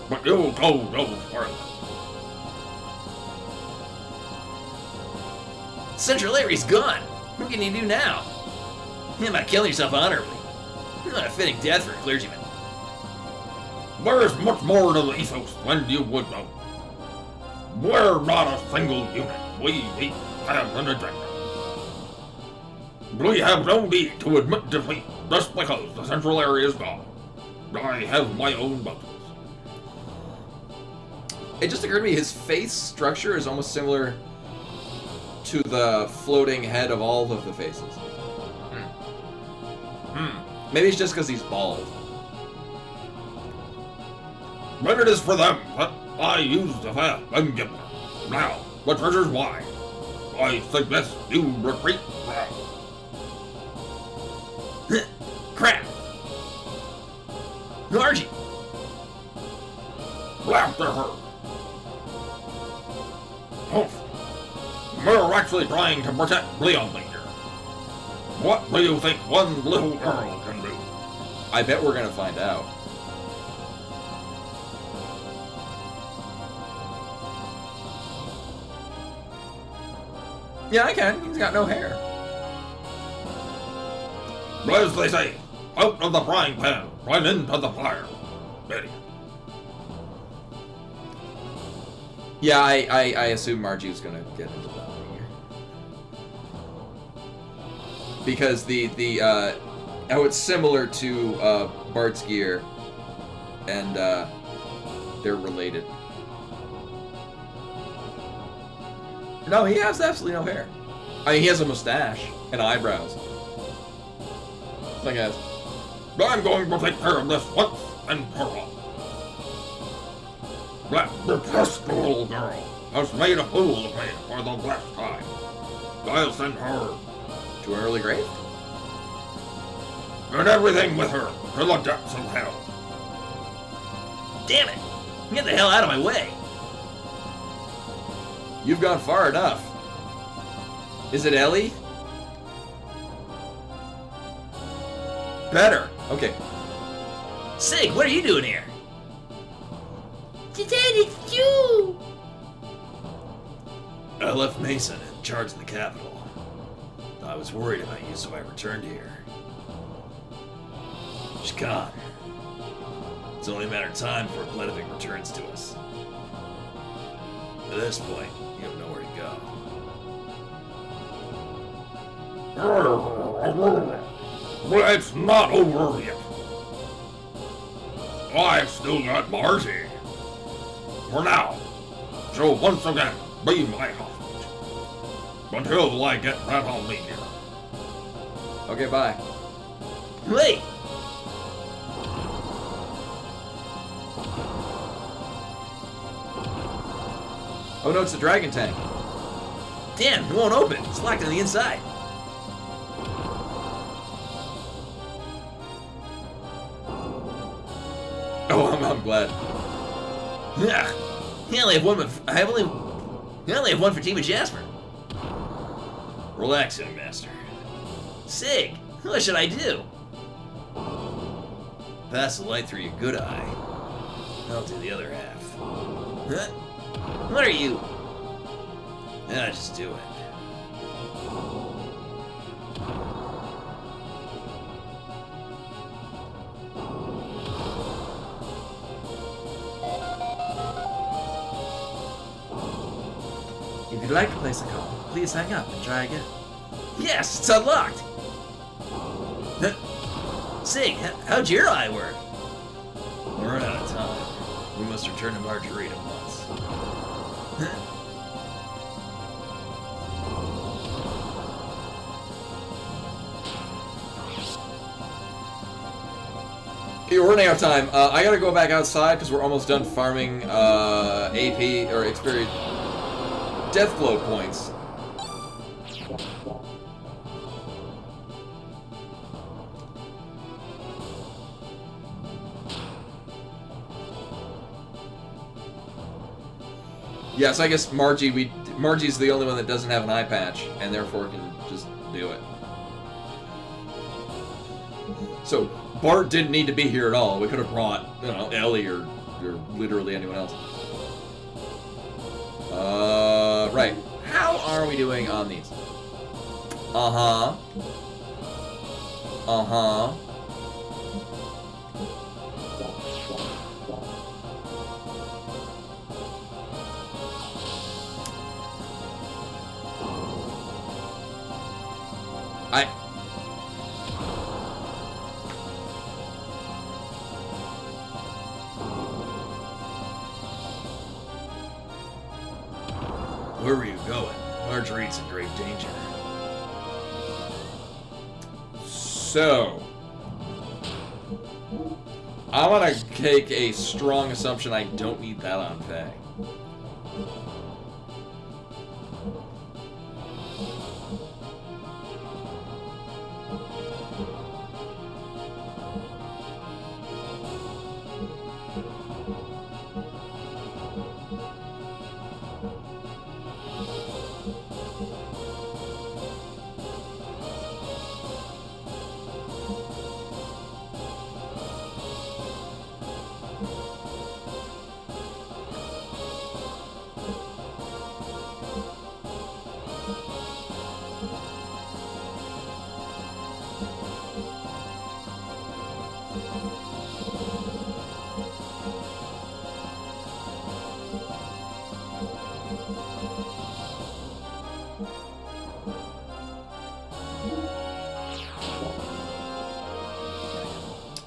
But you'll go no further. Central Area's gone. What can you do now? You might kill yourself honorably. You're not a fitting death for a clergyman. There is much more to the ethos than you would know. We're not a single unit. We have an agenda. We have no need to admit defeat just because the Central Area is gone. I have my own motives. It just occurred to me his face structure is almost similar to the floating head of all of the faces. Maybe it's just because he's bald. But it is for them that I use the path and get them. Now, the treasure's wide. I suggest you retreat now. Crap! Margie! After her. Humph. We're actually trying to protect Leon here. What do you think one little girl can do? I bet we're gonna find out. Yeah, I can. He's got no hair. As they say, out of the frying pan, right into the fire. Idiot. Yeah, I assume Margie was gonna get into that one here. Because how it's similar to Bart's gear, and they're related. No, he has absolutely no hair. I mean, he has a mustache and eyebrows. I guess. I'm going to take care of this once and for all. That detestable little girl has made a fool of me for the last time. I'll send her To an early grave? and everything with her to the depths of hell. Damn it! Get the hell out of my way! You've gone far enough. Is it Ellie? Better. Okay. Sig, what are you doing here? Dad, it's you! I left Mason in charge of the capital. I was worried about you, so I returned here. Shikan. It's only a matter of time before Gledivik returns to us. At this point, you have nowhere to go. But it's not over yet. I've still got Marcy. For now. So once again, be my hostage. Until I get that on me here. Okay, bye. Wait! Oh no, it's a dragon tank. Damn, it won't open. It's locked on the inside. Oh, I'm glad. Yeah. I only have one. I only have one for Team of Jasper. Relax, young master. Sig, what should I do? Pass the light through your good eye. I'll do the other half. Huh? What are you? Yeah, just do it. If you'd like to place a call, please hang up and try again. Yes, it's unlocked. Huh? Sig, how'd your eye work? We're out of time. We must return to Margarita once. Okay, we're running out of time. I gotta go back outside because we're almost done farming AP or experience death glow points. Yes, I guess Margie's the only one that doesn't have an eye patch, and therefore can just do it. So Bart didn't need to be here at all. We could have brought, you know, Ellie or literally anyone else. Right. How are we doing on these? Uh-huh. Uh-huh. Where were you going? Marguerite's in grave danger. So, I'm gonna take a strong assumption I don't need that on Faye.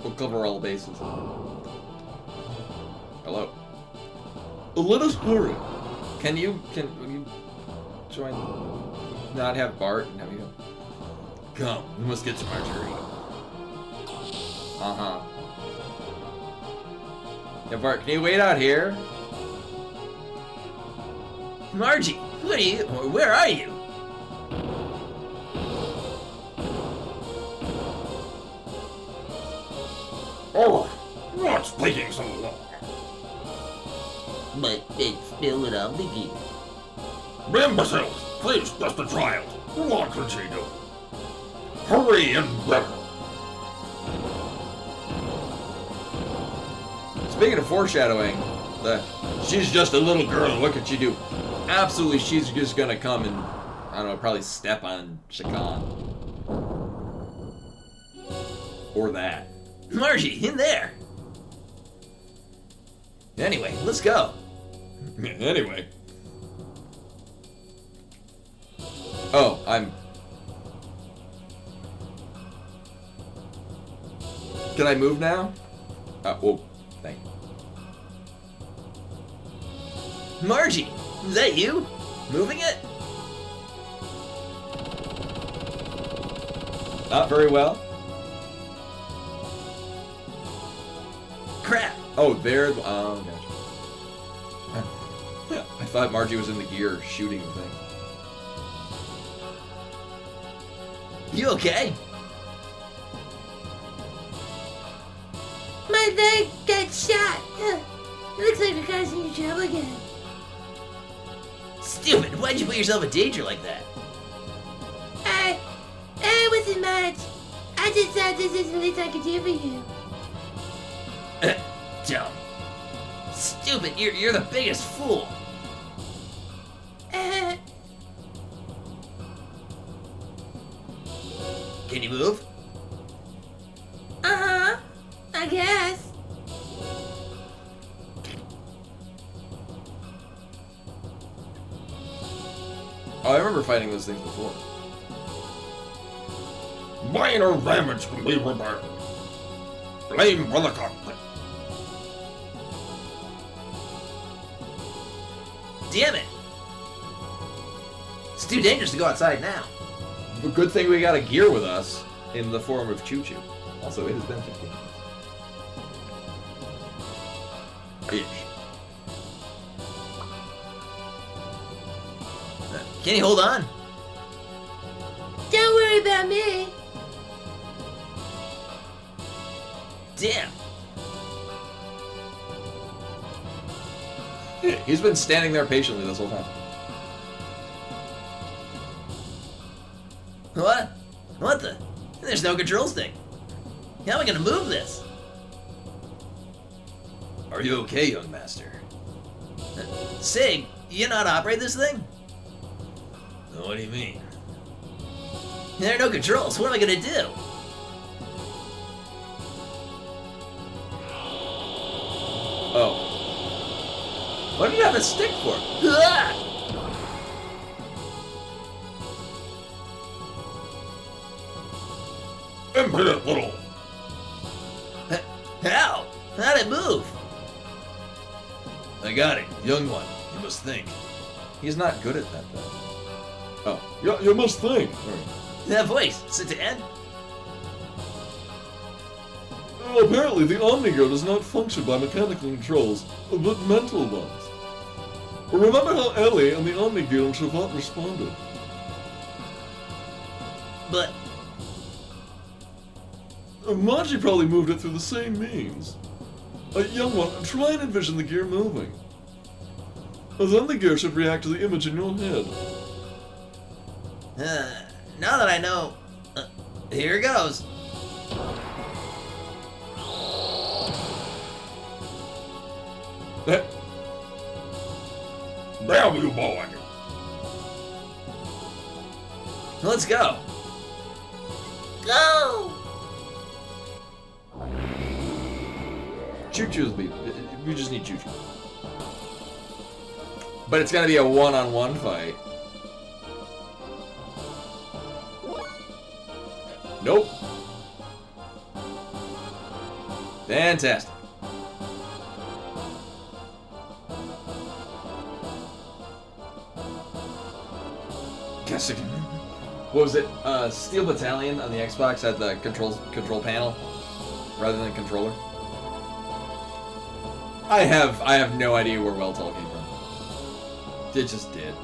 We'll cover all the bases. Hello. Let us hurry. Can you join? Not have Bart and have you? Come, we must get to Marguerite. Uh-huh. Yeah, Bart, can you wait out here? Margie, what are you? Where are you? Oh, what's taking so long? But it's still without begin. Imbeciles, please just a child. What could she do? Hurry and better. Speaking of foreshadowing, She's just a little girl. What could she do? Absolutely, she's just gonna come and, I don't know, probably step on Shakan. Or that. Margie, in there. Anyway, let's go. Anyway. Oh, Can I move now? Well, thank you. Margie, is that you? Moving it? Not very well. Crap. Oh, there. Oh, gotcha. I thought Margie was in the gear shooting the thing. You okay? My leg got shot. It looks like we're causing you trouble again. Stupid, why'd you put yourself in danger like that? It wasn't much. I just thought this is the least I could do for you. Dumb. Stupid, you're the biggest fool. Can you move? Uh-huh. I guess. Oh, I remember fighting those things before. Minor damage can be repaired. Blame for the cockpit. Damn it! It's too dangerous to go outside now. But good thing we got a gear with us in the form of Choo Choo. Also, it has been 15 minutes. Ish. Can you hold on? Don't worry about me. Damn. He's been standing there patiently this whole time. What? What the? There's no control stick. How am I gonna move this? Are you okay, young master? Sig, you know how to operate this thing? What do you mean? There are no controls. What am I gonna do? Oh. What do you have a stick for? Ah! Impudent little. How? How'd it move? I got it. Young one. You must think. He's not good at that, though. Oh. Yeah, you must think. That voice. Satan? Well, apparently the Omni-Gear does not function by mechanical controls, but mental ones. Remember how Ellie and the Omni-Gear and Shavat responded? But Margie probably moved it through the same means. Young one, try and envision the gear moving. Then the gear should react to the image in your head. now that I know, here goes. Damn you, boy! Let's go. Go! Choo Choo's be. We just need Choo Choo. But it's gonna be a one-on-one fight. Nope. Fantastic. Guess again. What was it? Steel Battalion on the Xbox had the control panel rather than controller. I have no idea where Weltall came from. It just did.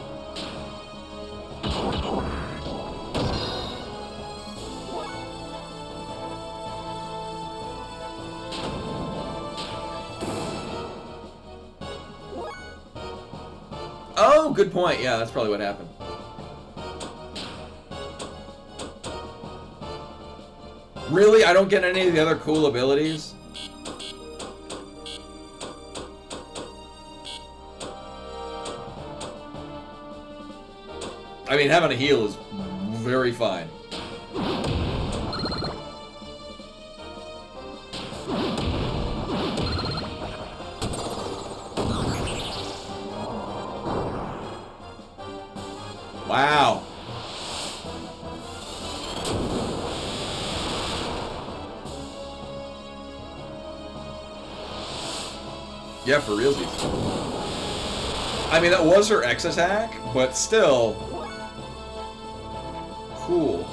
Oh, good point. Yeah, that's probably what happened. Really? I don't get any of the other cool abilities? I mean, having a heal is very fine. Wow. Yeah, for realsies. I mean, that was her X attack, but still... cool.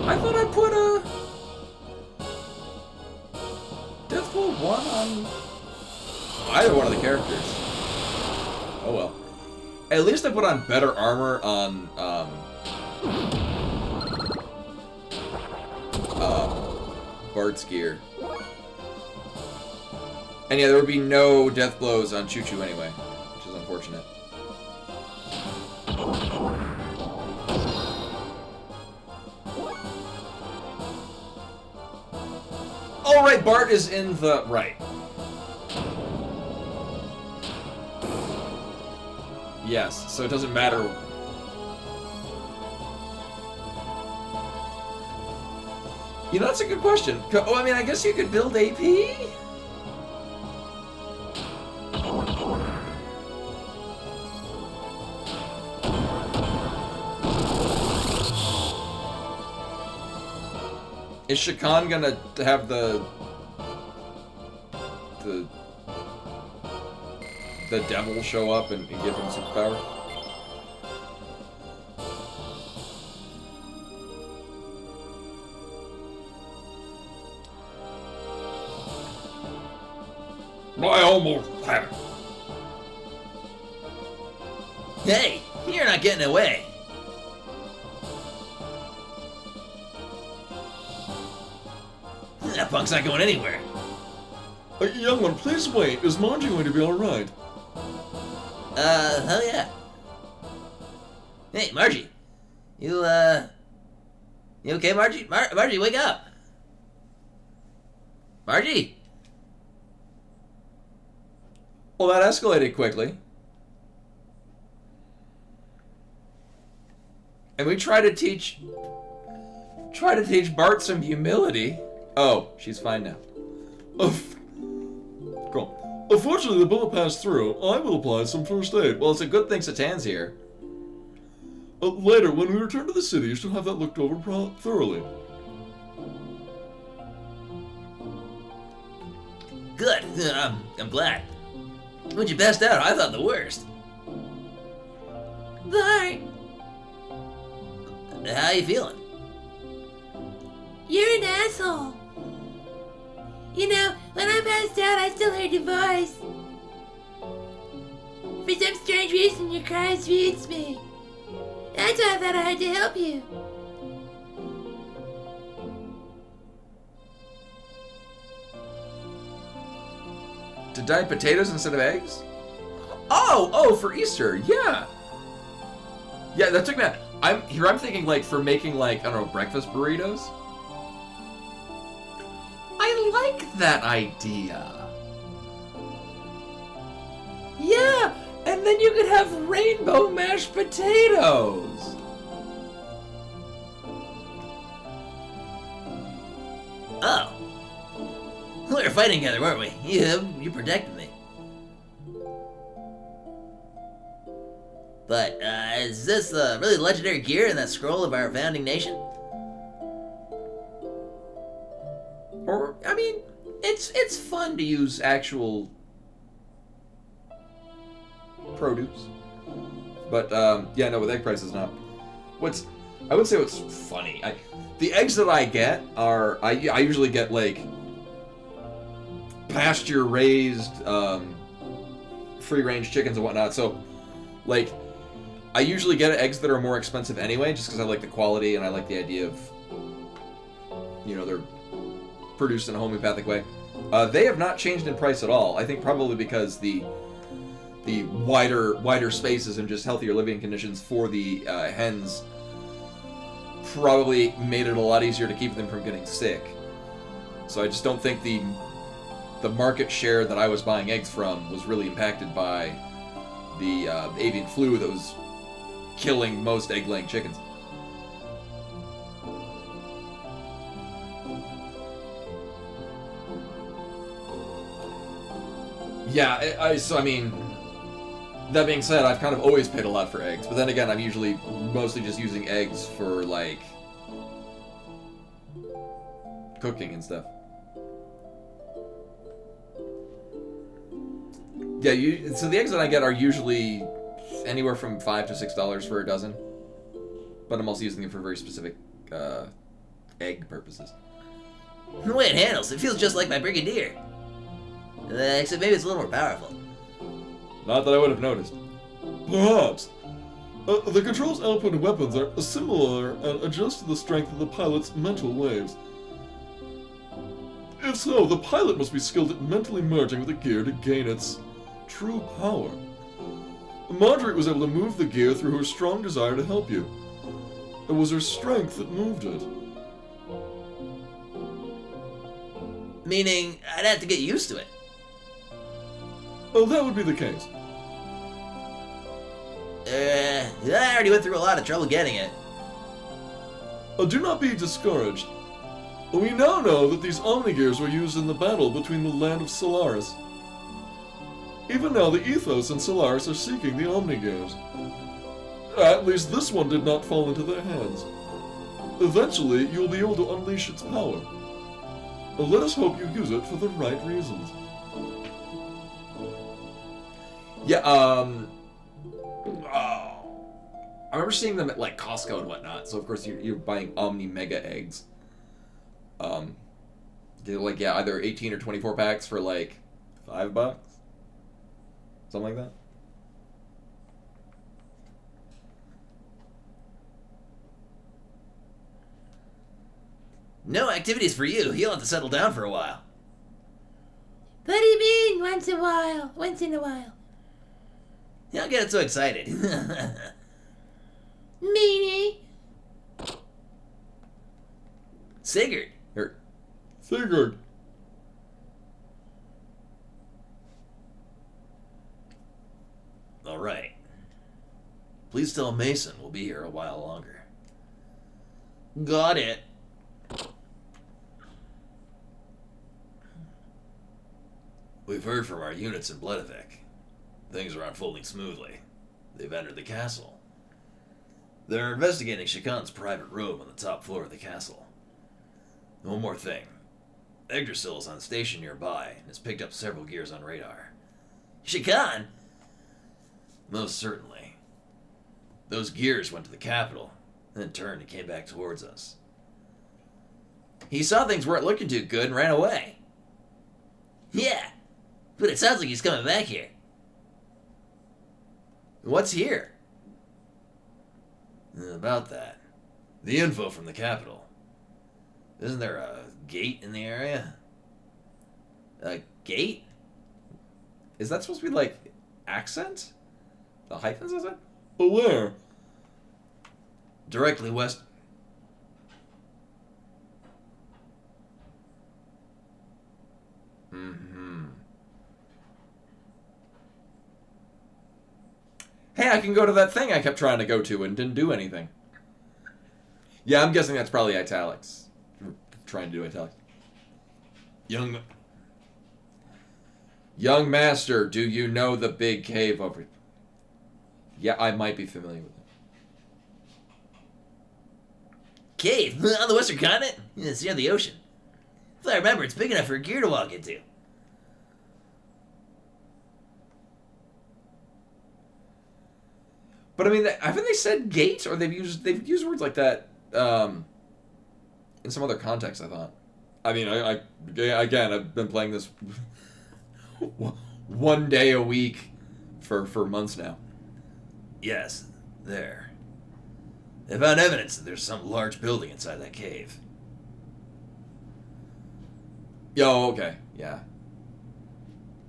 I thought I put a Death Blow 1 on either one of the characters. Oh well. At least I put on better armor on Bart's gear. And yeah, there would be no death blows on Choo Choo anyway, which is unfortunate. Oh, right, Bart is in the... right. Yes, so it doesn't matter. You know, that's a good question. Oh, I mean, I guess you could build AP? Is Shakan gonna have the devil show up and give him superpower? I almost had it. Hey, you're not getting away. That punk's not going anywhere. Young one, please wait. Is Margie going to be alright? Hell yeah. Hey, Margie. You okay, Margie? Margie, wake up. Margie? Well, that escalated quickly. And we try to teach Bart some humility. Oh, she's fine now. Unfortunately, the bullet passed through. I will apply some first aid. Well, it's a good thing Satan's here. Later, when we return to the city, you should have that looked over thoroughly. Good. I'm glad. When you passed out, I thought the worst. Bart, How you feeling? you're an asshole. You know, when I passed out, I still heard your voice. For some strange reason, your cries reached me. That's why I thought I had to help you. To dye potatoes instead of eggs? Oh, for Easter, yeah. Yeah, that took me out. I'm thinking like for making like, I don't know, breakfast burritos. I like that idea. Yeah, and then you could have rainbow mashed potatoes. Oh. We were fighting together, weren't we? You protected me. But, is this really legendary gear in that scroll of our founding nation? Or, I mean, it's fun to use actual produce. But, yeah, no, with egg prices not. I would say what's funny, the eggs that I get are, I usually get, like, pasture-raised, free-range chickens and whatnot, so, like, I usually get eggs that are more expensive anyway, just because I like the quality and I like the idea of, you know, they're produced in a homeopathic way. They have not changed in price at all. I think probably because the the wider spaces and just healthier living conditions for the hens probably made it a lot easier to keep them from getting sick. So I just don't think the market share that I was buying eggs from was really impacted by the avian flu that was killing most egg-laying chickens. Yeah, so I mean, that being said, I've kind of always paid a lot for eggs, but then again, I'm usually mostly just using eggs for, like, cooking and stuff. Yeah, so the eggs that I get are usually anywhere from $5 to $6 for a dozen, but I'm also using them for very specific egg purposes. The way it handles, it feels just like my Brigadier. Except maybe it's a little more powerful. Not that I would have noticed. Perhaps. The control's output and weapons are similar and adjust to the strength of the pilot's mental waves. If so, the pilot must be skilled at mentally merging with the gear to gain its true power. Marjorie was able to move the gear through her strong desire to help you. It was her strength that moved it. Meaning, I'd have to get used to it. Oh, that would be the case. I already went through a lot of trouble getting it. Do not be discouraged. We now know that these Omnigears were used in the battle between the land of Solaris. Even now, the Ethos and Solaris are seeking the Omnigears. At least this one did not fall into their hands. Eventually, you'll be able to unleash its power. Let us hope you use it for the right reasons. Yeah, I remember seeing them at, like, Costco and whatnot, so of course you're buying Omni Mega eggs. They're like, yeah, either 18 or 24 packs for, like, $5? Something like that. No activities for you. You'll have to settle down for a while. What do you mean, once in a while? Once in a while. Don't get so excited. Meanie. Sigurd. Sigurd. All right. Please tell Mason we'll be here a while longer. Got it. We've heard from our units in Bledavec. Things are unfolding smoothly. They've entered the castle. They're investigating Shakan's private room on the top floor of the castle. One more thing. Yggdrasil is on station nearby and has picked up several gears on radar. Shakan? Most certainly. Those gears went to the capital, then turned and came back towards us. He saw things weren't looking too good and ran away. Yeah, but it sounds like he's coming back here. What's here? About that. The info from the capital. Isn't there a gate in the area? A gate? Is that supposed to be, like, accent? The hyphens, is it? Where? Directly west. Hey, I can go to that thing I kept trying to go to and didn't do anything. Yeah, I'm guessing that's probably italics. We're trying to do italics. Young master, do you know the big cave over... Yeah, I might be familiar with it. Cave? On the western continent? It's near the ocean. If I remember, it's big enough for a gear to walk into. But I mean, haven't they said gate, or they've used words like that in some other context? I thought. I mean, I again, I've been playing this one day a week for months now. Yes, there. They found evidence that there's some large building inside that cave. Yo, okay, yeah.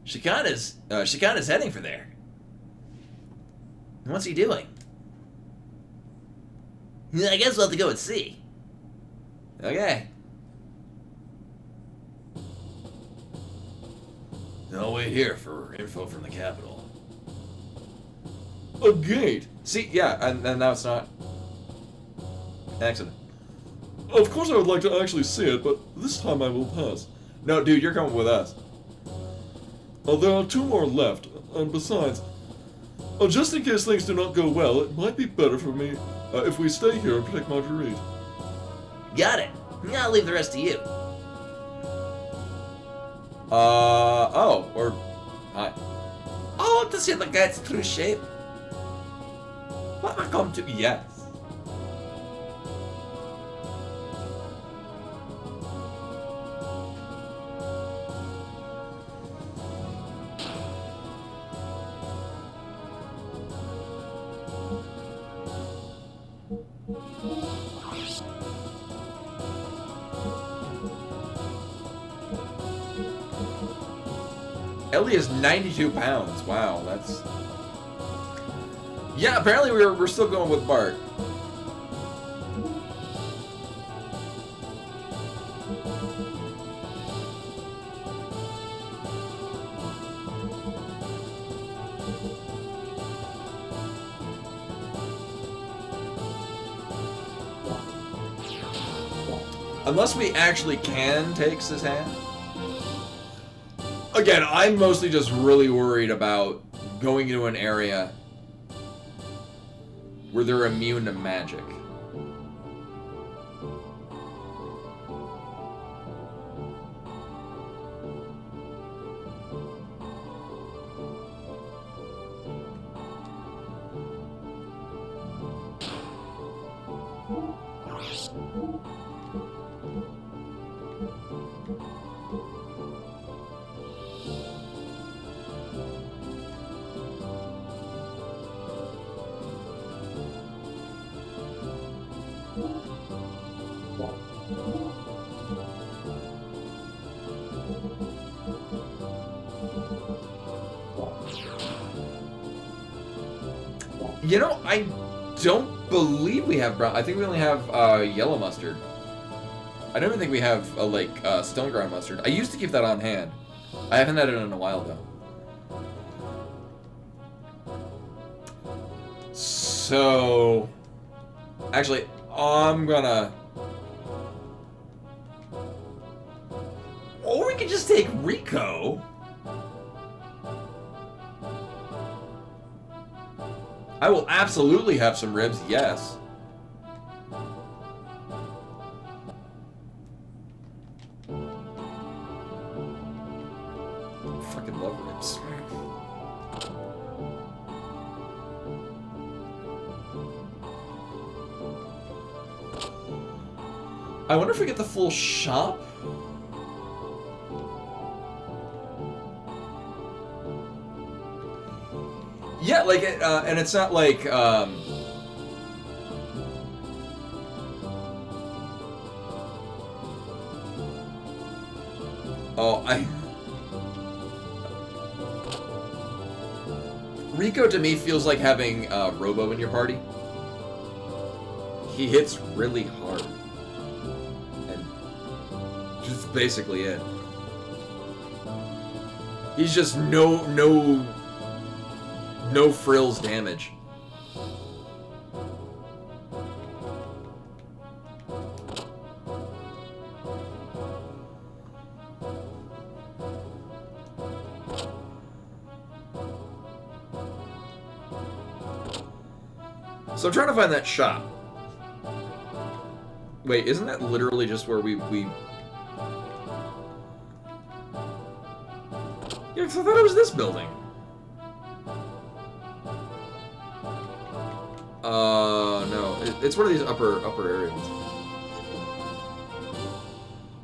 Shakan is heading for there. What's he doing? Yeah, I guess we'll have to go and see. Okay. I'll wait here for info from the capital. A gate? See, yeah, and now it's not. Excellent. Of course I would like to actually see it, but this time I will pass. No, dude, you're coming with us. There are 2 more left, and besides, just in case things do not go well, it might be better for me if we stay here and protect Marguerite. Got it. I'll leave the rest to you. Hi. I want to see the gate's true shape. What I come to? Yes. Ellie is 92 pounds. Wow, that's... Yeah, apparently we're still going with Bart. Unless we actually can take his hand. Again, I'm mostly just really worried about going into an area where they're immune to magic. You know, I don't believe we have brown. I think we only have yellow mustard. I don't even think we have stone ground mustard. I used to keep that on hand. I haven't had it in a while though. So, actually, I'm gonna. Or we could just take Rico. I will absolutely have some ribs, yes. Fucking love ribs. I wonder if we get the full shop? Yeah, like, and it's not like, Rico to me feels like having Robo in your party. He hits really hard. And just basically it. He's just no frills damage. So I'm trying to find that shop. Wait, isn't that literally just where we... Yeah, 'cause I thought it was this building. No. It's one of these upper areas.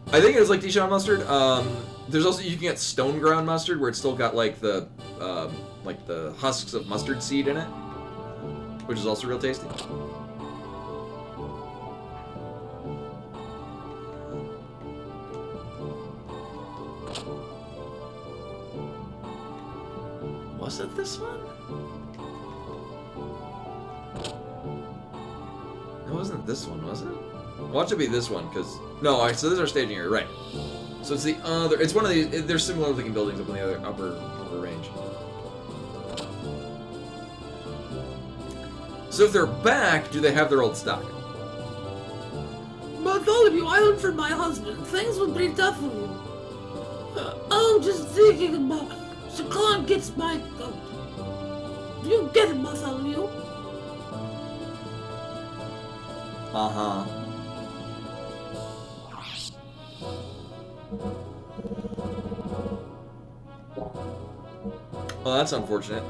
I think it was like Dijon mustard. There's also, you can get stone ground mustard where it's still got like the husks of mustard seed in it, which is also real tasty. Was it this one? It wasn't this one, was it? Watch it be this one, because... No, alright, so this is our staging area, right. So it's the other... It's one of these... There's similar looking buildings up in the other upper range. So if they're back, do they have their old stock? Bartholomew, I learned from my husband. Things would be tough for you. Oh, just thinking about Shakan gets my goat. You get it, Bartholomew. Uh-huh. Well, that's unfortunate.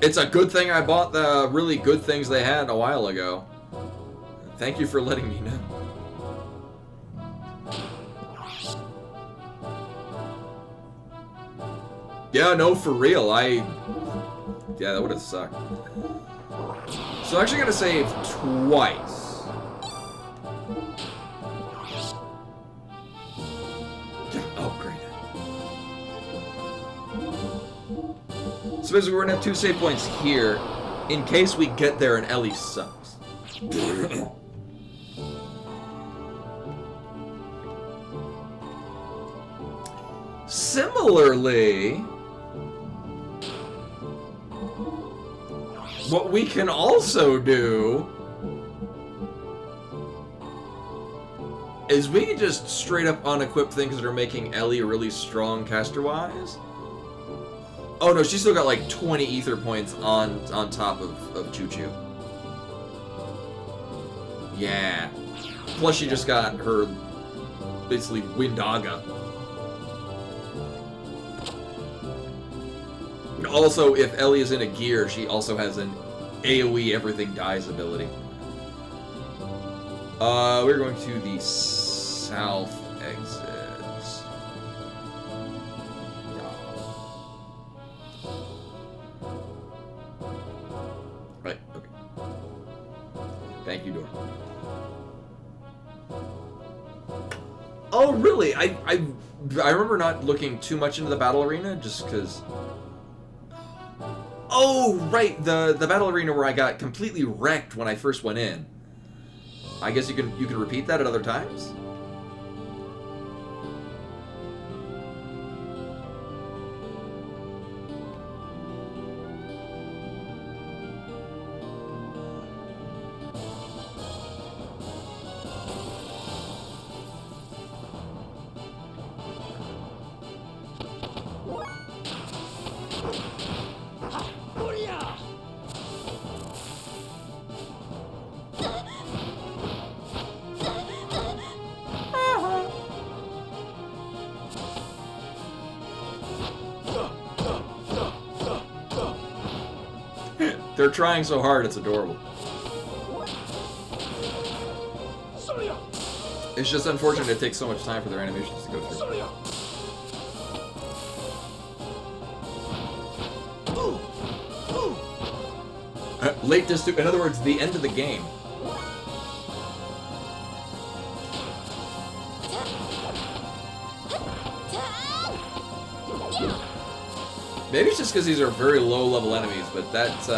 It's a good thing I bought the really good things they had a while ago. Thank you for letting me know. Yeah, no, for real, yeah, that would have sucked. So I'm actually gonna save twice. Oh, great. So basically, we're gonna have 2 save points here, in case we get there and Ellie sucks. Similarly, what we can also do is we can just straight up unequip things that are making Ellie really strong caster-wise. Oh no, she's still got like 20 ether points on top of Choo Choo. Yeah. Plus she just got her basically Windaga. And also, if Ellie is in a gear, she also has an AoE everything dies ability. We're going to the south exits. Right, okay. Thank you, Dora. Oh, really? I remember not looking too much into the battle arena, just because... Oh, right, the battle arena where I got completely wrecked when I first went in. I guess you can repeat that at other times? They're trying so hard, it's adorable. It's just unfortunate it takes so much time for their animations to go through. Late in other words, the end of the game. Maybe it's just because these are very low-level enemies, but that's, did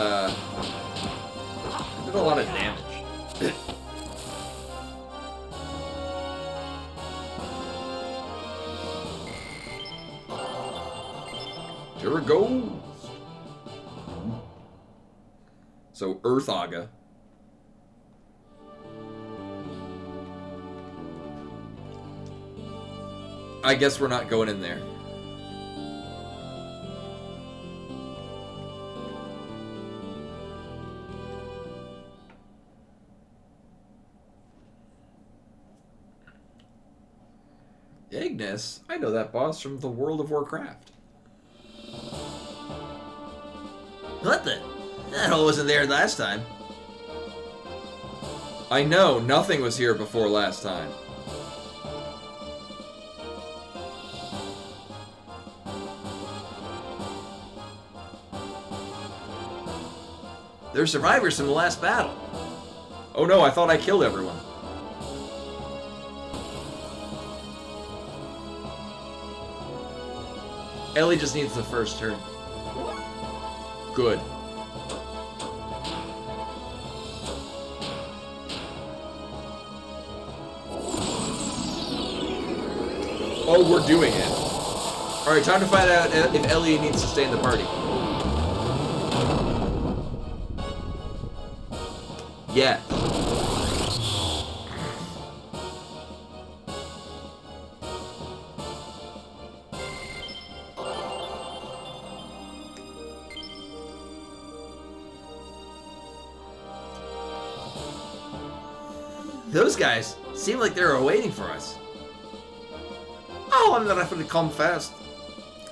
a lot of damage. Here it goes. So, Earth Aga. I guess we're not going in there. Ignis? I know that boss from the World of Warcraft. What the? That hole wasn't there last time. I know, nothing was here before last time. There's survivors from the last battle. Oh no, I thought I killed everyone. Ellie just needs the first turn. Oh, we're doing it. Alright, time to find out if Ellie needs to stay in the party. Yeah. Those guys seem like they were waiting for us. Oh, I'm gonna have to come first.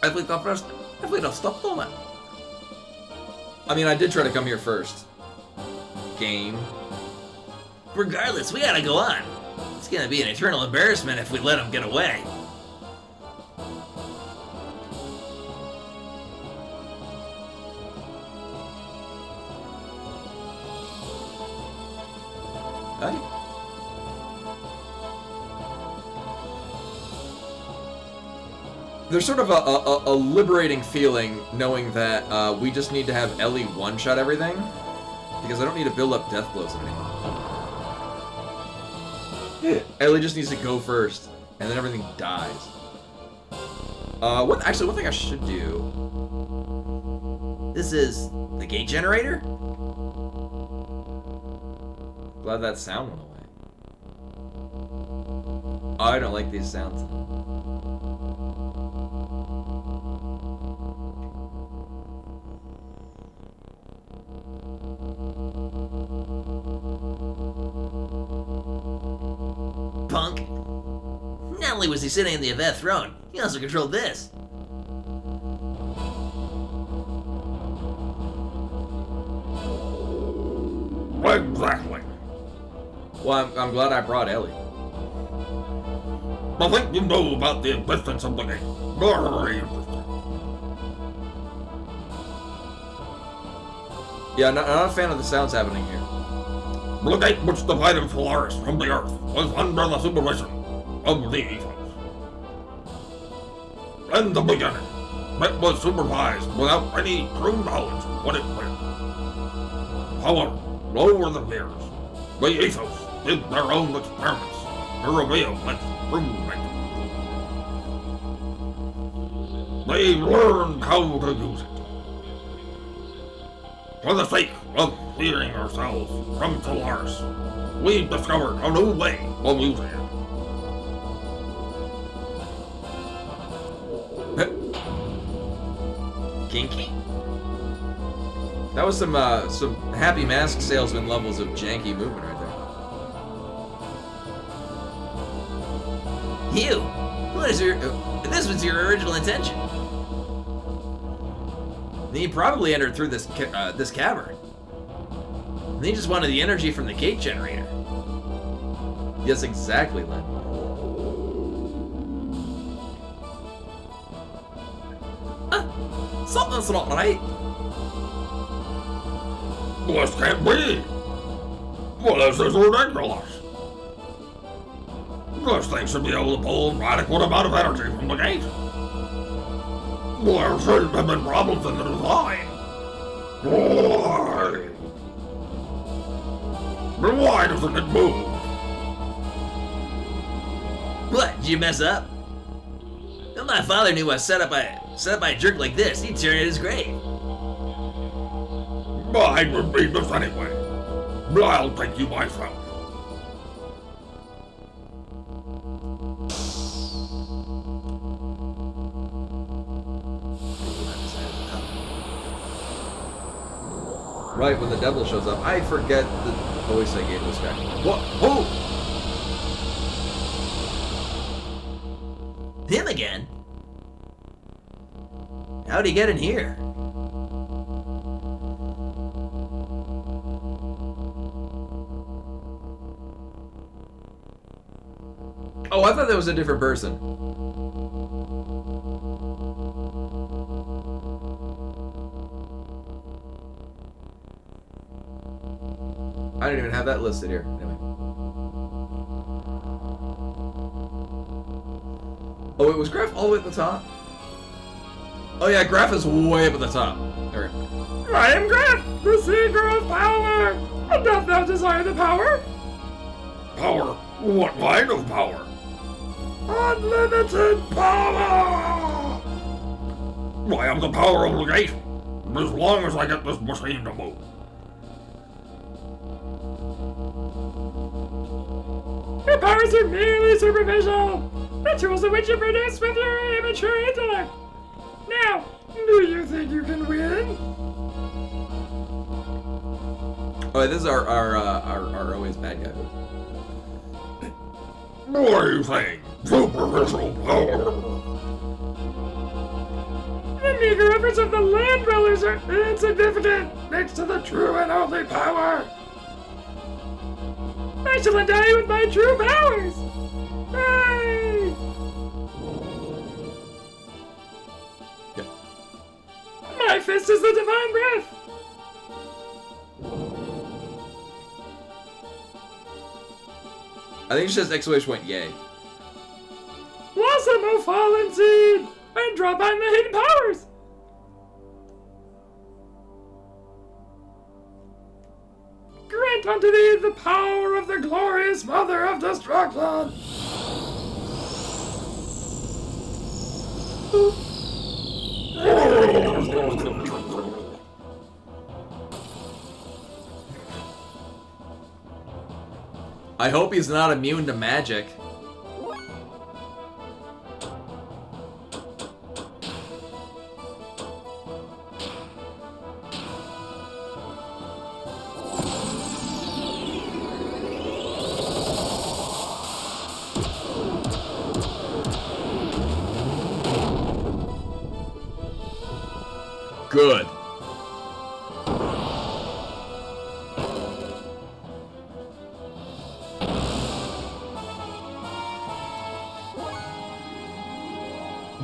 If we come first, if we don't stop doing it. I mean, I did try to come here first. Game. Regardless, we gotta go on. It's gonna be an eternal embarrassment if we let them get away. Hey. There's sort of a liberating feeling knowing that we just need to have Ellie one-shot everything, because I don't need to build up death blows anymore. Ellie just needs to go first, and then everything dies. One thing I should do. This is the gate generator? Glad that sound went away. Oh, I don't like these sounds. Punk. Not only was he sitting in the Aveth throne, he also controlled this. Exactly. Well, I'm glad I brought Ellie. I think you know about the existence of the gate. Very interesting. Yeah, I'm not a fan of the sounds happening here. The gate which divided Solaris from the Earth was under the supervision of the Ethos. In the beginning, it was supervised without any true knowledge of what it meant. However, over the years, the Ethos did their own experiments to reveal its true nature. They learned how to use it. For the sake of freeing ourselves from Solaris, we discovered a new way of using it. Kinky? That was some Happy Mask salesman levels of janky movement right there. You! What is your... this was your original intention. Then he probably entered through this this cavern. And he just wanted the energy from the gate generator. Yes, exactly, Len. Something's not right. This can't be! Well, this is ridiculous! This thing should be able to pull an adequate amount of energy from the gate. There shouldn't have been problems in the design. Why? But why doesn't it move? What? Did you mess up? If my father knew I was set up by a jerk like this, he'd turn in his grave. I would read this anyway. I'll take you myself. Right, when the devil shows up, I forget the voice I gave this guy. What? Who? Him again? How'd he get in here? Oh, I thought that was a different person. I didn't even have that listed here. Anyway. Oh, it was Graf all the way at the top? Oh yeah, Graf is way up at the top. There. I am Graf, the seeker of power. And doth thou desire the power? Power? What kind of power? Unlimited power! I have the power of the gate, as long as I get this machine to move. Your powers are merely superficial. The tools of which you produce with your immature intellect. Now, do you think you can win? Oh, this is our always bad guy. What are you saying? Superficial power? The meager efforts of the land dwellers are insignificant next to the true and only power. I shall endow you with my true powers. Hey! Yep. My fist is the divine breath. I think it's just exclamation point, yay. Blossom, O fallen seed, and drop on the hidden powers. Grant unto thee the power of the glorious Mother of Destruction. I hope he's not immune to magic. Good.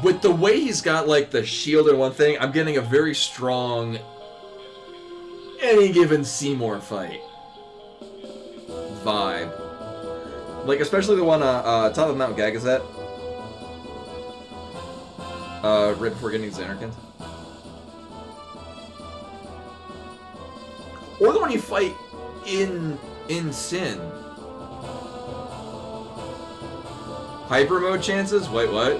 With the way he's got like the shield and one thing, I'm getting a very strong any given Seymour fight vibe. Like especially the one top of Mount Gagazet. Right before getting Xenogears. Or the one you fight in Sin. Hyper mode chances? Wait, what?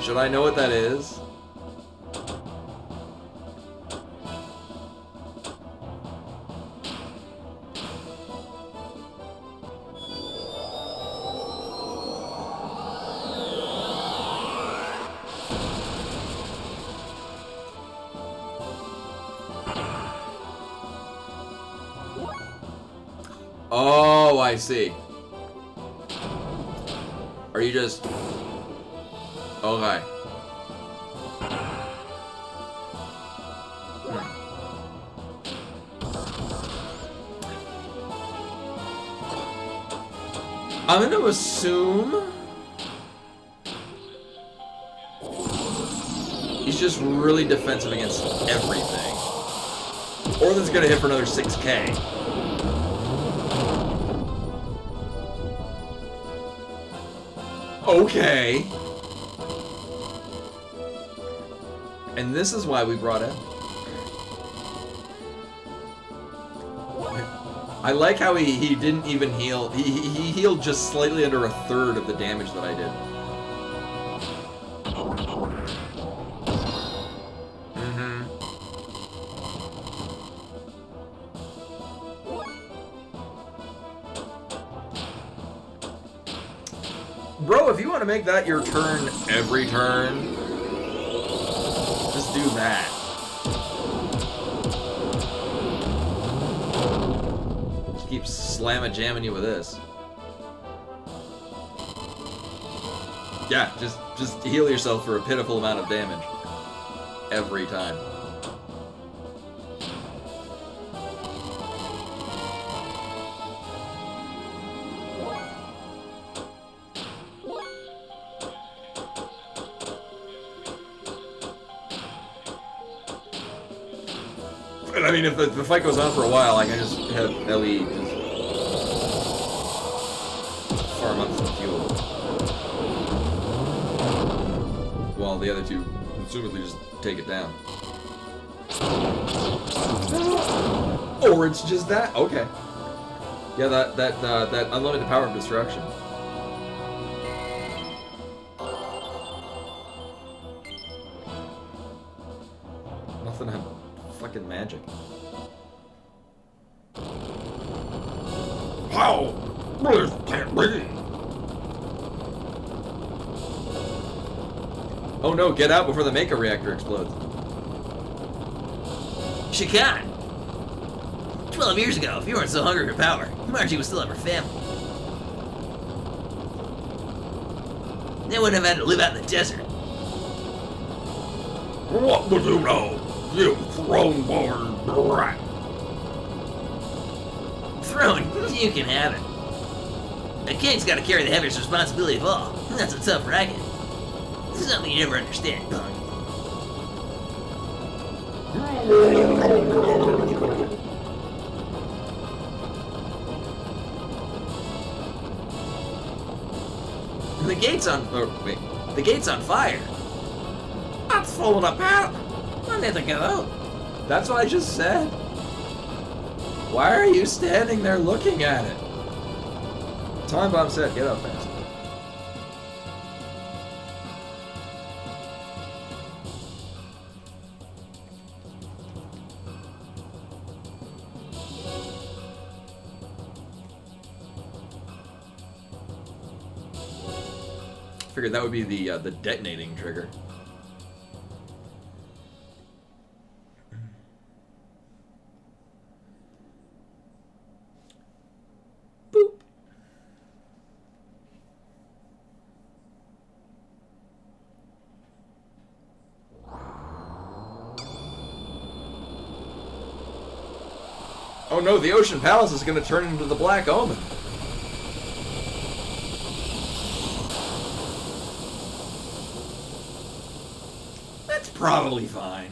Should I know what that is? Oh, I see. Are you just... Okay. I'm gonna assume... he's just really defensive against everything. Or that's gonna hit for another 6k. Okay. And this is why we brought him. I like how he didn't even heal. He healed just slightly under a third of the damage that I did. Bro, if you want to make that your turn every turn, just do that. Just keep slamma-jamming you with this. Yeah, just heal yourself for a pitiful amount of damage. Every time. I mean, if the fight goes on for a while, I can just have Ellie just farm up some fuel. While the other two, assumedly, just take it down. Or it's just that? Okay. Yeah, that unlimited power of destruction. magic. How? This can't be. Oh no, get out before the Mako reactor explodes. Shikan! 12 years ago, if you weren't so hungry for power, Margie would still have her family. They wouldn't have had to live out in the desert. What would you know, you throne-born brat? Throne, you can have it. A king's got to carry the heaviest responsibility of all. That's a tough racket. This is something you never understand, punk. The gate's on. Oh, wait. The gate's on fire. It's falling apart. I need to get out. That's what I just said. Why are you standing there looking at it? Time bomb set. Get up fast. Figured that would be the detonating trigger. Boop. Oh no, the Ocean Palace is going to turn into the Black Omen. That's probably fine.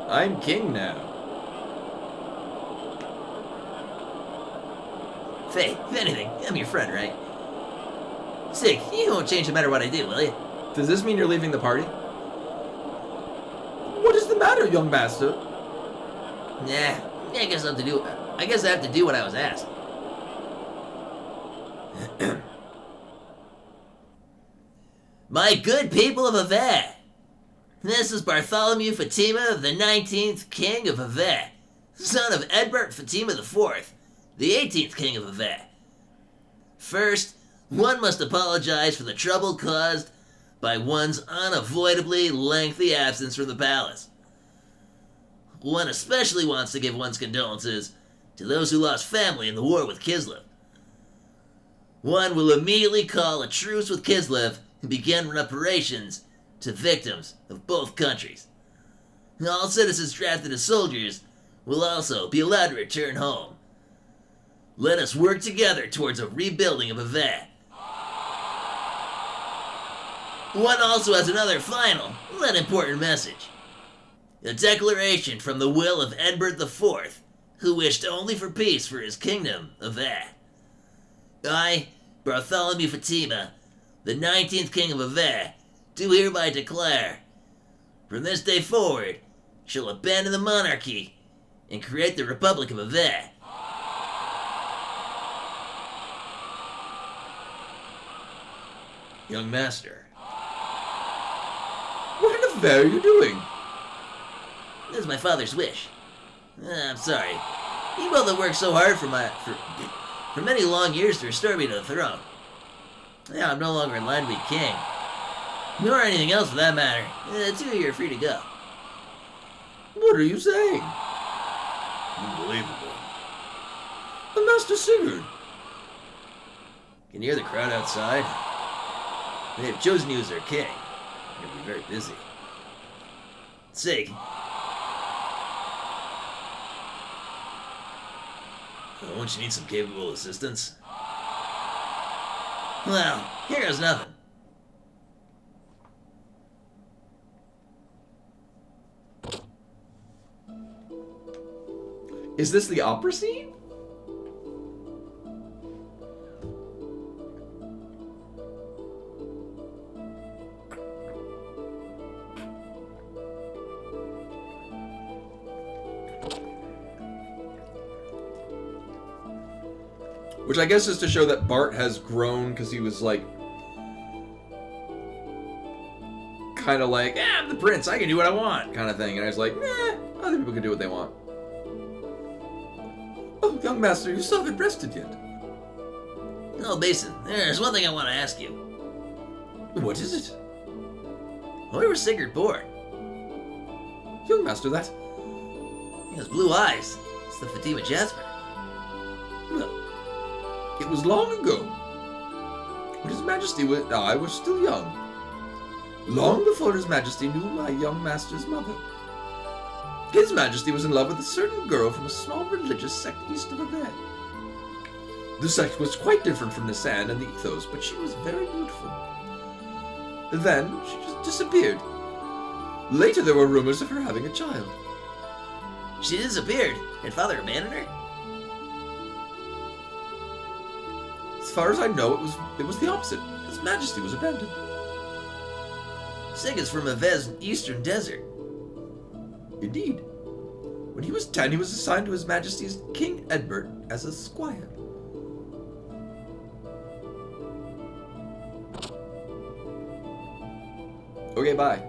I'm king now. Faye, if anything, I'm your friend, right? Sig, you won't change no matter what I do, will you? Does this mean you're leaving the party? What is the matter, young master? Nah, I guess I have to do what I was asked. My good people of Ave, this is Bartholomew Fatima, the 19th King of Ave, son of Edbert Fatima IV, the 18th King of Ave. First, one must apologize for the trouble caused by one's unavoidably lengthy absence from the palace. One especially wants to give one's condolences to those who lost family in the war with Kislev. One will immediately call a truce with Kislev and begin reparations to victims of both countries. All citizens drafted as soldiers will also be allowed to return home. Let us work together towards a rebuilding of Ave. One also has another final, but important message. A declaration from the will of Edbert IV, who wished only for peace for his kingdom of Ave. I, Bartholomew Fatima, the 19th King of Ave, do hereby declare, from this day forward, shall abandon the monarchy and create the Republic of Ave. Young master. What in the hell are you doing? This is my father's wish. I'm sorry. He both have worked so hard for many long years to restore me to the throne. Now I'm no longer in line to be king. Nor anything else for that matter. The two of you are free to go. What are you saying? Unbelievable. The Master Sigurd. Can you hear the crowd outside? They have chosen you as their king. You'll be very busy. Sig. Won't you need some capable assistance? Well, here goes nothing. Is this the opera scene? Which I guess is to show that Bart has grown, because he was like... kind of like, I'm the prince, I can do what I want, kind of thing. And I was like, other people can do what they want. Oh, young master, you still haven't rested yet. No, Basin, there's one thing I want to ask you. What is it? Where was Sigurd born? Young master, that... He has blue eyes. It's the Fatima Jasper. Well, it was long ago. When His Majesty and I were still young. Long before His Majesty knew my young master's mother. His Majesty was in love with a certain girl from a small religious sect east of Aven. The sect was quite different from the Sand and the Ethos, but she was very beautiful. Then she just disappeared. Later there were rumors of her having a child. She disappeared. Did Father abandon her? As far as I know, it was the opposite. His Majesty was abandoned. Sig is from Avez's eastern desert. Indeed. When he was 10, he was assigned to His Majesty's King Edbert as a squire. Okay, bye.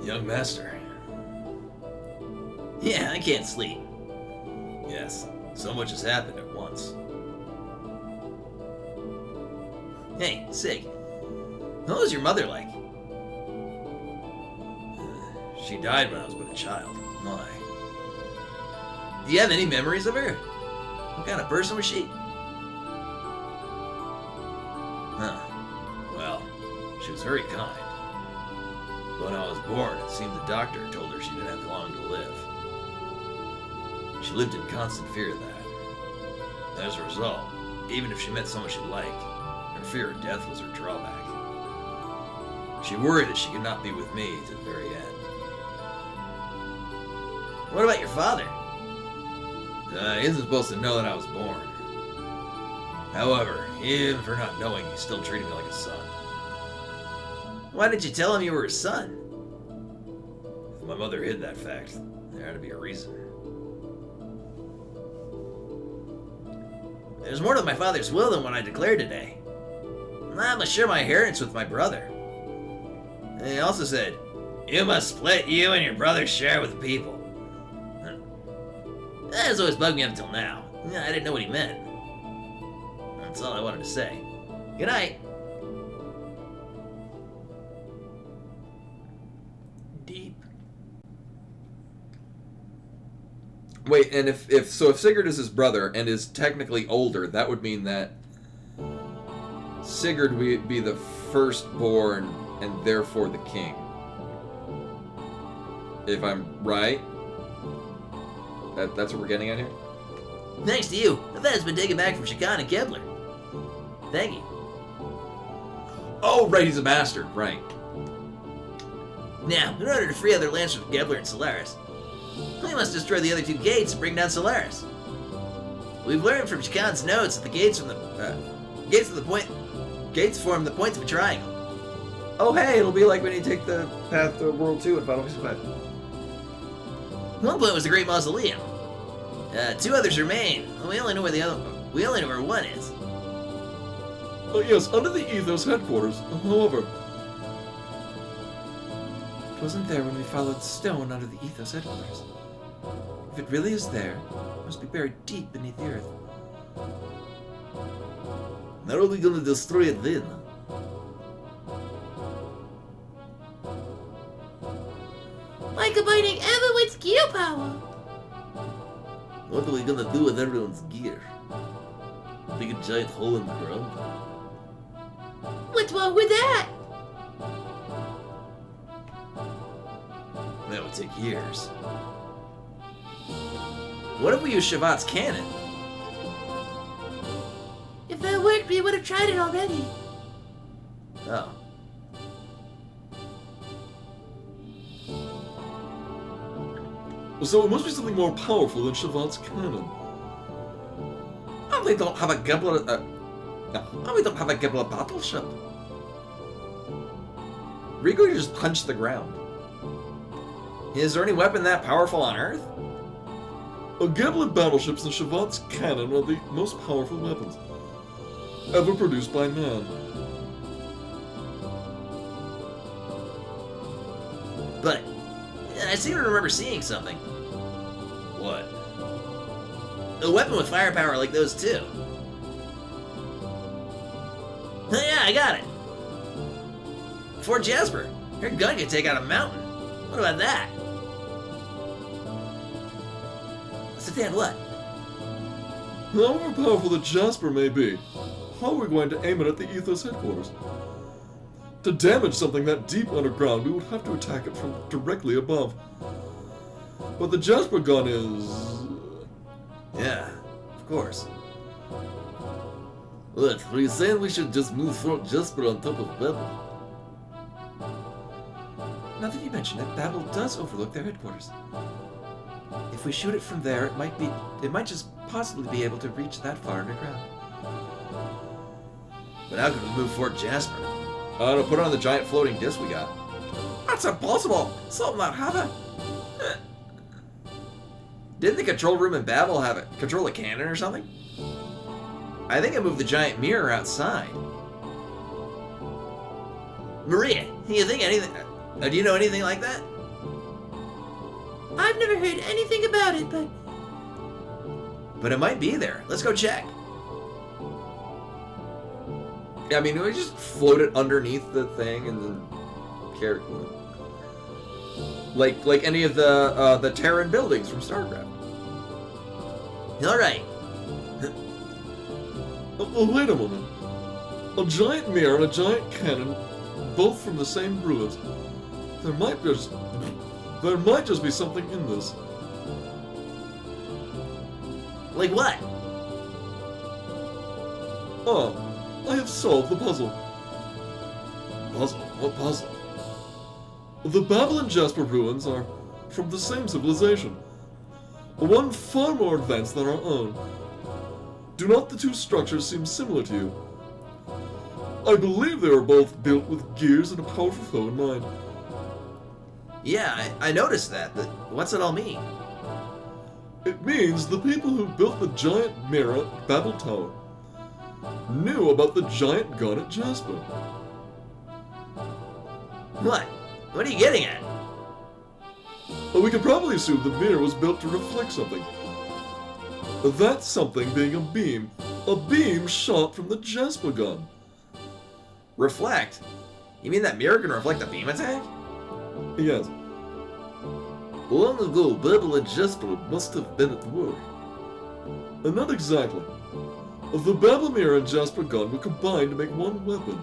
Young master. Yeah, I can't sleep. Yes, so much has happened at once. Hey, Sig. What was your mother like? She died when I was but a child. Why? Do you have any memories of her? What kind of person was she? Huh. Well, she was very kind. When I was born, it seemed the doctor told her she didn't have long to live. She lived in constant fear of that. As a result, even if she met someone she liked, her fear of death was her drawback. She worried that she could not be with me to the very end. What about your father? He isn't supposed to know that I was born. However, even for not knowing, he still treated me like a son. Why did you tell him you were his son? If my mother hid that fact, there had to be a reason. There's more to my father's will than what I declared today. I must share my inheritance with my brother. And he also said, you must split you and your brother's share with the people. That has always bugged me up until now. I didn't know what he meant. That's all I wanted to say. Good night. Deep. Wait, and if Sigurd is his brother and is technically older, that would mean that Sigurd would be the firstborn and therefore the king. If I'm right? That's what we're getting at here? Thanks to you, the has been taken back from Shakan and Kepler. Thank you. Oh, right, he's a bastard, right. Now, in order to free other lands from Kepler and Solaris, we must destroy the other two gates and bring down Solaris. We've learned from Shakan's notes that the gates form the points of a triangle. Oh, hey, it'll be like when you take the path to World 2 in Final Fantasy V. One point was the Great Mausoleum. Two others remain. We only know where one is. Oh yes, under the Ethos headquarters. However, It wasn't there when we followed stone under the Ethos headquarters. If it really is there, it must be buried deep beneath the earth. How are we gonna destroy it then? By combining everyone's gear power. What are we gonna do with everyone's gear? Dig a giant hole in the ground? What's wrong with that? That would take years. What if we use Shavat's cannon? If that worked, we would have tried it already. Oh. so it must be something more powerful than Shavat's cannon. Oh, they don't have a Oh, we don't have a Giblet battleship. Rico just punched the ground. Is there any weapon that powerful on Earth? A Giblet battleships and Shavat's cannon are the most powerful weapons ever produced by man. But I seem to remember seeing something. What? A weapon with firepower like those too. Oh yeah, I got it. Fort Jasper. Your gun could take out a mountain. What about that? So Dan, what? However powerful the Jasper may be, how are we going to aim it at the Ethos headquarters? To damage something that deep underground, we would have to attack it from directly above. But the Jasper gun is... Yeah, of course. Look, are you saying we should just move Fort Jasper on top of Babel? Now that you mention it, Babel does overlook their headquarters. If we shoot it from there, it might just possibly be able to reach that far underground. But how could we move Fort Jasper? To put it on the giant floating disc we got. That's impossible! Something that happened! Didn't the control room in Babel have it control a cannon or something? I think I moved the giant mirror outside. Maria, do you think anything? Do you know anything like that? I've never heard anything about it, But it might be there. Let's go check. Yeah, I mean, we just float it underneath the thing and then carry. Like any of the Terran buildings from StarCraft. All right. Wait a moment. A giant mirror and a giant cannon, both from the same ruins. There might just be something in this. Like what? I have solved the puzzle. Puzzle? What puzzle? The Babel and Jasper ruins are from the same civilization. One far more advanced than our own. Do not the two structures seem similar to you? I believe they were both built with gears and a powerful foe in mind. Yeah, I noticed that, but what's it all mean? It means the people who built the giant mirror at Babel Tower knew about the giant gun at Jasper. What? What are you getting at? We can probably assume the mirror was built to reflect something. That something being a beam shot from the Jasper gun. Reflect? You mean that mirror can reflect a beam attack? Yes. Long ago, Babel and Jasper must have been at war. Not exactly. The Babel mirror and Jasper gun were combined to make one weapon.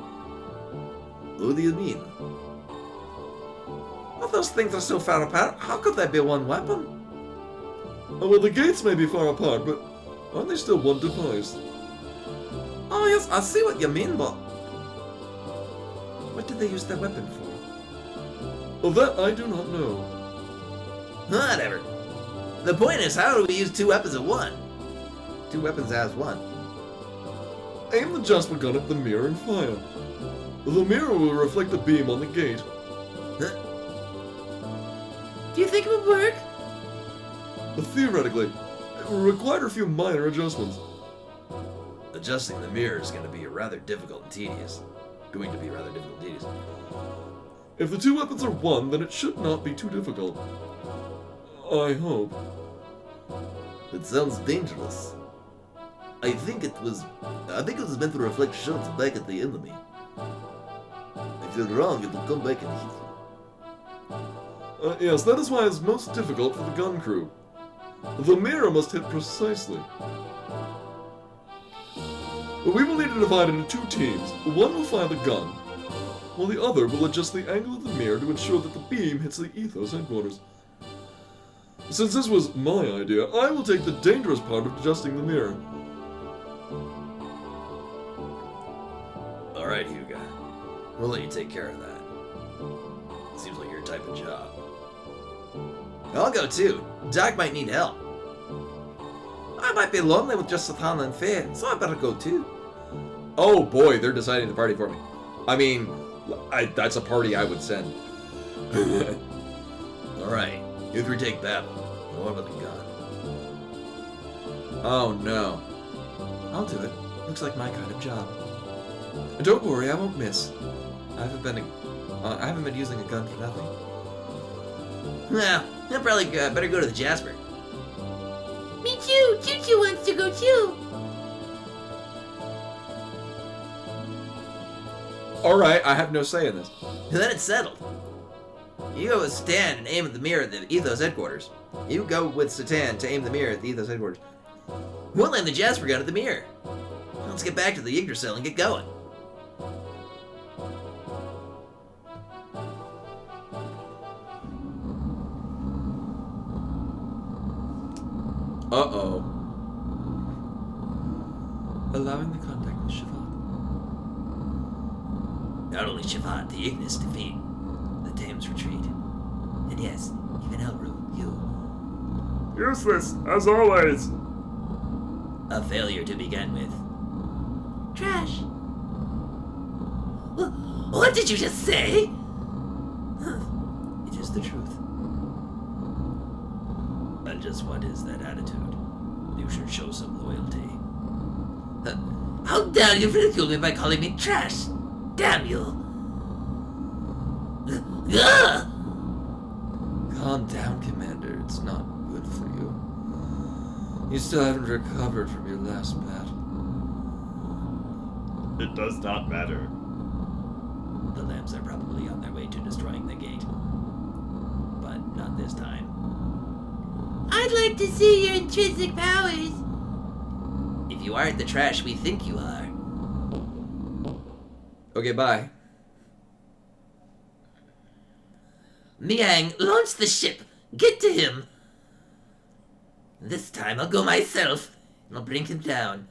What do you mean? Well, those things are so far apart. How could there be one weapon? Well, the gates may be far apart, but aren't they still one device? Oh yes, I see what you mean, but what did they use that weapon for? Well, that I do not know. Whatever. The point is, how do we use two weapons at one? Two weapons as one. Aim the Jasper gun at the mirror and fire. The mirror will reflect a beam on the gate. do you think it would work? Theoretically, it will require a few minor adjustments. Adjusting the mirror is going to be rather difficult and tedious. If the two weapons are one, then it should not be too difficult. I hope. It sounds dangerous. I think it was meant to reflect shots back at the enemy. If you're wrong, it will come back and hit you. Yes, that is why it's most difficult for the gun crew. The mirror must hit precisely. We will need to divide into two teams. One will fire the gun, while the other will adjust the angle of the mirror to ensure that the beam hits the Ethos headquarters. Since this was my idea, I will take the dangerous part of adjusting the mirror. Alright, Hugo. We'll let you take care of that. Seems like your type of job. I'll go too. Doc might need help. I might be lonely with just Satan and Faye, so I better go too. Oh boy, they're deciding the party for me. I mean, that's a party I would send. Alright, you three take battle. What about the gun? Oh no. I'll do it. Looks like my kind of job. Don't worry, I won't miss. I haven't been using a gun for nothing. Well, you'll probably better go to the Jasper. Me too. Choo-choo wants to go too. Alright, I have no say in this. And then it's settled. You go with Stan and aim at the mirror at the Ethos headquarters. You go with Satan to aim the mirror at the Ethos headquarters. We'll aim the Jasper gun at the mirror. Let's get back to the Yggdrasil and get going. Uh-oh. Allowing the contact with Shabbat. Not only Shabbat, the Ignis defeat, the Thames retreat. And yes, even Elru, you. Useless, as always. A failure to begin with. Trash. What did you just say? It is the truth. And just what is that attitude? You should show some loyalty. How dare you ridicule me by calling me trash? Damn you! Ugh! Calm down, Commander. It's not good for you. You still haven't recovered from your last battle. It does not matter. The Lambs are probably on their way to destroying the gate. But not this time. I'd like to see your intrinsic powers. If you aren't the trash we think you are. Okay, bye. Miang, launch the ship. Get to him. This time I'll go myself, and I'll bring him down.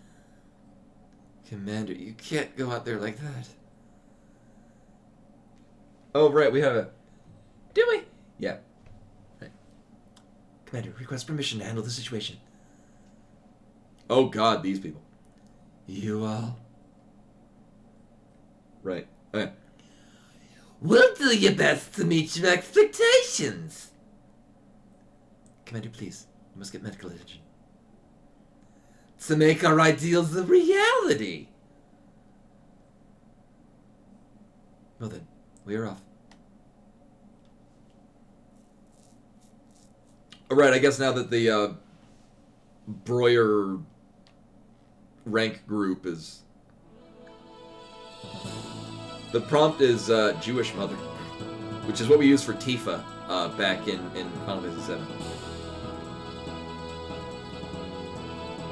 Commander, you can't go out there like that. Oh, right, we have a... Do we? Yeah. Commander, request permission to handle the situation. Oh god, these people. You all? Right. Okay. We'll do your best to meet your expectations. Commander, please. You must get medical attention. To make our ideals a reality. Well then, we are off. Alright, I guess now that the, Breuer rank group is... The prompt is, Jewish Mother, which is what we used for Tifa, back in Final Fantasy 7.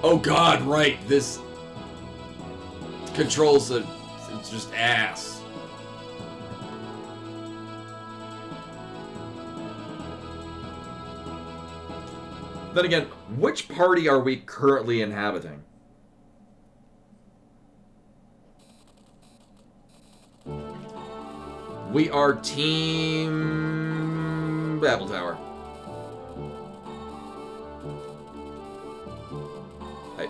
Oh god, right, this controls the... It's just ass. Then again, which party are we currently inhabiting? We are Team Babel Tower. Hey.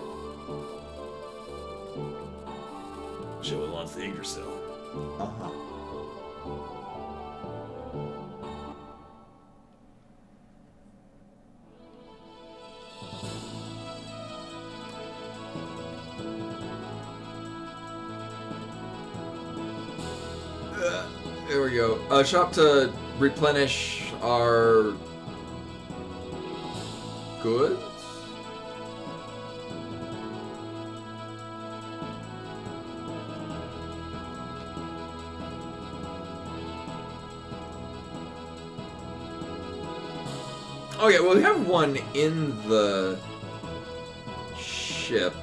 Show it wants the Yggdrasil. Uh-huh. There we go. Shop to replenish our goods? Okay, well we have one in the ship.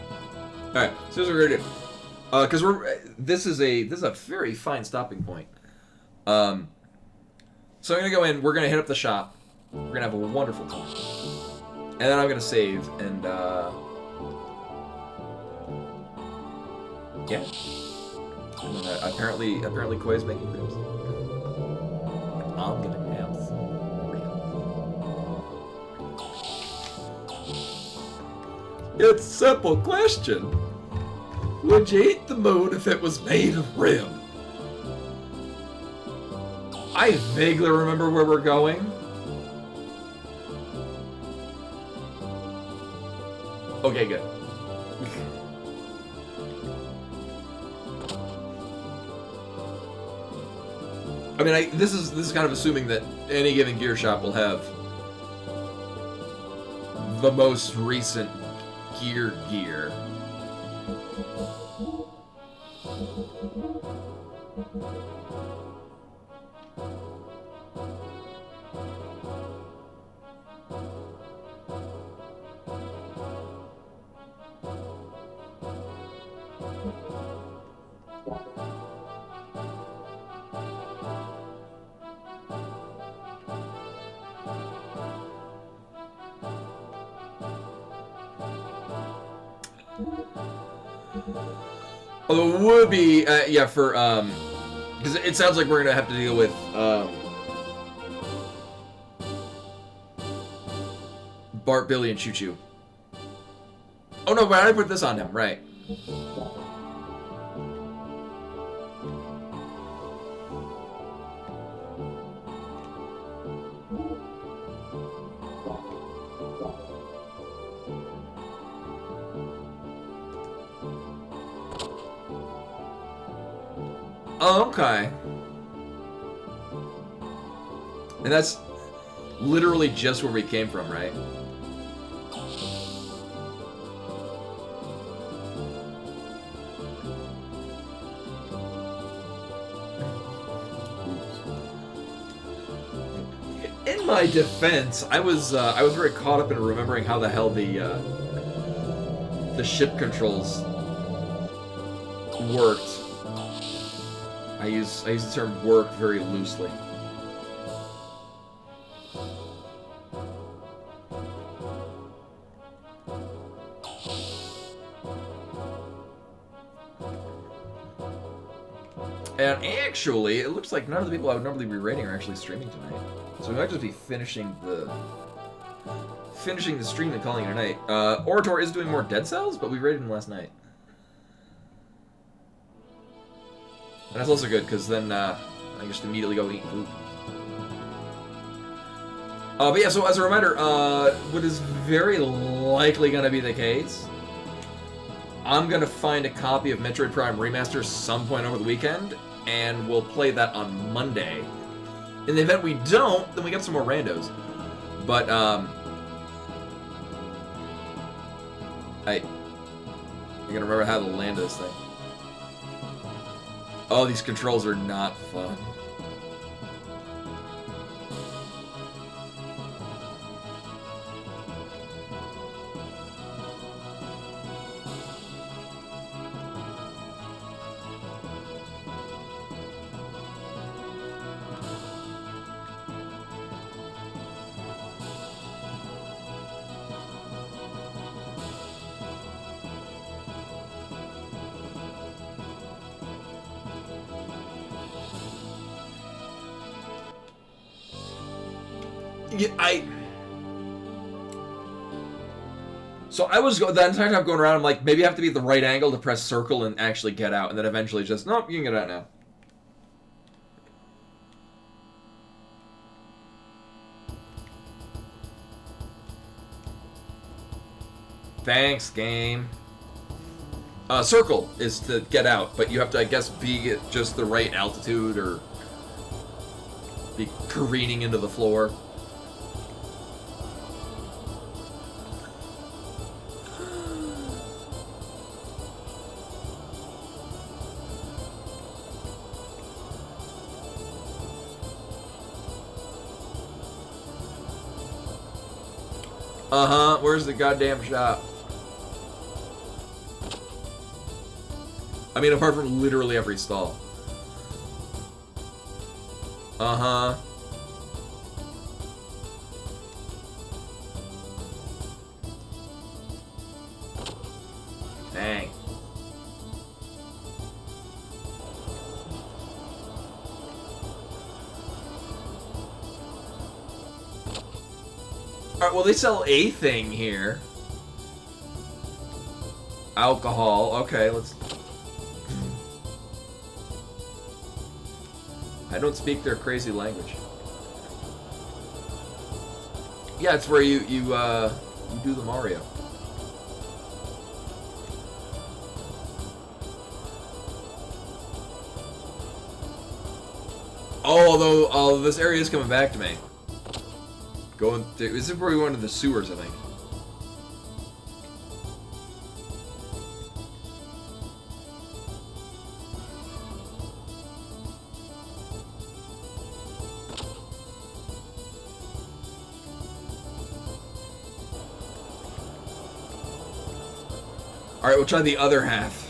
Alright, so here's what we're gonna do. Because this is a very fine stopping point. So I'm gonna go in. We're gonna hit up the shop. We're gonna have a wonderful time, and then I'm gonna save and yeah. And then, apparently Koi's making ribs. I'm gonna have some ribs. It's a simple question. Would you eat the moon if it was made of rib? I vaguely remember where we're going. Okay, good. I mean, this is kind of assuming that any given gear shop will have the most recent gear. Although it would be, yeah, for, because it sounds like we're gonna have to deal with, Bart, Billy, and Choo Choo. Oh no, but I put this on him, right. Oh, okay. And that's literally just where we came from, right? In my defense, I was very caught up in remembering how the hell the ship controls worked. I use the term work very loosely. And actually, it looks like none of the people I would normally be rating are actually streaming tonight. So we might just be finishing the stream and calling it a night. Orator is doing more Dead Cells, but we rated him last night. And that's also good, because then I can just immediately go eat food. But yeah, so as a reminder, what is very likely going to be the case, I'm going to find a copy of Metroid Prime Remaster some point over the weekend, and we'll play that on Monday. In the event we don't, then we get some more randos. But, I gotta remember how to land this thing. Oh, these controls are not fun. Yeah, So I was the entire time going around, I'm like, maybe I have to be at the right angle to press circle and actually get out, and then eventually just, nope, you can get out now. Thanks, game. Circle is to get out, but you have to, I guess, be at just the right altitude or be careening into the floor. Uh-huh, where's the goddamn shop? I mean, apart from literally every stall. Uh-huh. Dang. Alright, well, they sell a thing here. Alcohol. Okay, let's I don't speak their crazy language. Yeah, it's where you do the Mario. Although this area is coming back to me. This is where we went to the sewers, I think. Alright, we'll try the other half.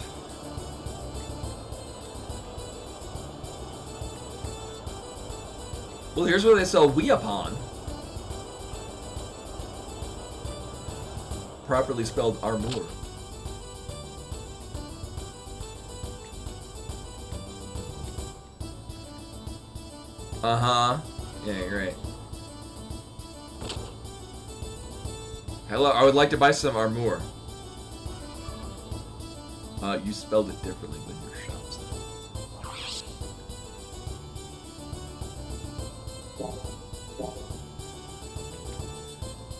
Well, here's where they sell Weapon. Properly spelled armor. Uh-huh. Yeah, great. Hello, I would like to buy some armor. You spelled it differently than your shops.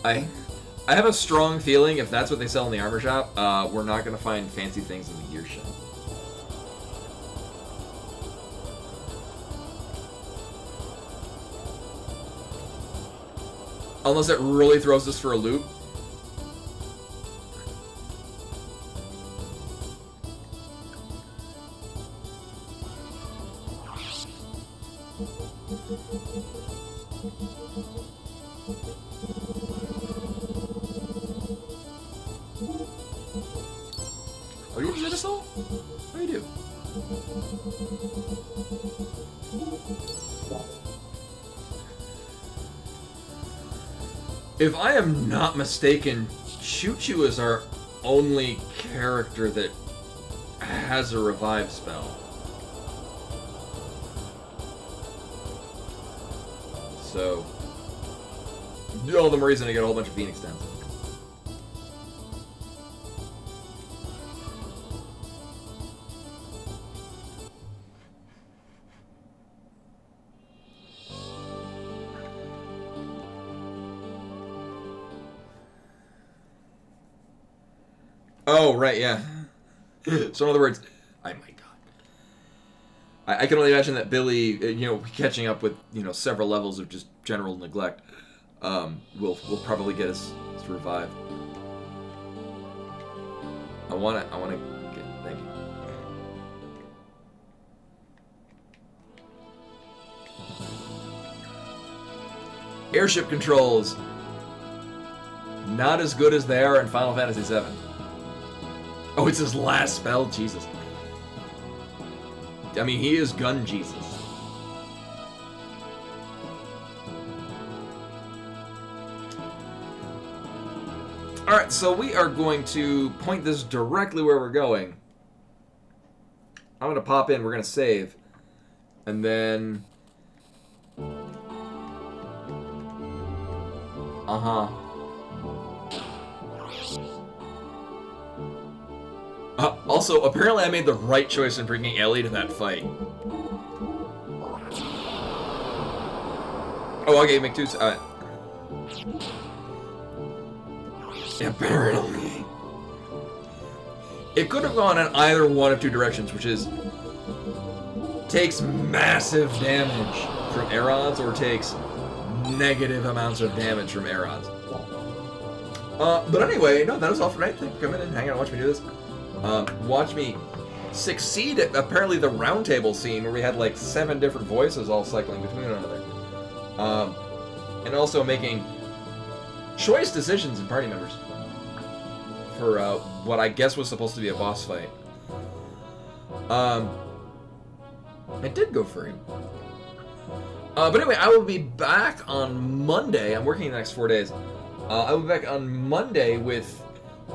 I have a strong feeling if that's what they sell in the armor shop, we're not gonna find fancy things in the gear shop. Unless it really throws us for a loop. Oh, you use Abyssal? Oh, you do. If I am not mistaken, Choo-Choo is our only character that has a revive spell. So, all the more reason to get a whole bunch of Phoenix Downs. Oh, right, yeah. So in other words, oh my god. I can only imagine that Billy, catching up with, several levels of just general neglect, will probably get us to revive. I wanna get, thank you. Airship controls. Not as good as they are in Final Fantasy VII. Oh, it's his last spell? Jesus. I mean, he is Gun Jesus. Alright, so we are going to point this directly where we're going. I'm going to pop in, we're going to save. And then... Uh-huh. Also, apparently I made the right choice in bringing Ellie to that fight. Oh, okay, make two... apparently. It could have gone in either one of two directions, which is... takes massive damage from air odds, or takes negative amounts of damage from air odds. But anyway, no, that was all for tonight. Thank you for coming in and hanging out and watching me do this. Watch me succeed at apparently the round table scene where we had like 7 different voices all cycling between one another. And also making choice decisions in party members for what I guess was supposed to be a boss fight. It did go free. But anyway, I will be back on Monday. I'm working the next 4 days. I will be back on Monday with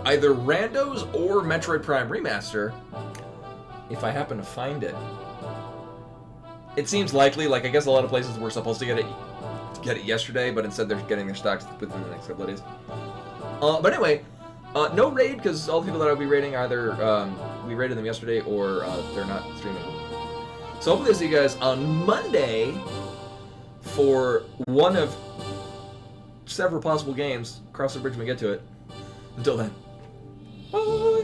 either Randos or Metroid Prime Remaster, if I happen to find it. It seems likely. Like, I guess a lot of places were supposed to get it yesterday, but instead they're getting their stocks within the next couple of days. But anyway, no raid, because all the people that I'll be raiding either we raided them yesterday or they're not streaming. So hopefully I'll see you guys on Monday for one of several possible games. Cross the bridge when we get to it. Until then. Bye!